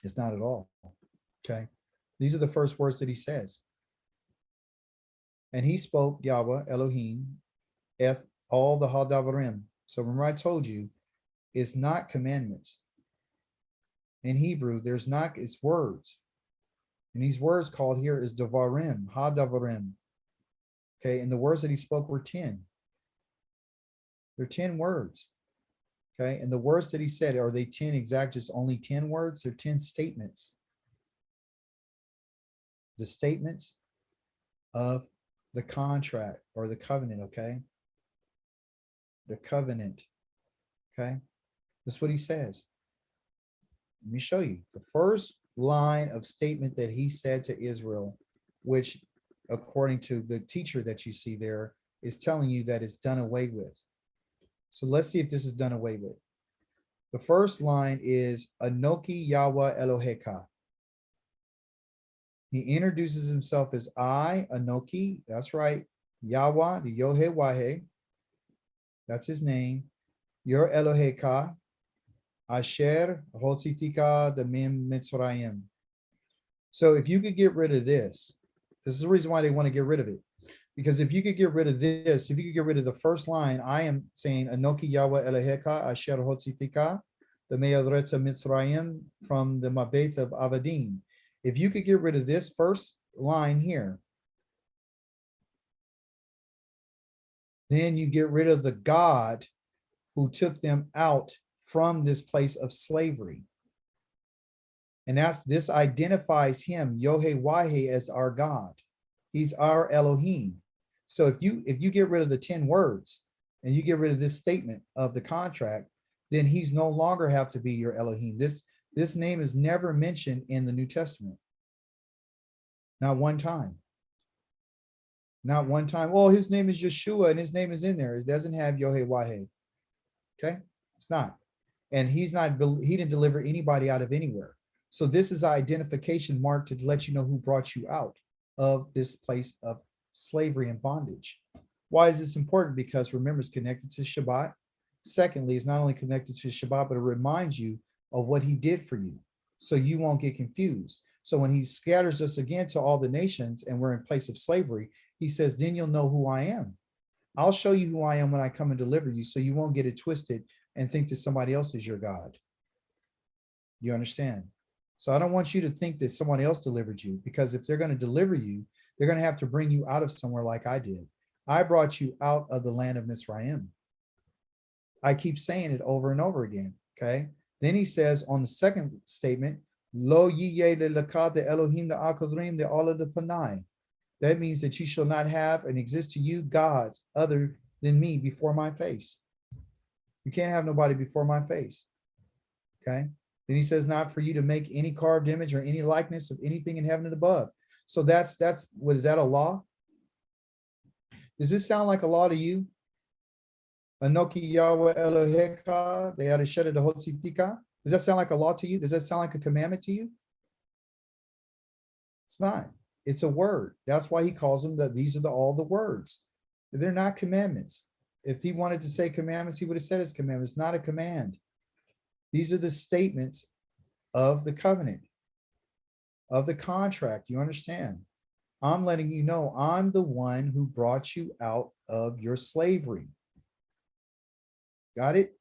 It's not at all. Okay. These are the first words that he says. And he spoke Yahweh, Elohim, eth all the Hadavarim. So remember I told you, it's not commandments. In Hebrew, it's words. And these words called here is Davarim, Hadavarim. Okay, and the words that he spoke were 10. They're 10 words. Okay, and the words that he said, are they 10 exact, just only 10 words? They're 10 statements. The statements of the contract or the covenant, okay? The covenant, okay? That's what he says. Let me show you. The first line of statement that he said to Israel, which according to the teacher that you see there, is telling you that it's done away with. So let's see if this is done away with. The first line is Anoki Yahweh Eloheka. He introduces himself as I, Anoki, that's right, Yahweh, the Yohewaheh, that's his name, your Eloheka, Asher Hotzitika the Mim Mitzrayim. So if you could get rid of this is the reason why they want to get rid of it. Because if you could get rid of this, if you could get rid of the first line, I am saying Anoki Yahweh Eloheka Asher Hotzitika the Me'adretza Mitzrayim from the Mabeth of Avadim. If you could get rid of this first line here, then you get rid of the God who took them out from this place of slavery. And this identifies him, Yohewaheh, as our God. He's our Elohim. So if you get rid of the 10 words and you get rid of this statement of the contract, then he's no longer have to be your Elohim. This name is never mentioned in the New Testament. Not one time. Not one time. Oh, his name is Yeshua and his name is in there. It doesn't have Yohe-Wahe. Okay, it's not. And he didn't deliver anybody out of anywhere. So this is an identification mark to let you know who brought you out of this place of slavery and bondage. Why is this important? Because remember, it's connected to Shabbat. Secondly, it's not only connected to Shabbat, but it reminds you of what he did for you. So you won't get confused. So when he scatters us again to all the nations and we're in place of slavery, he says, then you'll know who I am. I'll show you who I am when I come and deliver you, so you won't get it twisted and think that somebody else is your God. You understand? So I don't want you to think that somebody else delivered you, because if they're going to deliver you, they're going to have to bring you out of somewhere like I did. I brought you out of the land of Mizraim. I keep saying it over and over again. Okay. Then he says on the second statement, Lo yiyeh lelakad de Elohim de akadrim de Allah de panai. That means that you shall not have and exist to you gods other than me before my face. You can't have nobody before my face. Okay. Then he says, not for you to make any carved image or any likeness of anything in heaven and above. So that's what is that, a law? Does this sound like a law to you? Anoki Yahweh Eloheka, they had a shed of the Hotzitika. Does that sound like a law to you? Does that sound like a commandment to you? It's not. It's a word. That's why he calls them that these are all the words. They're not commandments. If he wanted to say commandments, he would have said it's commandments. It's not a command. These are the statements of the covenant, of the contract. You understand? I'm letting you know I'm the one who brought you out of your slavery. Got it?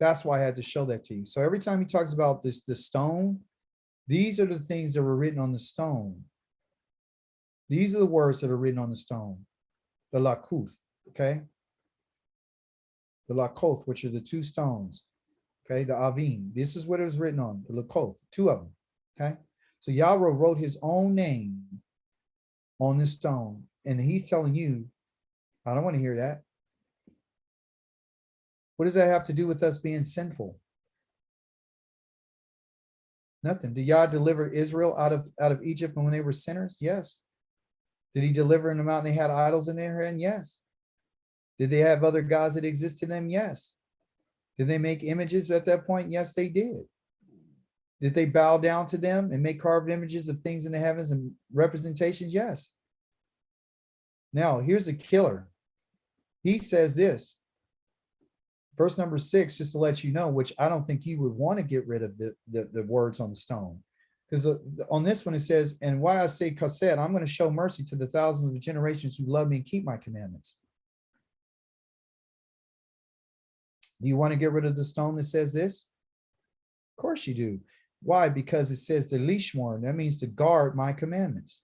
That's why I had to show that to you. So every time he talks about the stone, these are the things that were written on the stone. These are the words that are written on the stone. The lakuth, okay? The lakoth, which are the two stones, okay? The avim. This is what it was written on, the lakoth, two of them, okay? So Yahweh wrote his own name on this stone, and he's telling you, I don't want to hear that. What does that have to do with us being sinful? Nothing. Did Yah deliver Israel out of Egypt when they were sinners? Yes. Did he deliver them out and they had idols in their hand? Yes. Did they have other gods that exist to them? Yes. Did they make images at that point? Yes, they did. Did they bow down to them and make carved images of things in the heavens and representations? Yes. Now, here's a killer. He says this. Verse number 6, just to let you know, which I don't think you would want to get rid of the words on the stone. Because on this one, it says, and why I say kased, I'm going to show mercy to the thousands of generations who love me and keep my commandments. Do you want to get rid of the stone that says this? Of course you do. Why? Because it says the lishmor, that means to guard my commandments.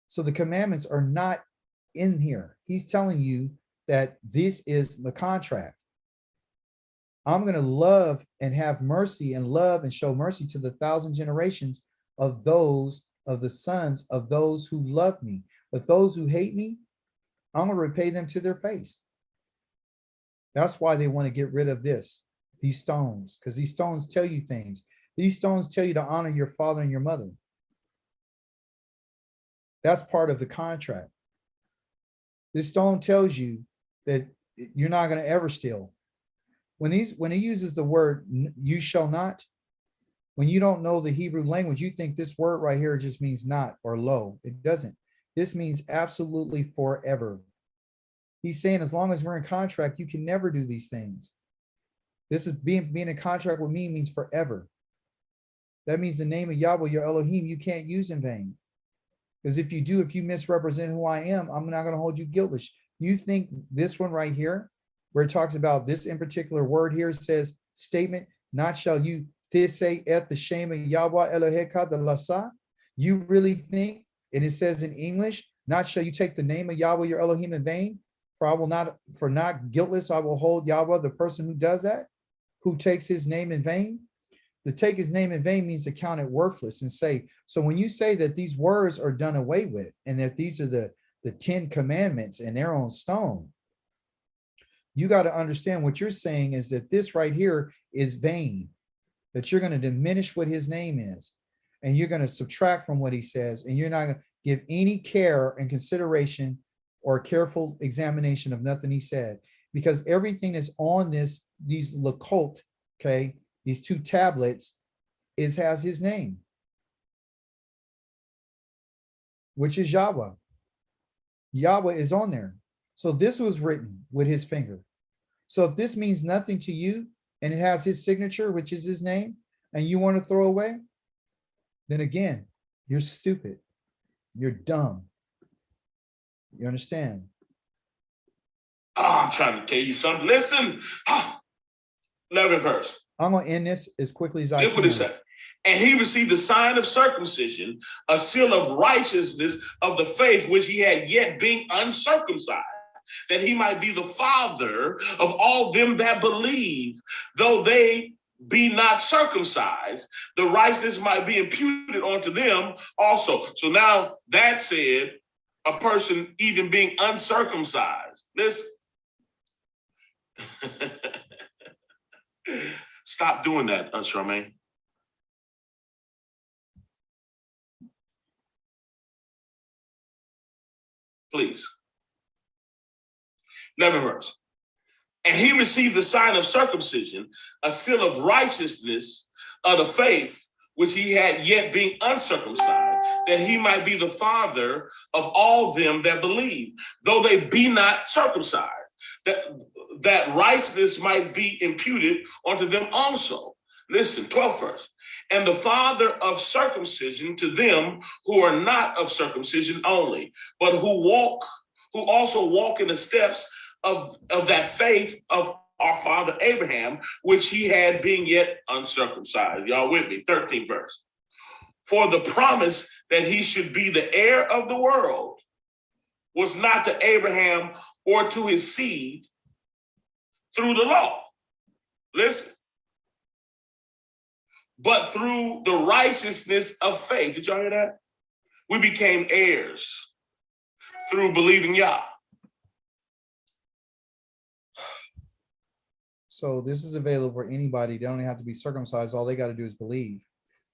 So the commandments are not in here. He's telling you that this is the contract. I'm going to love and have mercy and love and show mercy to the 1,000 generations of those, of the sons of those who love me. But those who hate me, I'm going to repay them to their face. That's why they want to get rid of these stones, because these stones tell you things. These stones tell you to honor your father and your mother. That's part of the contract. This stone tells you that you're not going to ever steal. When he uses the word you shall not, when you don't know the Hebrew language, you think this word right here just means not or low. It doesn't. This means absolutely forever. He's saying as long as we're in contract, you can never do these things. This is being in contract with me means forever. That means the name of Yahweh, your Elohim, you can't use in vain. Because if you do, if you misrepresent who I am, I'm not going to hold you guiltless. You think this one right here, where it talks about this in particular word here, says statement, not shall you say et the shame of Yahweh Eloheka the lasa. You really think, and it says in English, not shall you take the name of Yahweh your Elohim in vain? For not guiltless, I will hold Yahweh, the person who does that, who takes his name in vain. To take his name in vain means to count it worthless and say, so when you say that these words are done away with and that these are the 10 commandments and they're on stone, you got to understand what you're saying is that this right here is vain, that you're going to diminish what his name is, and you're going to subtract from what he says, and you're not going to give any care and consideration or careful examination of nothing he said, because everything is on these Lakot, okay, these 2 tablets has his name, which is Yahweh. Yahweh is on there. So this was written with his finger. So if this means nothing to you and it has his signature, which is his name, and you want to throw away, then again, you're stupid. You're dumb. You understand? Oh, I'm trying to tell you something. Listen. 11th verse. I'm going to end this as quickly as I Look what it can. said. And he received the sign of circumcision, a seal of righteousness of the faith which he had yet being uncircumcised, that he might be the father of all them that believe, though they be not circumcised, the righteousness might be imputed unto them also. So now that said, a person even being uncircumcised. Listen. Stop doing that, Charmaine. Please. 11th verse. And he received the sign of circumcision, a seal of righteousness of the faith, which he had yet being uncircumcised, that he might be the father of all them that believe, though they be not circumcised, that righteousness might be imputed unto them also. Listen, 12th verse. And the father of circumcision to them who are not of circumcision only, but who also walk in the steps of that faith of our father Abraham, which he had being yet uncircumcised. Y'all with me? 13th verse. For the promise that he should be the heir of the world was not to Abraham or to his seed through the law. Listen. But through the righteousness of faith. Did y'all hear that? We became heirs through believing Yah. So this is available for anybody. They don't have to be circumcised. All they got to do is believe.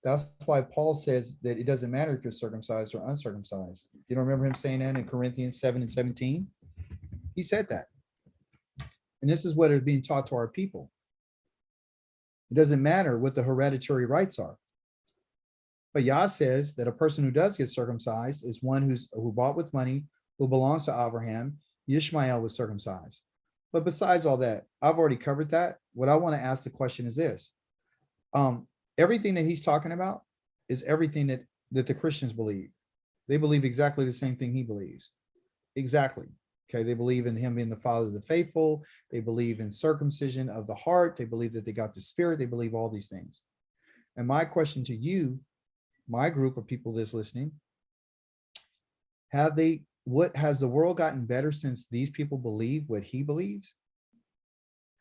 That's why Paul says that it doesn't matter if you're circumcised or uncircumcised. You don't remember him saying that in Corinthians 7:17? He said that. And this is what is being taught to our people. It doesn't matter what the hereditary rights are. But Yah says that a person who does get circumcised is one who bought with money, who belongs to Abraham. Ishmael was circumcised. But besides all that, I've already covered that. What I want to ask the question is this. Everything that he's talking about is everything that the Christians believe. They believe exactly the same thing he believes. Exactly. Okay, they believe in him being the father of the faithful. They believe in circumcision of the heart. They believe that they got the spirit. They believe all these things. And my question to you, my group of people that's listening, what has the world gotten better since these people believe what he believes?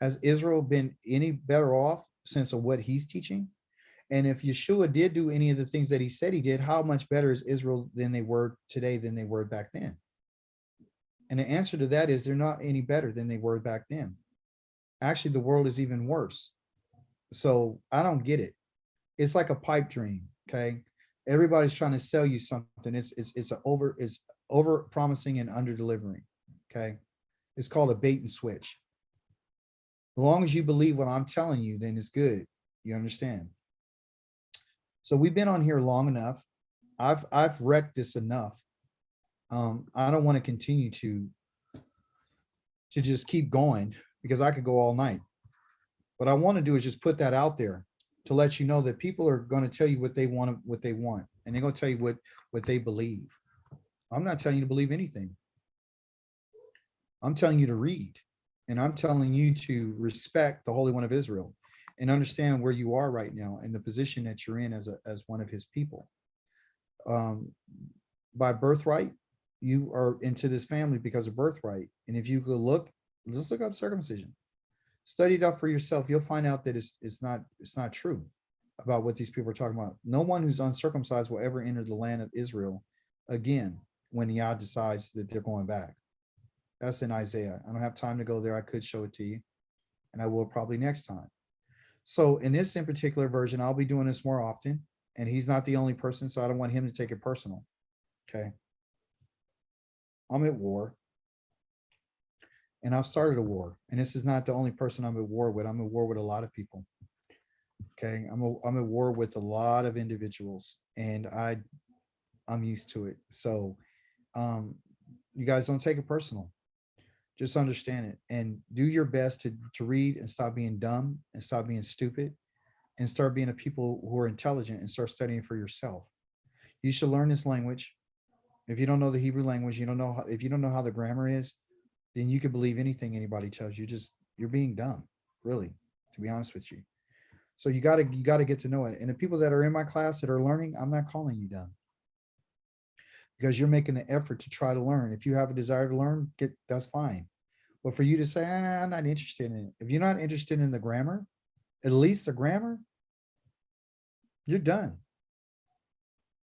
Has Israel been any better off since of what he's teaching? And if Yeshua did do any of the things that he said he did, how much better is Israel than they were today than they were back then? And the answer to that is they're not any better than they were back then. Actually, the world is even worse. So I don't get it. It's like a pipe dream. Okay. Everybody's trying to sell you something. It's over promising and under delivering. Okay. It's called a bait and switch. As long as you believe what I'm telling you, then it's good. You understand? So we've been on here long enough. I've wrecked this enough. I don't want to continue to just keep going because I could go all night. What I want to do is just put that out there to let you know that people are going to tell you what they want, and they're going to tell you what they believe. I'm not telling you to believe anything. I'm telling you to read, and I'm telling you to respect the Holy One of Israel and understand where you are right now and the position that you're in as one of his people. By birthright, you are into this family because of birthright. And if you could just look up circumcision, study it up for yourself. You'll find out that it's not true. about what these people are talking about. No one who's uncircumcised will ever enter the land of Israel again when Yah decides that they're going back. That's in Isaiah. I don't have time to go there. I could show it to you, and I will probably next time. So in this in particular version, I'll be doing this more often, and he's not the only person, so I don't want him to take it personal. Okay. I'm at war, and I've started a war, and this is not the only person I'm at war with. I'm at war with a lot of people. Okay. I'm at war with a lot of individuals, and I'm used to it. So you guys don't take it personal. Just understand it and do your best to read and stop being dumb and stop being stupid and start being a people who are intelligent and start studying for yourself. You should learn this language. If you don't know the Hebrew language, if you don't know how the grammar is, then you can believe anything anybody tells you. You're being dumb, really, to be honest with you. So you gotta get to know it. And the people that are in my class that are learning, I'm not calling you dumb, because you're making an effort to try to learn. If you have a desire to learn, that's fine. But for you to say, I'm not interested in it. If you're not interested in the grammar, at least the grammar, you're done.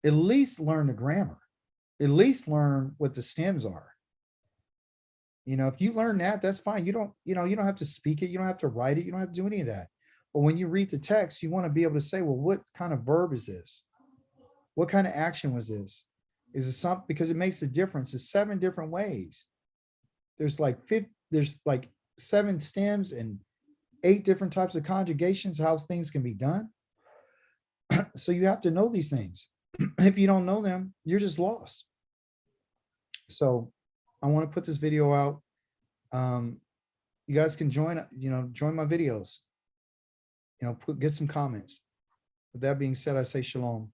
At least learn the grammar. At least learn what the stems are. If you learn that, that's fine. You don't have to speak it. You don't have to write it. You don't have to do any of that. But when you read the text, you want to be able to say, well, what kind of verb is this? What kind of action was this? Is it something? Because it makes a difference. It's 7 different ways. There's like 7 stems and 8 different types of conjugations, how things can be done. So you have to know these things. If you don't know them, you're just lost. So I want to put this video out. You guys can join my videos, get some comments. With that being said, I say shalom.